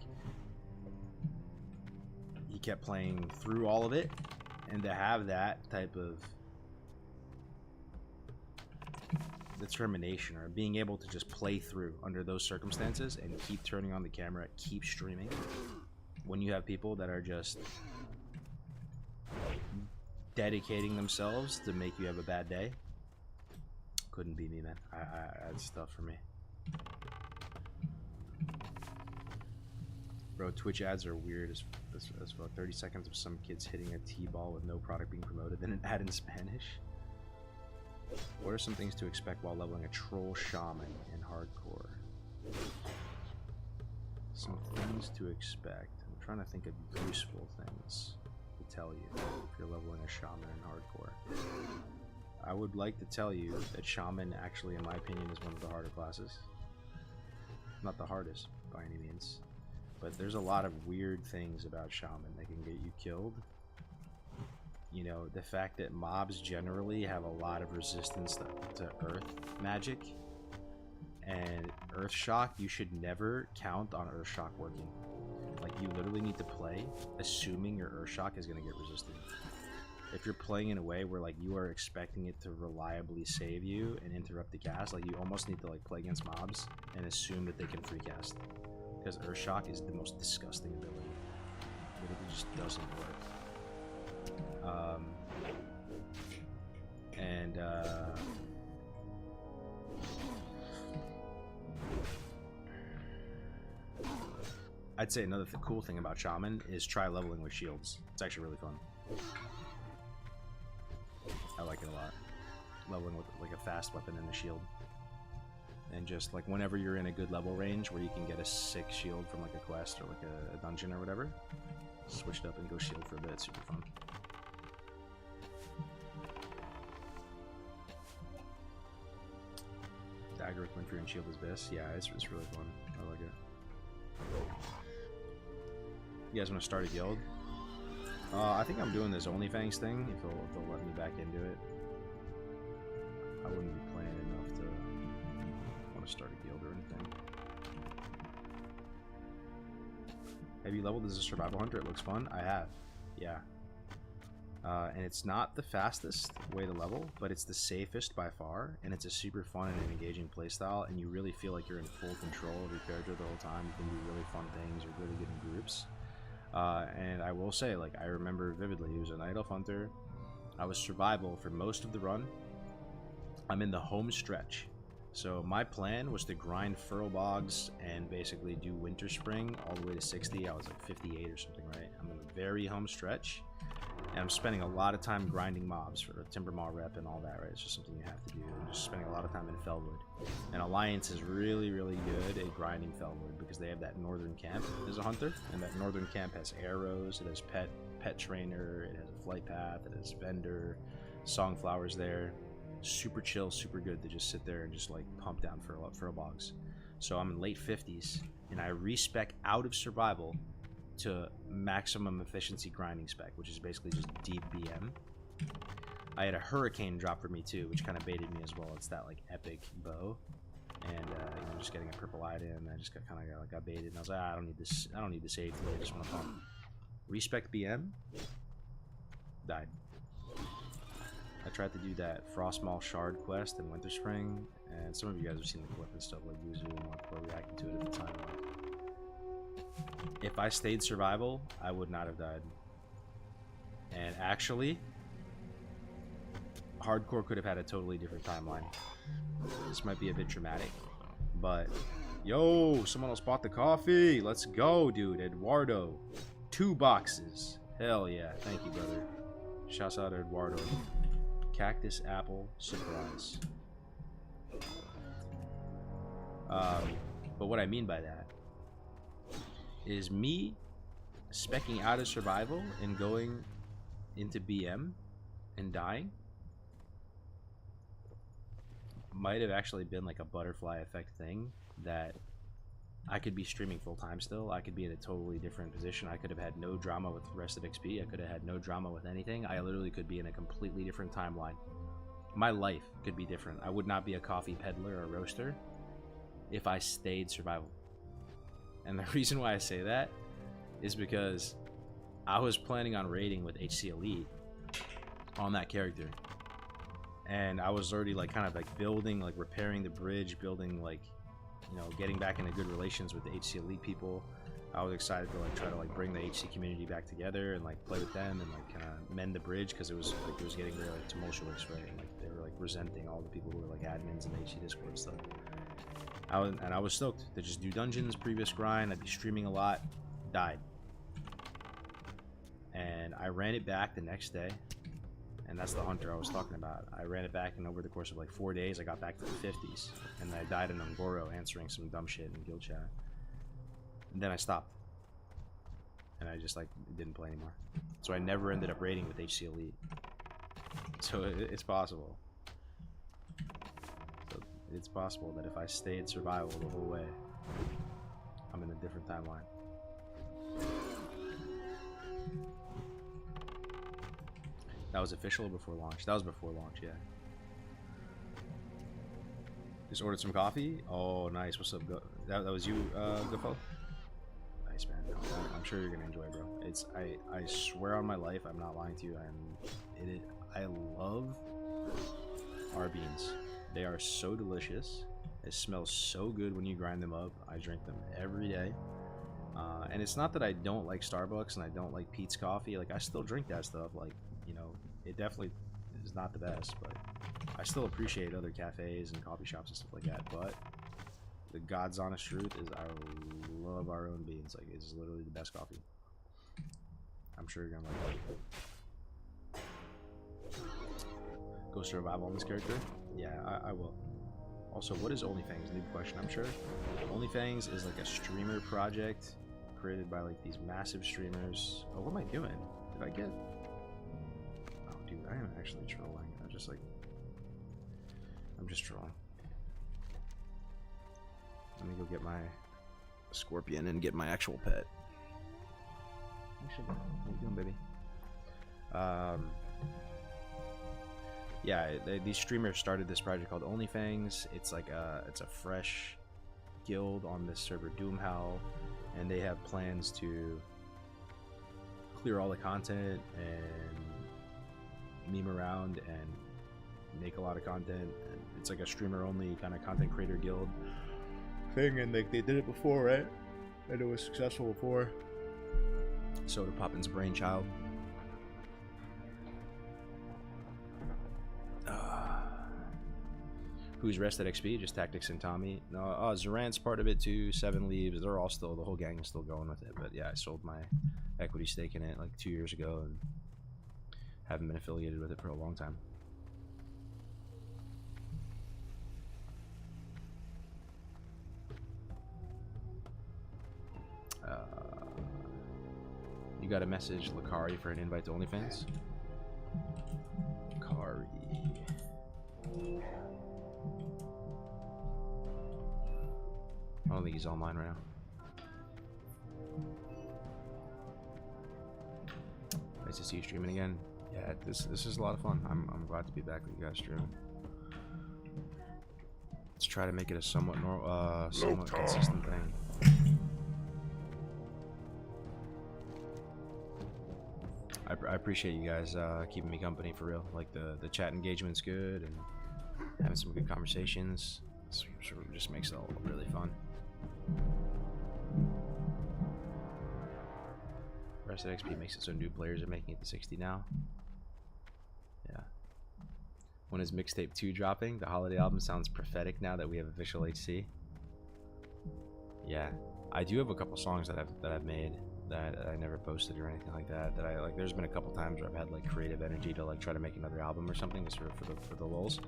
he kept playing through all of it, and to have that type of determination, or being able to just play through under those circumstances and keep turning on the camera, keep streaming, when you have people that are just dedicating themselves to make you have a bad day, couldn't be me, man. That's tough for me. Bro, Twitch ads are weird as well. 30 seconds of some kids hitting a T-ball with no product being promoted, then an ad in Spanish. What are some things to expect while leveling a troll shaman in hardcore? Some things to expect. I'm trying to think of useful things to tell you if you're leveling a shaman in hardcore. I would like to tell you that shaman actually, in my opinion, is one of the harder classes. Not the hardest by any means. But there's a lot of weird things about shaman that can get you killed. You know, the fact that mobs generally have a lot of resistance to earth magic, and earth shock, you should never count on earth shock working. Like, you literally need to play assuming your earth shock is going to get resisted. If you're playing in a way where like you are expecting it to reliably save you and interrupt the cast, like you almost need to like play against mobs and assume that they can free cast. Because Earth Shock is the most disgusting ability. It just doesn't work. I'd say another cool thing about Shaman is try leveling with shields. It's actually really fun. I like it a lot. Leveling with like a fast weapon and a shield. And just like whenever you're in a good level range where you can get a sick shield from like a quest or like a dungeon or whatever, Switch it up and go shield for a bit. Super fun. Dagger with Windfear and Shield is best. Yeah, it's really fun. I like it. You guys want to start a guild? I think I'm doing this Onlyfangs thing, if they'll let me back into it. I wouldn't be playing enough to want to start a guild or anything. Have you leveled as a survival hunter? It looks fun. I have. Yeah. And it's not the fastest way to level, but it's the safest by far, and it's a super fun and engaging playstyle, and you really feel like you're in full control of your character the whole time. You can do really fun things, you're really good in groups. And I will say, like, I remember vividly, he was a Night Elf Hunter. I was survival for most of the run. I'm in the home stretch. So my plan was to grind Furrow Bogs and basically do Winter Spring all the way to 60. I was like 58 or something, right? I'm in a very home stretch. And I'm spending a lot of time grinding mobs for Timber Maw rep and all that, right? It's just something you have to do. I'm just spending a lot of time in Fellwood. And Alliance is really, really good at grinding Fellwood because they have that northern camp as a hunter. And that northern camp has arrows, it has pet trainer, it has a flight path, it has vendor, songflowers there. Super chill, super good to just sit there and just like pump down Furrow Bogs. So I'm in late 50s and I respec out of survival to maximum efficiency grinding spec, which is basically just deep BM. I had a hurricane drop for me too, which kind of baited me as well. It's that like epic bow, and you know, just getting a purple light in. I just got baited, and I was like, I don't need this. I don't need the safety. I just want to pump. Respec BM. Died. I tried to do that Frostmaw Shard quest in Winter Spring, and some of you guys have seen the clip and stuff, like Yuzu and Mark reacting to it at the time. If I stayed survival, I would not have died. And actually, hardcore could have had a totally different timeline. This might be a bit dramatic, but yo, someone else bought the coffee. Let's go, dude. Eduardo, 2 boxes. Hell yeah, thank you, brother. Shouts out to Eduardo. Cactus apple surprise. But what I mean by that is me speccing out of survival and going into BM and dying might have actually been like a butterfly effect thing, that I could be streaming full time still. I could be in a totally different position. I could have had no drama with the rest of XP. I could have had no drama with anything. I literally could be in a completely different timeline. My life could be different. I would not be a coffee peddler or roaster if I stayed survival. And the reason why I say that is because I was planning on raiding with HC Elite on that character. And I was already like kind of like building, like repairing the bridge, building like, you know, getting back into good relations with the HC Elite people. I was excited to like try to like bring the HC community back together and like play with them and like kind of mend the bridge, because it was getting very like tumultuous, right? And, like they were like resenting all the people who were like admins in the HC Discord and stuff. I was stoked to just do dungeons, previous grind. I'd be streaming a lot. Died. And I ran it back the next day. And that's the hunter I was talking about. I ran it back, and over the course of like 4 days, I got back to the 50s. And I died in Ungoro answering some dumb shit in guild chat. And then I stopped. And I just like didn't play anymore. So I never ended up raiding with HC Elite. So it's possible. It's possible that if I stayed survival the whole way, I'm in a different timeline. That was official or before launch? That was before launch, yeah. Just ordered some coffee. Oh, nice. What's up? That was you, Goodfellow? Nice, man. I'm sure you're gonna enjoy, bro. It's I swear on my life, I'm not lying to you. I love our beans. They are so delicious. It smells so good when you grind them up. I drink them every day. And it's not that I don't like Starbucks and I don't like Pete's coffee. Like, I still drink that stuff. Like, you know, it definitely is not the best, but I still appreciate other cafes and coffee shops and stuff like that. But the God's honest truth is I love our own beans. Like, it's literally the best coffee. I'm sure you're gonna like it. Go survival on this character? Yeah, I will. Also, what is Onlyfangs? New question, I'm sure. Onlyfangs is like a streamer project created by like these massive streamers. Oh, what am I doing? Did I get? Oh, dude, I am actually trolling. I'm just trolling. Let me go get my scorpion and get my actual pet. Actually, what are you doing, baby? Yeah, these streamers started this project called Onlyfangs. It's like it's a fresh guild on this server Doomhowl, and they have plans to clear all the content and meme around and make a lot of content. And it's like a streamer only kind of content creator guild thing, and they did it before, right? And it was successful before. Soda Poppin's brainchild. Who's rest at XP? Just Tactics and Tommy. No, Zarant's part of it too. 7 leaves. They're all still, the whole gang is still going with it. But yeah, I sold my equity stake in it like 2 years ago and haven't been affiliated with it for a long time. You got a message, Lakari, for an invite to OnlyFans? Lakari. I don't think he's online right now. Nice to see you streaming again. Yeah, this is a lot of fun. I'm glad to be back with you guys streaming. Let's try to make it a somewhat consistent thing. I appreciate you guys keeping me company for real. Like the chat engagement's good and having some good conversations. Sort of just makes it all really fun. Rest of XP makes it so new players are making it to 60 now. Yeah. When is mixtape 2 dropping? The holiday album sounds prophetic now that we have official HC. Yeah, I do have a couple songs that I've made that I never posted or anything like that. That I like. There's been a couple times where I've had like creative energy to like try to make another album or something just for the lulz.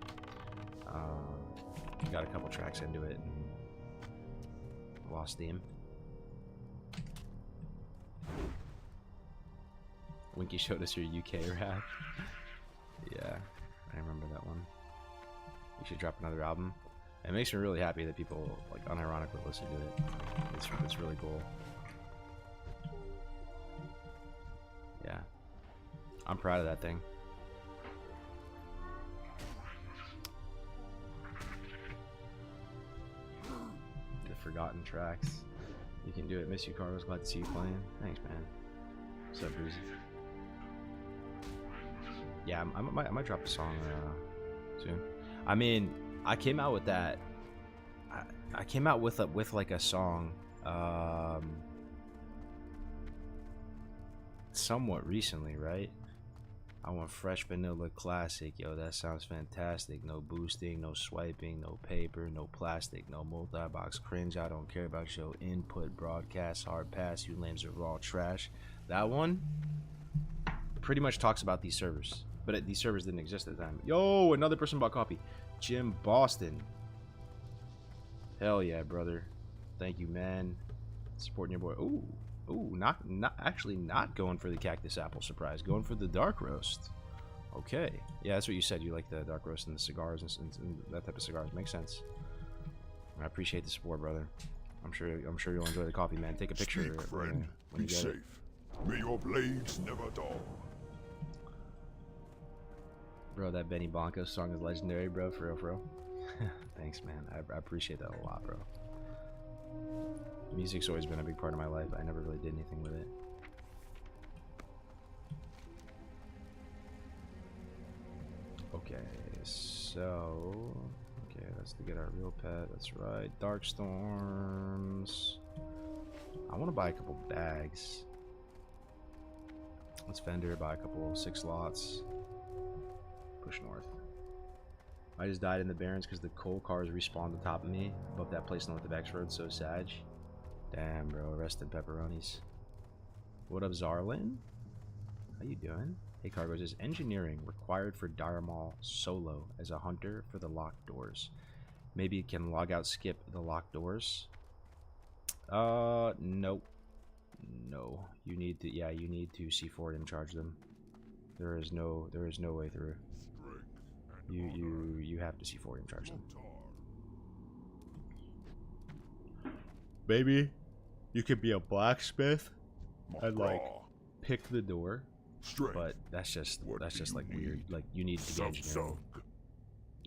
Got a couple tracks into it and lost steam. Winky showed us your UK rap. Yeah, I remember that one. You should drop another album. It makes me really happy that people like unironically listen to it. It's really cool. Yeah, I'm proud of that thing. The forgotten tracks. You can do it. Miss you, Kargoz. Glad to see you playing. Thanks, man. What's up, Breezy? Yeah, I might drop a song soon. I mean, I came out with that. I came out with like a song somewhat recently, right? I want fresh vanilla classic. Yo, that sounds fantastic. No boosting, no swiping, no paper, no plastic, no multi-box cringe. I don't care about your input. Broadcast, hard pass. You lames are all trash. That one pretty much talks about these servers, but these servers didn't exist at the time. Yo, another person bought coffee. Jim Boston. Hell yeah, brother. Thank you, man. Supporting your boy. Ooh, not going for the cactus apple surprise. Going for the dark roast. Okay. Yeah, that's what you said. You like the dark roast and the cigars and that type of cigars. Makes sense. I appreciate the support, brother. I'm sure you'll enjoy the coffee, man. Take a picture. Speak, friend. When you Be get safe. it. May your blades never dull. Bro, that Benny Blanco song is legendary, bro. For real. Thanks, man. I appreciate that a lot, bro. Music's always been a big part of my life. I never really did anything with it. Okay, so... Okay, that's to get our real pet. That's right. Dark Storms. I want to buy a couple bags. Let's Fender, buy a couple 6 lots. Push north. I just died in the Barrens because the coal cars respawned on top of me above that place north of X Road. So sad. Damn, bro. Rest in pepperonis. What up, Zarlin? How you doing? Hey, Kargoz, is engineering required for Daramal solo as a hunter for the locked doors? Maybe it can log out skip the locked doors? Nope. No, you need to. Yeah, you need to C4 charge them. There is no way through. You have to C4 charge them. Maybe you could be a blacksmith and like pick the door, but that's just like weird. Like you need to be engineering.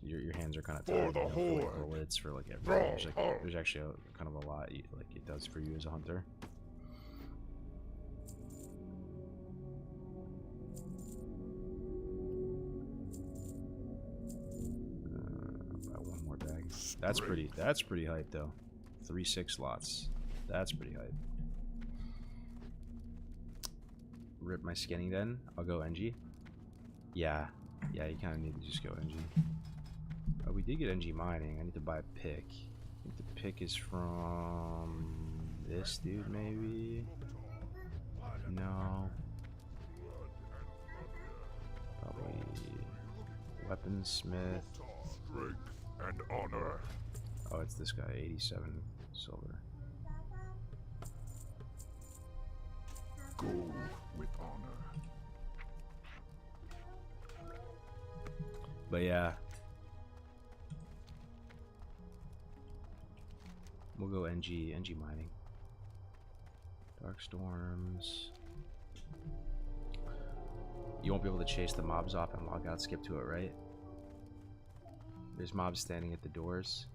Your hands are kind of tied for lids for like everything. There's actually kind of a lot like it does for you as a hunter. About one more bag. That's pretty hype though. 3-6 slots. That's pretty hype. Rip my skinning then. I'll go NG. Yeah, you kind of need to just go NG. Oh, we did get NG mining. I need to buy a pick. I think the pick is from this dude, maybe? No. Probably weaponsmith. Strength and honor. Oh, it's this guy, 87 silver. Go with honor. But yeah. We'll go NG mining. Dark storms. You won't be able to chase the mobs off and log out, skip to it, right? There's mobs standing at the doors.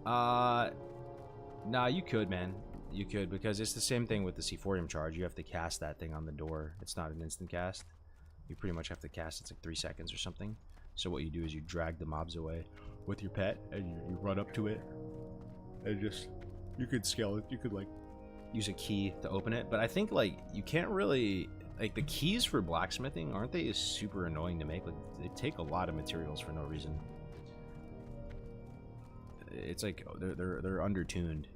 Nah, you could, man. You could, because it's the same thing with the C4 charge. You have to cast that thing on the door. It's not an instant cast. You pretty much have to cast. It's like 3 seconds or something. So what you do is you drag the mobs away with your pet, and you run up to it, and just you could scale it. You could like use a key to open it, but I think like you can't really like the keys for blacksmithing, aren't they super annoying to make? Like they take a lot of materials for no reason. It's like they're undertuned.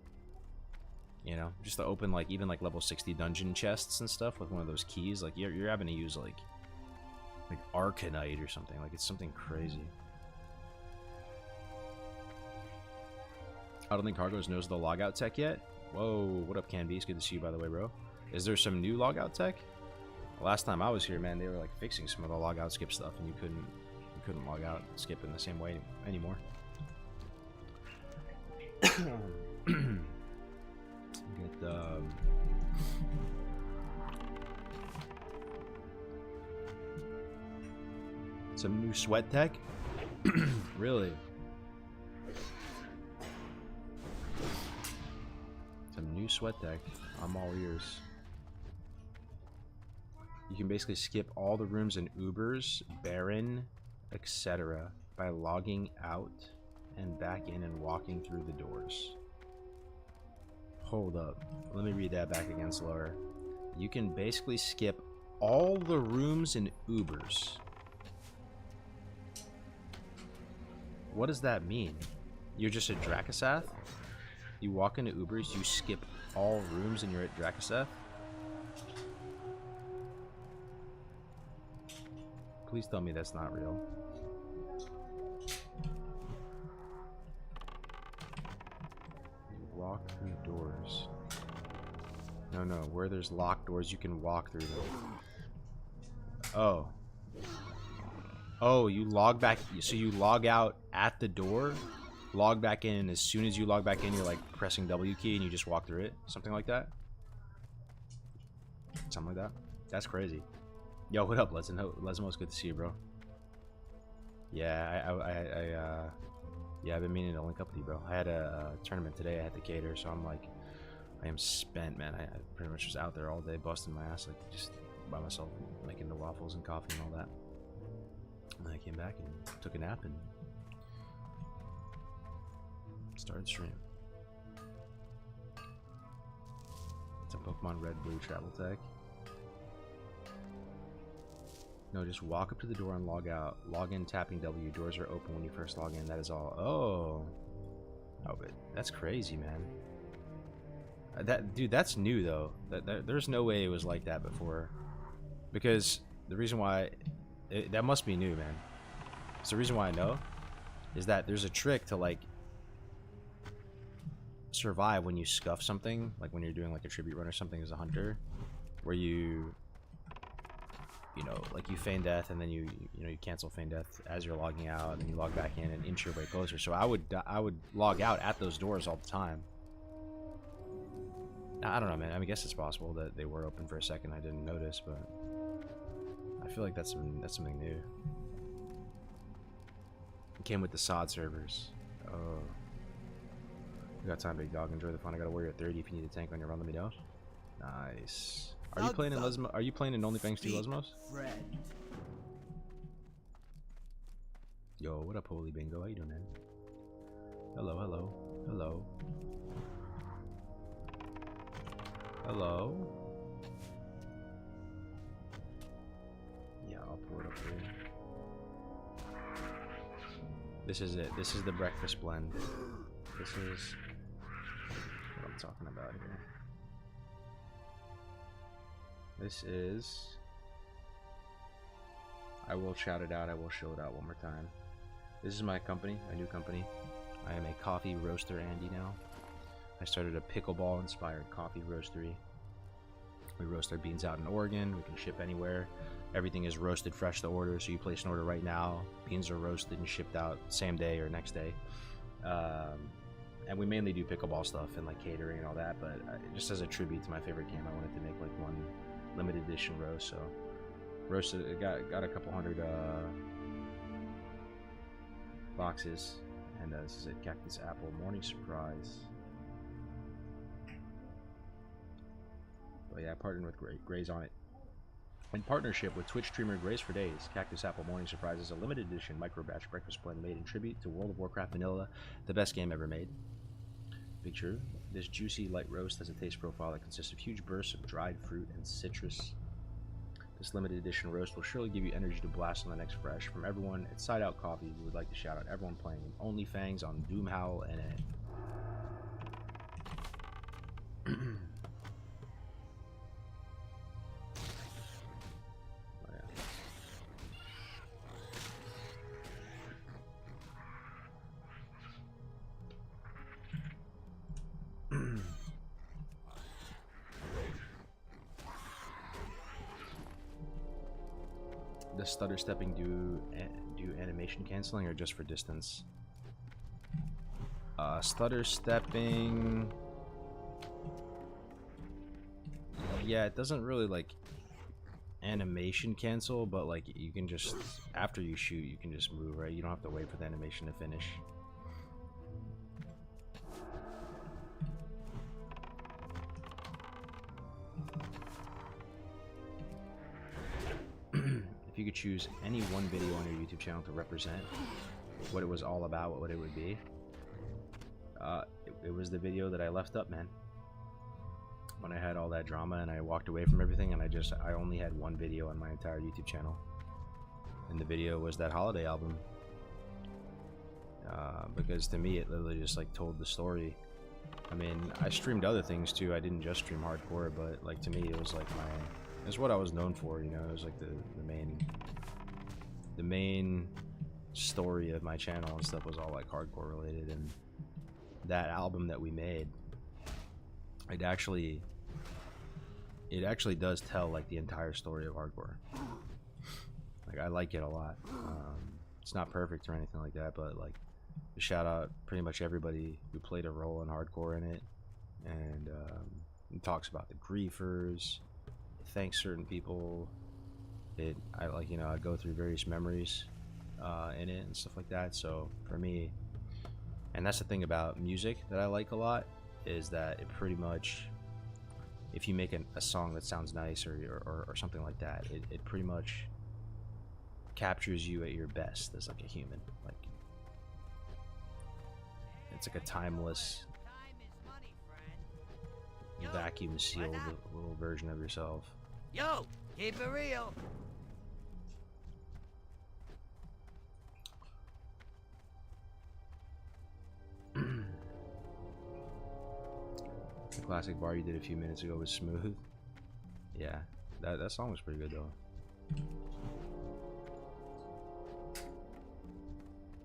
You know, just to open like even like level 60 dungeon chests and stuff with one of those keys, like you're having to use like Arcanite or something. Like it's something crazy. I don't think Kargoz knows the logout tech yet. Whoa, what up, Canby? It's good to see you, by the way, bro. Is there some new logout tech? Last time I was here, man, they were like fixing some of the logout skip stuff, and you couldn't log out and skip in the same way anymore. Get some new sweat tech. Really? Some new sweat tech. I'm all ears. You can basically skip all the rooms in Ubers, Baron, etc. by logging out and back in and walking through the doors. Hold up. Let me read that back again slower. You can basically skip all the rooms in Ubers. What does that mean? You're just a Dracasath? You walk into Ubers, you skip all rooms and you're at Dracasath? Please tell me that's not real. You walk through doors. No, where there's locked doors, you can walk through them. Oh. Oh, you log back, so you log out at the door, log back in, and as soon as you log back in, you're like pressing W key and you just walk through it? Something like that? Something like that? That's crazy. Yo, what up, Lesmo? It's good to see you, bro. Yeah, yeah, I've been meaning to link up with you, bro. I had a tournament today I had to cater, so I'm like, I am spent, man. I pretty much was out there all day busting my ass, like just by myself, making the waffles and coffee and all that. And then I came back and took a nap and started stream. It's a Pokemon Red Blue travel tag. No, just walk up to the door and log out. Log in tapping W. Doors are open when you first log in. That is all. Oh, but that's crazy, man. Dude, that's new though. There's no way it was like that before. Because the reason why that must be new, man. So the reason why I know is that there's a trick to like survive when you scuff something, like when you're doing like a tribute run or something as a hunter, where you know, like you feign death and then you cancel feign death as you're logging out, and you log back in and inch your way closer. So I would log out at those doors all the time. I don't know, man. I mean, I guess it's possible that they were open for a second. I didn't notice, but I feel like that's something new. It came with the sod servers. Oh, you got time, big dog. Enjoy the fun. I got a warrior at 30. If you need a tank on your run, let me know. Nice. Are you playing in Lesmo? Are you playing in Onlyfangs 2 Lesmos? Yo, what up, Holy Bingo? How you doing, man? Hello, hello, hello, hello. Yeah, I'll pull it up here. This is it. This is the breakfast blend. This is what I'm talking about here. This is... I will shout it out. I will show it out one more time. This is my company, a new company. I am a coffee roaster Andy now. I started a pickleball-inspired coffee roastery. We roast our beans out in Oregon. We can ship anywhere. Everything is roasted fresh to order, so you place an order right now. Beans are roasted and shipped out same day or next day. And we mainly do pickleball stuff and like catering and all that, but just as a tribute to my favorite game, I wanted to make like one limited edition roast. So roasted, got a couple hundred boxes, and this is a Cactus Apple Morning Surprise. But yeah, I partnered with Gray's on it. In partnership with Twitch streamer Grace for Days, Cactus Apple Morning Surprise is a limited edition micro batch breakfast blend made in tribute to World of Warcraft Vanilla, the best game ever made. Big true. This juicy light roast has a taste profile that consists of huge bursts of dried fruit and citrus. This limited edition roast will surely give you energy to blast on the next fresh. From everyone at Side Out Coffee, we would like to shout out everyone playing Onlyfangs on Doomhowl NA. Does stutter stepping do animation canceling or just for distance? Stutter stepping, yeah, it doesn't really like animation cancel, but like you can just, after you shoot, you can just move, right? You don't have to wait for the animation to finish. If you could choose any one video on your YouTube channel to represent what it was all about, what it would be, it was the video that I left up, man. When I had all that drama and I walked away from everything, and I only had one video on my entire YouTube channel, and the video was that holiday album. Because to me, it literally just like told the story. I mean, I streamed other things too. I didn't just stream hardcore, but like to me, it was like it's what I was known for, you know. It was like the main story of my channel and stuff was all like hardcore related. And that album that we made, it actually does tell like the entire story of hardcore. Like I like it a lot. It's not perfect or anything like that, but like shout out pretty much everybody who played a role in hardcore in it. And it talks about the griefers, thanks certain people. I like, you know, I go through various memories in it and stuff like that. So for me, and that's the thing about music that I like a lot, is that it pretty much, if you make a song that sounds nice or something like that, it pretty much captures you at your best as like a human. Like it's like a timeless, vacuum sealed little version of yourself. Yo, keep it real. The classic bar you did a few minutes ago was smooth. Yeah, that song was pretty good though.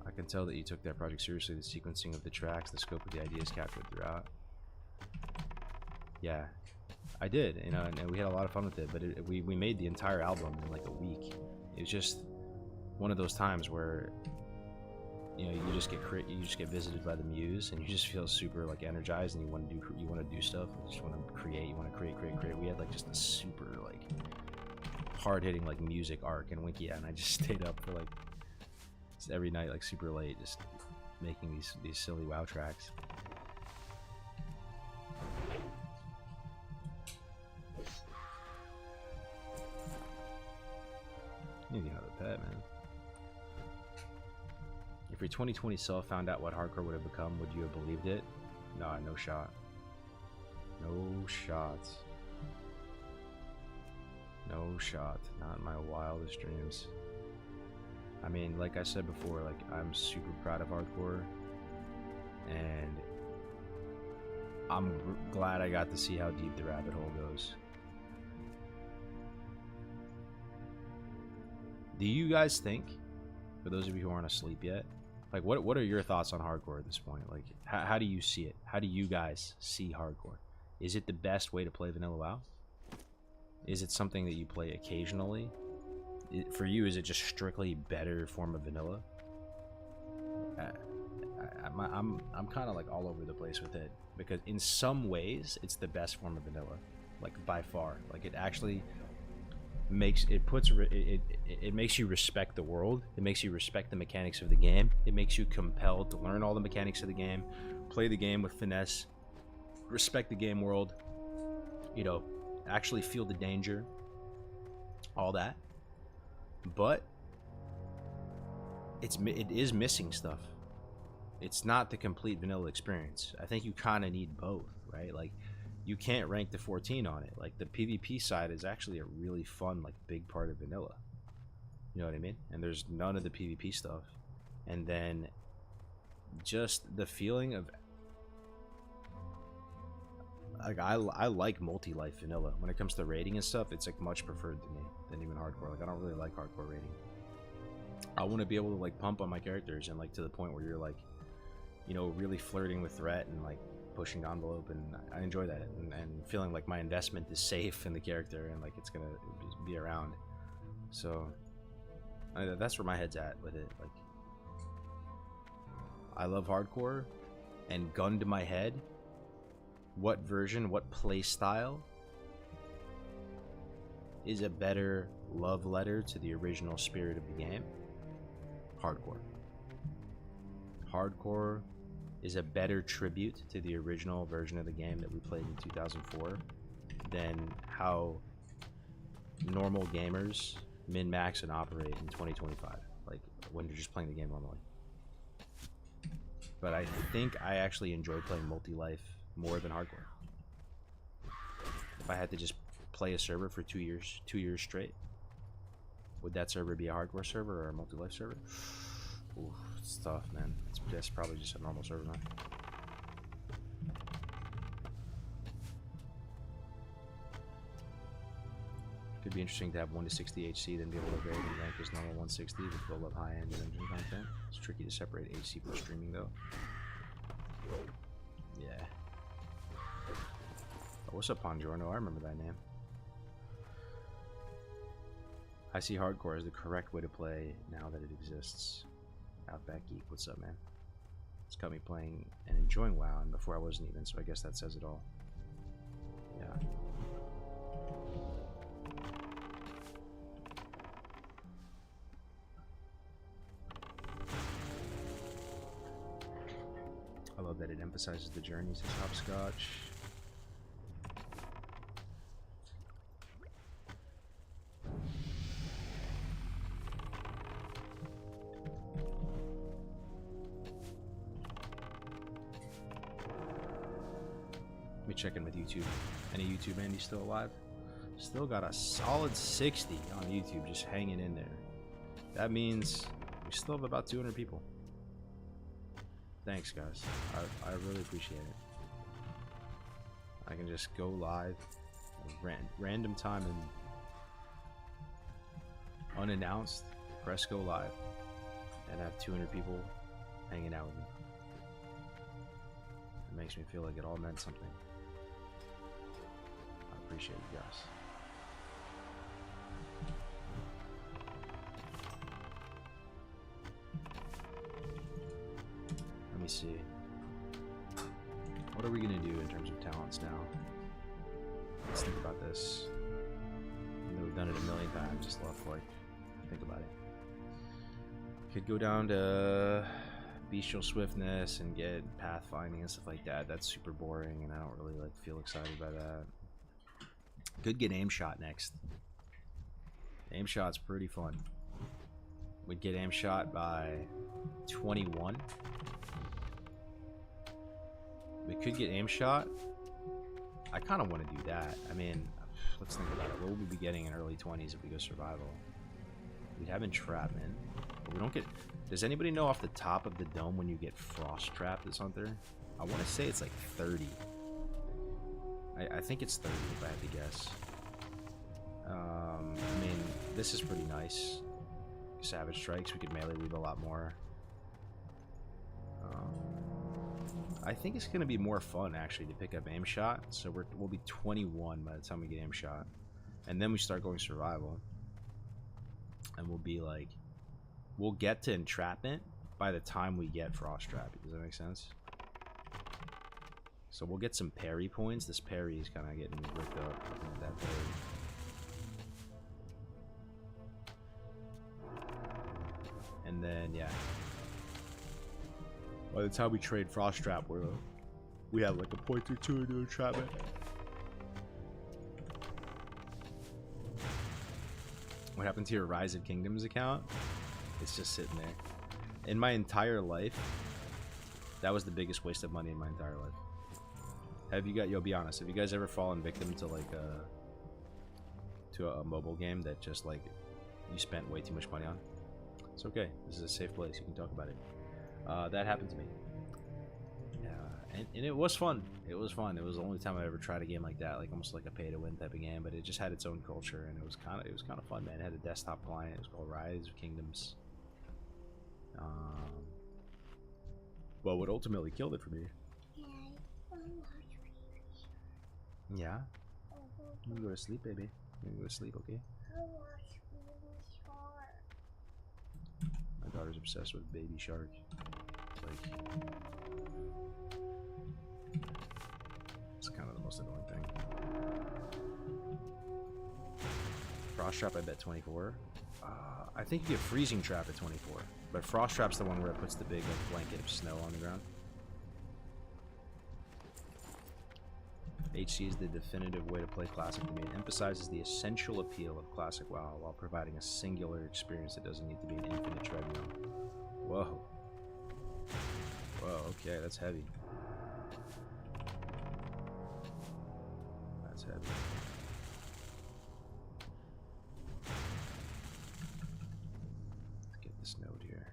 I can tell that you took that project seriously. The sequencing of the tracks, the scope of the ideas captured throughout. Yeah, I did, you know, and we had a lot of fun with it. But we made the entire album in like a week. It was just one of those times where, you know, you just get visited by the muse, and you just feel super like energized, and you want to do stuff. You just want to create. You want to create. We had like just a super like hard hitting like music arc in Winky, and I just stayed up for like every night, like super late, just making these silly WoW tracks. You need another pet, man. If your 2020 self found out what hardcore would have become, would you have believed it? Nah, no shot. No shot. No shot. Not in my wildest dreams. I mean, like I said before, like, I'm super proud of hardcore, and I'm glad I got to see how deep the rabbit hole goes. Do you guys think, for those of you who aren't asleep yet, like, what are your thoughts on hardcore at this point? Like, how do you see it? How do you guys see hardcore? Is it the best way to play vanilla WoW? Is it something that you play occasionally? For you, is it just strictly better form of vanilla? I'm kind of like all over the place with it, because in some ways it's the best form of vanilla, like by far. Like, it actually makes it makes you respect the world. It makes you respect the mechanics of the game. It makes you compelled to learn all the mechanics of the game, play the game with finesse, respect the game world, you know, actually feel the danger, all that. But it is missing stuff. It's not the complete vanilla experience. I think you kind of need both, right? Like, you can't rank the 14 on it. Like, the PvP side is actually a really fun, like, big part of vanilla. You know what I mean? And there's none of the PvP stuff. And then just the feeling of, like, I like multi-life vanilla. When it comes to raiding and stuff, it's like much preferred to me than even hardcore. Like, I don't really like hardcore raiding. I want to be able to like pump on my characters, and like to the point where you're like, you know, really flirting with threat and like pushing the envelope, and I enjoy that, and feeling like my investment is safe in the character and like it's gonna be around. So that's where my head's at with it. Like, I love hardcore, and gun to my head, what version, what play style is a better love letter to the original spirit of the game? Hardcore. Hardcore is a better tribute to the original version of the game that we played in 2004 than how normal gamers min-max and operate in 2025, like when you're just playing the game normally. But I think I actually enjoy playing multi-life more than hardcore. If I had to just play a server for 2 years straight, would that server be a hardcore server or a multi-life server? Ooh, it's tough, man. That's probably just a normal server, man. Could be interesting to have 1 to 60 HC, then be able to raid and rank as normal 160 with build up high-end dungeon content. It's tricky to separate HC from streaming, though. Yeah. Oh, what's up, Pongiorno? I remember that name. I see hardcore as the correct way to play now that it exists. Outback Geek, what's up, man? It's got me playing and enjoying WoW, and before I wasn't even, so I guess that says it all. Yeah. I love that it emphasizes the journey, says Hopscotch. Let me check in with YouTube. Any YouTube Andy still alive? Still got a solid 60 on YouTube just hanging in there. That means we still have about 200 people. Thanks, guys. I really appreciate it. I can just go live at random time and unannounced, press go live, and have 200 people hanging out with me. It makes me feel like it all meant something. appreciate you guys. Let me see. What are we gonna do in terms of talents now? Let's think about this. Even though we've done it a million times, just love like think about it. Could go down to bestial swiftness and get pathfinding and stuff like that. That's super boring, and I don't really like feel excited by that. Could get aim shot next. Aim shot's pretty fun. We'd get aim shot by 21. We could get aim shot. I kind of want to do that. I mean, let's think about it. What would we be getting in early 20s if we go survival? We'd have entrapment. But we don't get... Does anybody know off the top of the dome when you get frost trap this hunter? I want to say it's like 30. I think it's 30 if I had to guess. I mean, this is pretty nice. Savage strikes, we could melee weave a lot more. I think it's going to be more fun actually to pick up aim shot. So we'll be 21 by the time we get aim shot. And then we start going survival. And we'll be like... We'll get to entrapment by the time we get frost trap. Does that make sense? So we'll get some parry points. This parry is kind of getting ripped up. That parry. And then, yeah. By the time we trade frost trap, we have like a point or two into entrapment. What happened to your Rise of Kingdoms account? It's just sitting there. In my entire life, that was the biggest waste of money in my entire life. Have you got, yo, be honest, have you guys ever fallen victim to like a mobile game that just like you spent way too much money on? It's okay. This is a safe place. You can talk about it. That happened to me. Yeah, and it was fun. It was fun. It was the only time I ever tried a game like that, like almost like a pay-to-win type of game. But it just had its own culture, and it was kind of fun, man. It had a desktop client. It was called Rise of Kingdoms. Well, what ultimately killed it for me. Yeah. You can go to sleep, baby. You can go to sleep, okay? My daughter's obsessed with Baby Shark. Like, it's kind of the most annoying thing. Frost Trap, I bet 24. I think you get Freezing Trap at 24. But Frost Trap's the one where it puts the big like, blanket of snow on the ground. HC is the definitive way to play Classic to me. It emphasizes the essential appeal of Classic WoW while providing a singular experience that doesn't need to be an infinite treadmill. Whoa. Whoa, okay, that's heavy. That's heavy. Let's get this node here.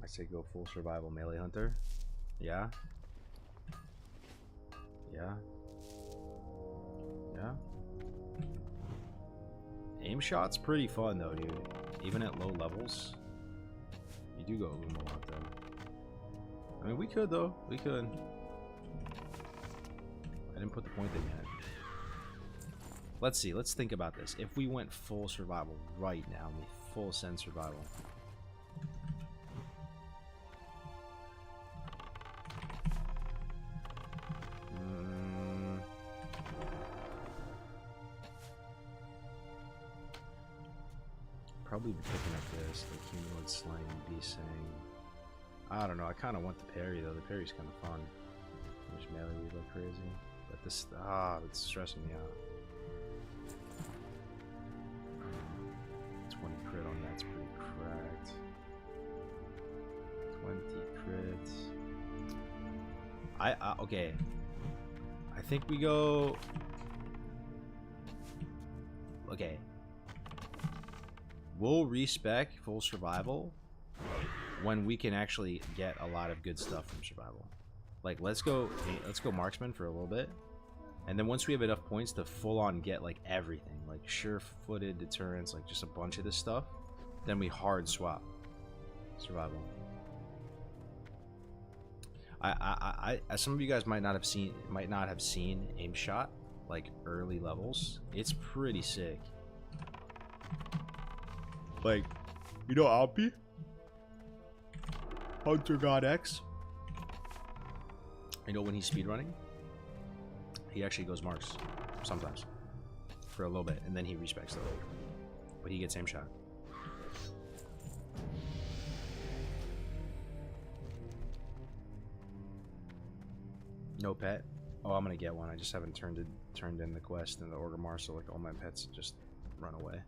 I say go full survival melee hunter. Yeah. Yeah. Yeah. Aim shot's pretty fun though, dude. Even at low levels. You do go a little more though. I mean, we could though. We could. I didn't put the point in yet. Let's see. Let's think about this. If we went full survival right now, we full send survival. Probably be picking up this, like humanoid slaying, beast saying. I don't know. I kind of want the parry though. The parry's kind of fun. Just melee weave like crazy, but this it's stressing me out. 20 crit on that's pretty cracked. 20 crits. Okay. I think we go. Okay. We'll respec full survival when we can actually get a lot of good stuff from survival. Like let's go marksman for a little bit, and then once we have enough points to full on get like everything, like sure-footed deterrence, like just a bunch of this stuff, then we hard swap survival. Some of you guys might not have seen aim shot like early levels. It's pretty sick. Like, you know Alpi? Hunter God X? You know when he's speedrunning? He actually goes marks sometimes. For a little bit, and then he respecs the level. But he gets aim shot. No pet? Oh, I'm gonna get one. I just haven't turned in the quest and the Orgrimmar, so like all my pets just run away.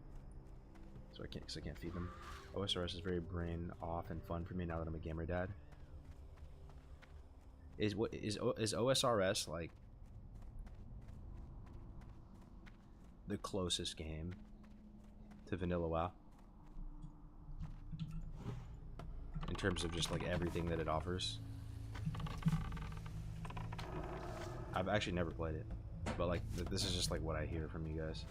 So I can't feed them. OSRS is very brain off and fun for me now that I'm a gamer dad. Is OSRS like the closest game to vanilla WoW in terms of just like everything that it offers? I've actually never played it, but like this is just like what I hear from you guys.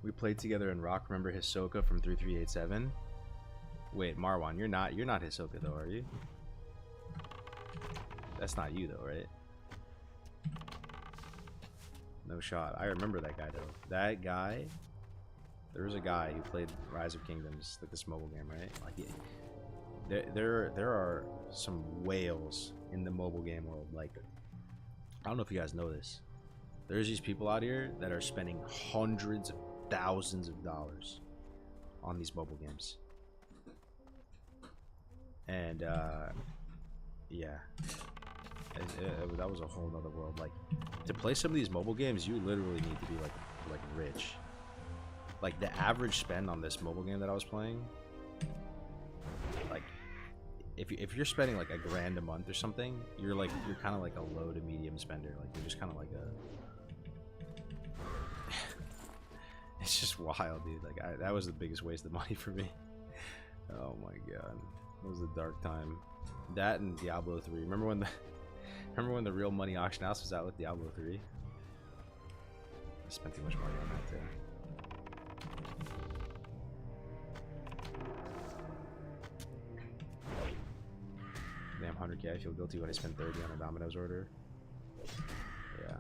We played together in Rock. Remember Hisoka from 3387? Wait, Marwan, you're not Hisoka though, are you? That's not you though, right? No shot. I remember that guy though. That guy. There was a guy who played Rise of Kingdoms, like this mobile game, right? Like, there are some whales in the mobile game world. Like, I don't know if you guys know this. There's these people out here that are spending hundreds of thousands of dollars on these mobile games. And yeah, that was a whole nother world. Like, to play some of these mobile games, you literally need to be like rich. Like the average spend on this mobile game that I was playing, like if you're spending like $1,000 a month or something, you're kind of like a low to medium spender. Like you're just kind of like a it's just wild, dude. Like that was the biggest waste of money for me. Oh my god, it was a dark time. That and Diablo 3. Remember when the real money auction house was out with Diablo 3? I spent too much money on that too. Damn, 100k. I feel guilty when I spend 30 on a Domino's order. Yeah.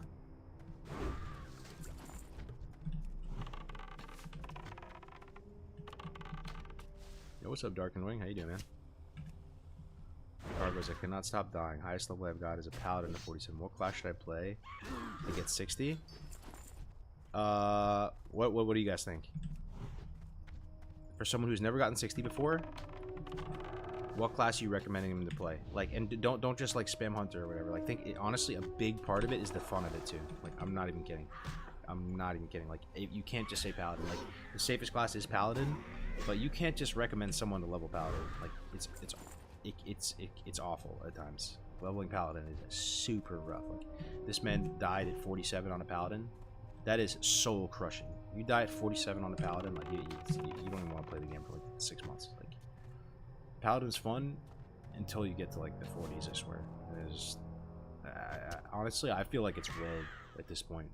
Yo, what's up, Dark and Wing? How you doing, man? Kargoz, I cannot stop dying. Highest level I've got is a Paladin to 47. What class should I play to get 60? What do you guys think? For someone who's never gotten 60 before, what class are you recommending him to play? Like, and don't just like spam hunter or whatever. Like, honestly, a big part of it is the fun of it too. Like, I'm not even kidding. Like, you can't just say Paladin. Like, the safest class is Paladin, but you can't just recommend someone to level Paladin. Like, it's awful at times. Leveling Paladin is super rough. Like, this man died at 47 on a Paladin. That is soul crushing. You die at 47 on a Paladin, like you don't even want to play the game for like 6 months. Like, Paladin's fun until you get to like the 40s, I swear. Honestly, I feel like it's Rogue at this point.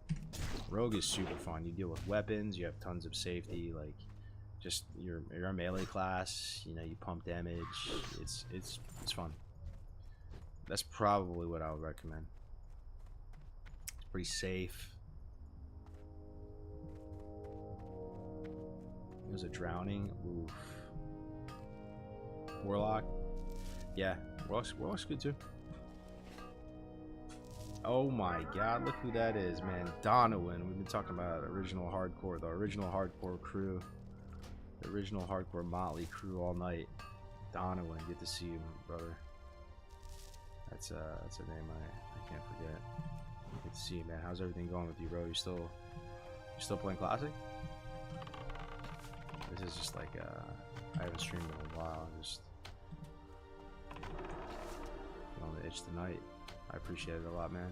Rogue is super fun. You deal with weapons, you have tons of safety, like just you're a melee class, you know, you pump damage. It's fun. That's probably what I would recommend. It's pretty safe. It was a drowning. Oof. Warlock. Yeah, Warlock's good too. Oh my god, look who that is, man. Donovan. We've been talking about original hardcore, the original hardcore crew. The original hardcore Motley crew all night. Donovan, good to see you, brother. That's a name I can't forget. Good to see you, man. How's everything going with you, bro? You still playing Classic? This is just like I haven't streamed in a while. I'm just on the itch tonight. I appreciate it a lot, man.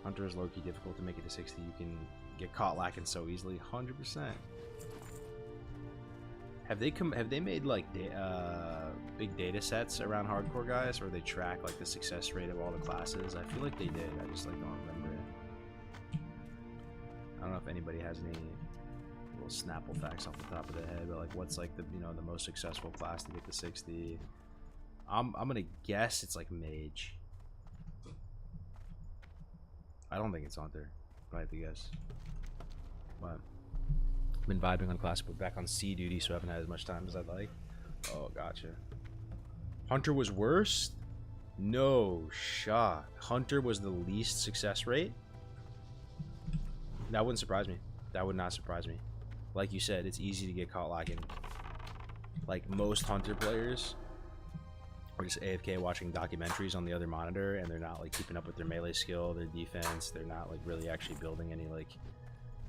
Hunter is low-key difficult to make it to 60. You can get caught lacking so easily. 100%. Have they made like big data sets around hardcore guys, or they track like the success rate of all the classes? I feel like they did. I just like don't remember don't know if anybody has any little Snapple facts off the top of their head, but like what's like the the most successful class to get the 60? I'm gonna guess it's like mage. I don't think it's Hunter, if I had to guess. But I've been vibing on class, but back on C duty, so I haven't had as much time as I'd like. Oh, gotcha. Hunter was worse? No shot. Hunter was the least success rate? That wouldn't surprise me. That would not surprise me. Like you said, it's easy to get caught lacking. Like most Hunter players are just AFK watching documentaries on the other monitor, and they're not like keeping up with their melee skill, their defense. They're not like really actually building any like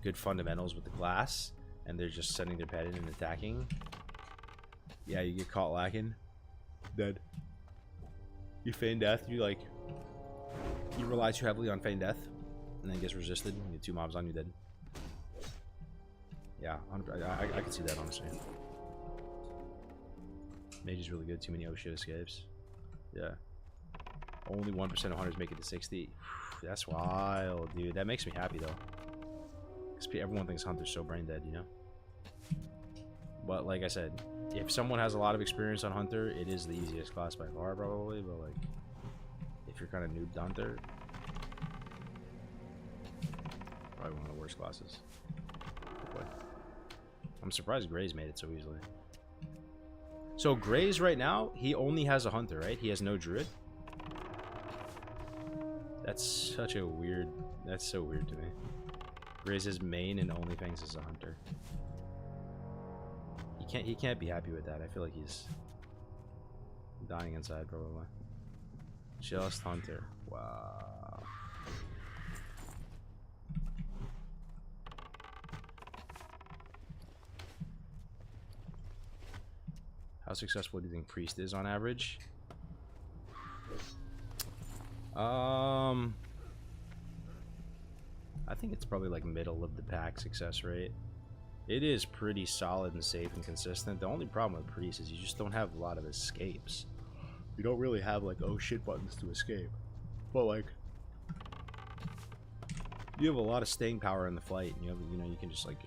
good fundamentals with the class, and they're just sending their pet in and attacking. Yeah, you get caught lacking. Dead. You feign death, you rely too heavily on feign death, and then it gets resisted, and you get 2 mobs on you dead. Yeah, I can see that, honestly. Mage is really good, too many oh shit escapes. Yeah. Only 1% of hunters make it to 60. That's wild, dude. That makes me happy, though. Because everyone thinks Hunter's so brain dead, you know? But like I said, if someone has a lot of experience on Hunter, it is the easiest class by far, probably. But like, if you're kind of noob to Hunter, probably one of the worst classes. Boy. I'm surprised Gray's made it so easily. So Gray's right now, he only has a Hunter, right? He has no Druid. That's such a weird. That's so weird to me. Gray's his main, and Onlyfangs is a Hunter. He can't be happy with that. I feel like he's dying inside, probably. Just Hunter. Wow. How successful do you think Priest is on average? I think it's probably like middle of the pack success rate. It is pretty solid and safe and consistent. The only problem with Priest is you just don't have a lot of escapes. You don't really have like oh shit buttons to escape. But like you have a lot of staying power in the fight. And you have, you can just like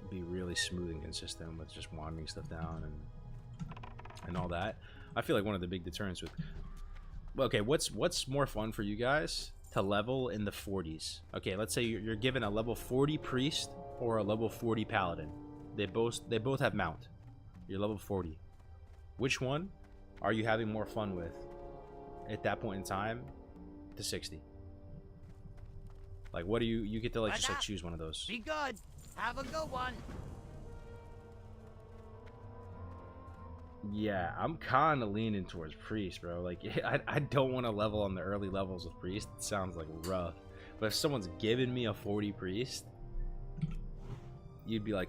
be really smooth and consistent with just wandering stuff down and all that. I feel like one of the big deterrents with okay, what's more fun for you guys to level in the 40s? Okay, let's say you're given a level 40 priest or a level 40 paladin. They both have mount. You're level 40. Which one are you having more fun with at that point in time to 60? Like what do you get to like just like choose one of those? Be good. Have a good one. Yeah, I'm kind of leaning towards Priest, bro. Like, I don't want to level on the early levels with Priest. It sounds like rough. But if someone's giving me a 40 Priest, you'd be like,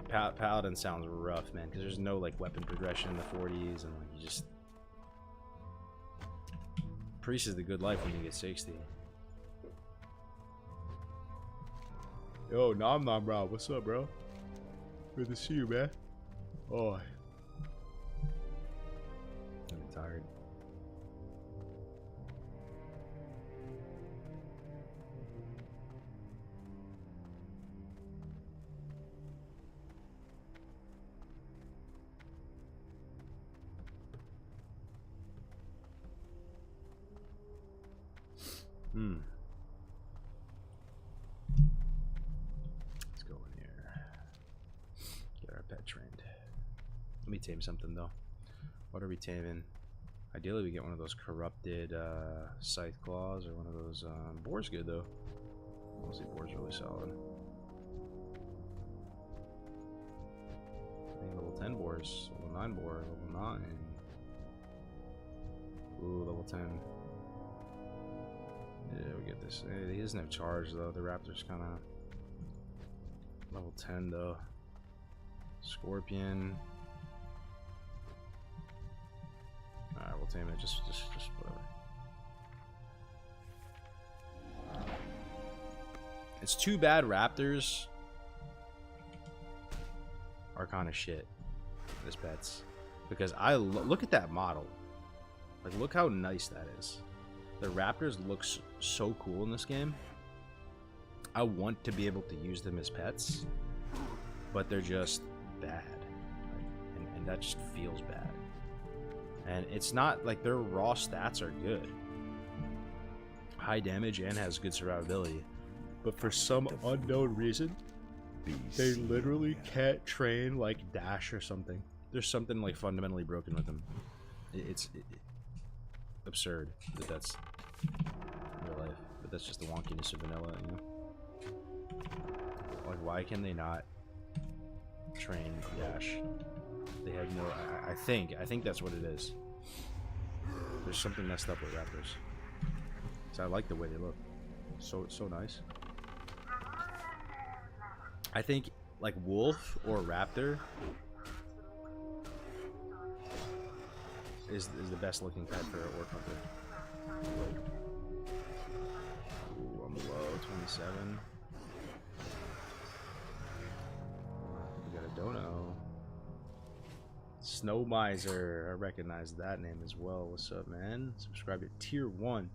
Paladin sounds rough, man. Because there's no, like, weapon progression in the 40s. And, like, you just... Priest is the good life when you get 60. Yo, Nom Nom, bro. What's up, bro? Good to see you, man. Oh, I'm tired. Let's go in here. Get our pet trained. Let me tame something though. What are we taming? Ideally we get one of those corrupted scythe claws or one of those boar's good though. Honestly, boar's really solid. I think level 10 boars, level 9 boar, level 9. Ooh, level 10. Yeah, we get this. Hey, he doesn't have charge though. The raptor's kind of level 10 though. Scorpion. Alright, we'll tame it. Just whatever. It's too bad raptors are kind of shit. This pets, because I look at that model. Like, look how nice that is. The raptors looks so cool in this game. I want to be able to use them as pets, but they're just bad, and that just feels bad. And it's not like their raw stats are good, high damage and has good survivability, but for some unknown reason, they literally can't train like Dash or something. There's something like fundamentally broken with them. It's absurd that that's real life, but that's just the wonkiness of vanilla, you know. Like, why can they not train Dash? They have no. I think that's what it is. There's something messed up with raptors. So I like the way they look. So nice. I think like wolf or raptor is the best looking pet for an orc hunter. Ooh, I'm low, 27. We got a dono. Snow Miser, I recognize that name as well. What's up, man? Subscribe to Tier 1.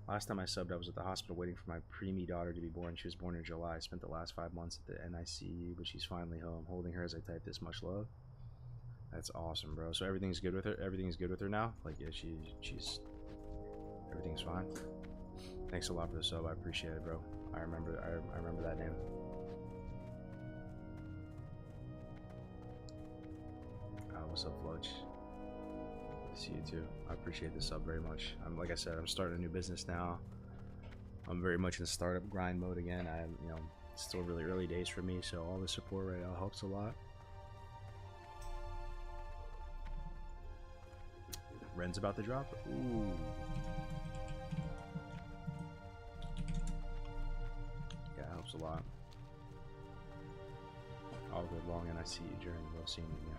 Last time I subbed, I was at the hospital waiting for my preemie daughter to be born. She was born in July. I spent the last 5 months at the NICU, but she's finally home. Holding her as I type this. Much love. That's awesome, bro. So everything's good with her. Everything's good with her now. Like, yeah, she's everything's fine. Thanks a lot for the sub. I appreciate it, bro. I remember that name. What's up, Fludge? See you too. I appreciate the sub very much. Like I said, I'm starting a new business now. I'm very much in startup grind mode again. It's still really early days for me, so all the support right now helps a lot. Ren's about to drop. Ooh. Yeah, it helps a lot. All good long, and I see you during the scene again.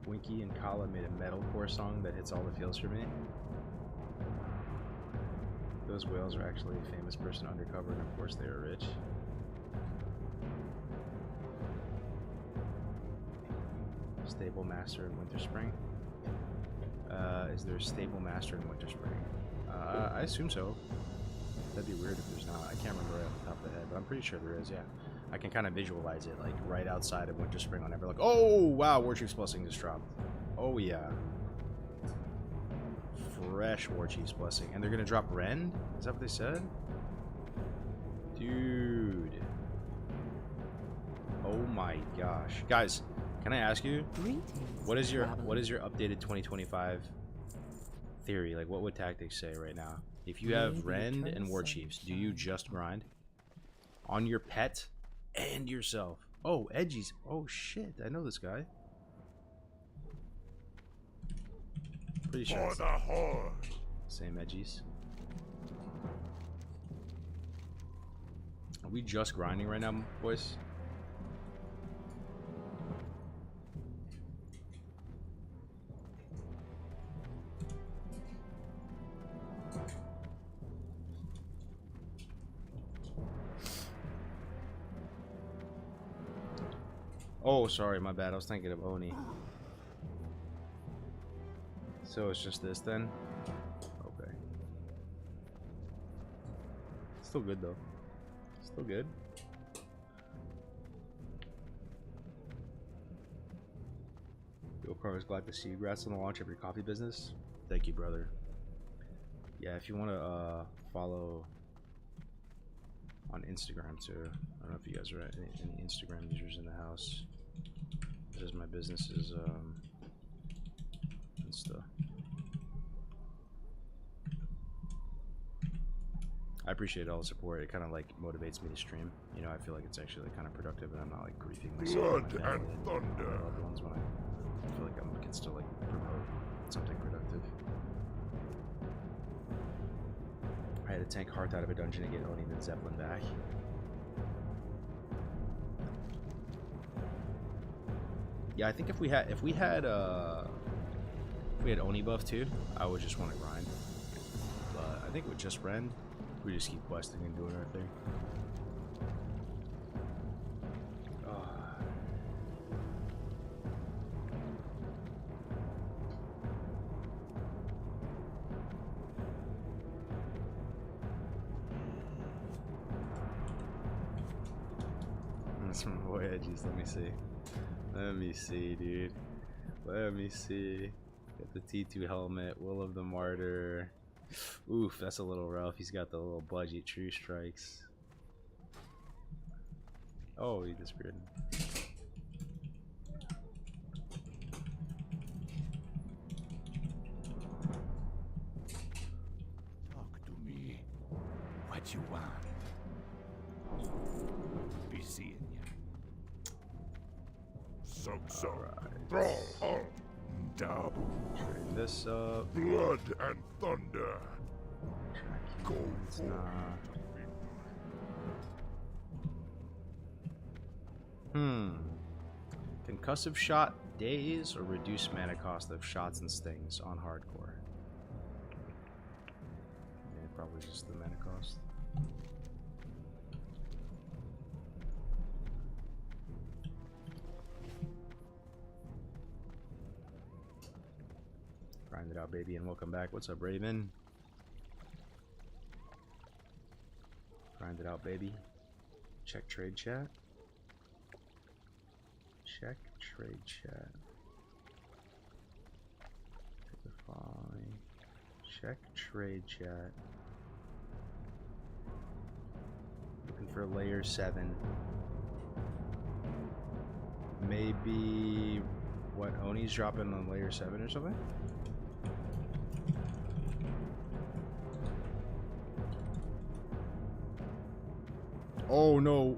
Winky and Kala made a metalcore song that hits all the feels for me. Those whales are actually a famous person undercover, and of course they are rich. Stable master in Winter Spring. Is there a stable master in Winter Spring? I assume so. That'd be weird if there's not. I can't remember right off the top of the head, but I'm pretty sure there is, yeah. I can kind of visualize it, like, right outside of Winter Spring on Everlock. Oh, wow, War Chief's Blessing just dropped. Oh, yeah. Fresh War Chief's Blessing. And they're going to drop Rend? Is that what they said? Dude. Oh, my gosh. Guys, can I ask you, what is your updated 2025 theory? Like, what would tactics say right now? If you have Rend and War Chiefs, do you just grind? On your pet and yourself. Oh, Edgies. Oh, shit. I know this guy. Pretty sure it's same Edgies. Are we just grinding right now, boys? Oh, sorry, my bad. I was thinking of Oni. So it's just this then? Okay. Still good though. Still good. Yo, Kargoz, glad to see you. Congrats on the launch of your coffee business. Thank you, brother. Yeah, if you want to follow on Instagram too. I don't know if you guys are any Instagram users in the house. This is my business's Insta. I appreciate all the support. It kind of like motivates me to stream. You know, I feel like it's actually like, kind of productive, and I'm not like griefing myself. Blood and thunder. My loved ones when I feel like I can still like promote something productive. I had to tank Hearth out of a dungeon to get Oni and Zeppelin back. Yeah, I think if we had we had Oni buff too, I would just want to grind. But I think with just Ren, we just keep questing and doing our thing. That's from Voyages. Let me see. Let me see, dude. Let me see. Got the T2 helmet, Will of the Martyr. Oof, that's a little rough. He's got the little budget True Strikes. Oh, he disappeared. Talk to me. What you want? Be seeing ya. So. Brawl on. Double. Train this up. Blood and thunder. Go It's for not. Concussive shot daze or reduce mana cost of shots and stings on hardcore. Yeah, probably just the mana cost. Grind it out, baby, and welcome back. What's up, Raven? Grind it out, baby. Check trade chat. Check trade chat. Take the following. Check trade chat. Looking for layer 7. Maybe what Oni's dropping on layer 7 or something? Oh no.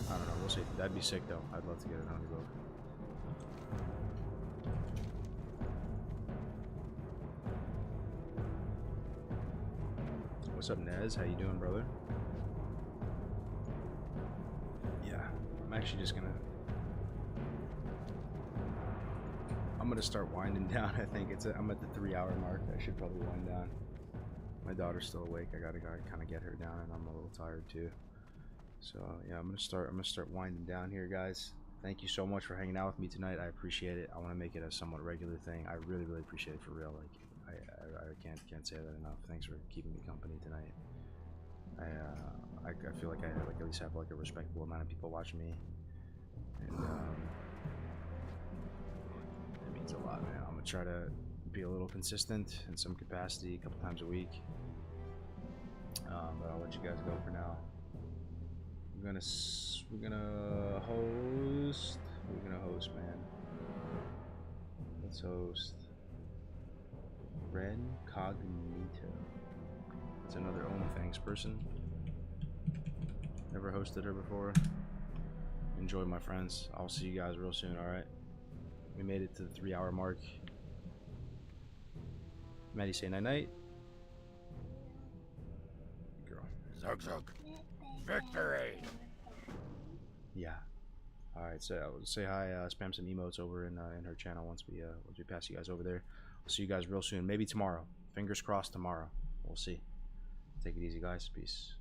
I don't know, we'll see. That'd be sick though. I'd love to get an Oni boat. What's up, Nez? How you doing, brother? Yeah, I'm actually just gonna start winding down. I think I'm at the 3-hour mark. I should probably wind down. My daughter's still awake. I gotta kind of get her down, and I'm a little tired too. So yeah, I'm gonna start winding down here, guys. Thank you so much for hanging out with me tonight. I appreciate it. I want to make it a somewhat regular thing. I really appreciate it for real. Like I can't say that enough. Thanks for keeping me company tonight. I feel like I at least have like a respectable amount of people watching me, and it means a lot, man. I'm gonna try to be a little consistent in some capacity, a couple times a week. But I'll let you guys go for now. We're gonna host, man. Let's host Ren Cognito. It's another Onlyfangs person. Never hosted her before. Enjoy, my friends. I'll see you guys real soon, alright? We made it to the 3-hour mark. Maddie, say night-night. Girl. Zug Zug. Victory! Yeah. Alright, so say hi, spam some emotes over in her channel once we pass you guys over there. I'll see you guys real soon. Maybe tomorrow. Fingers crossed tomorrow. We'll see. Take it easy, guys. Peace.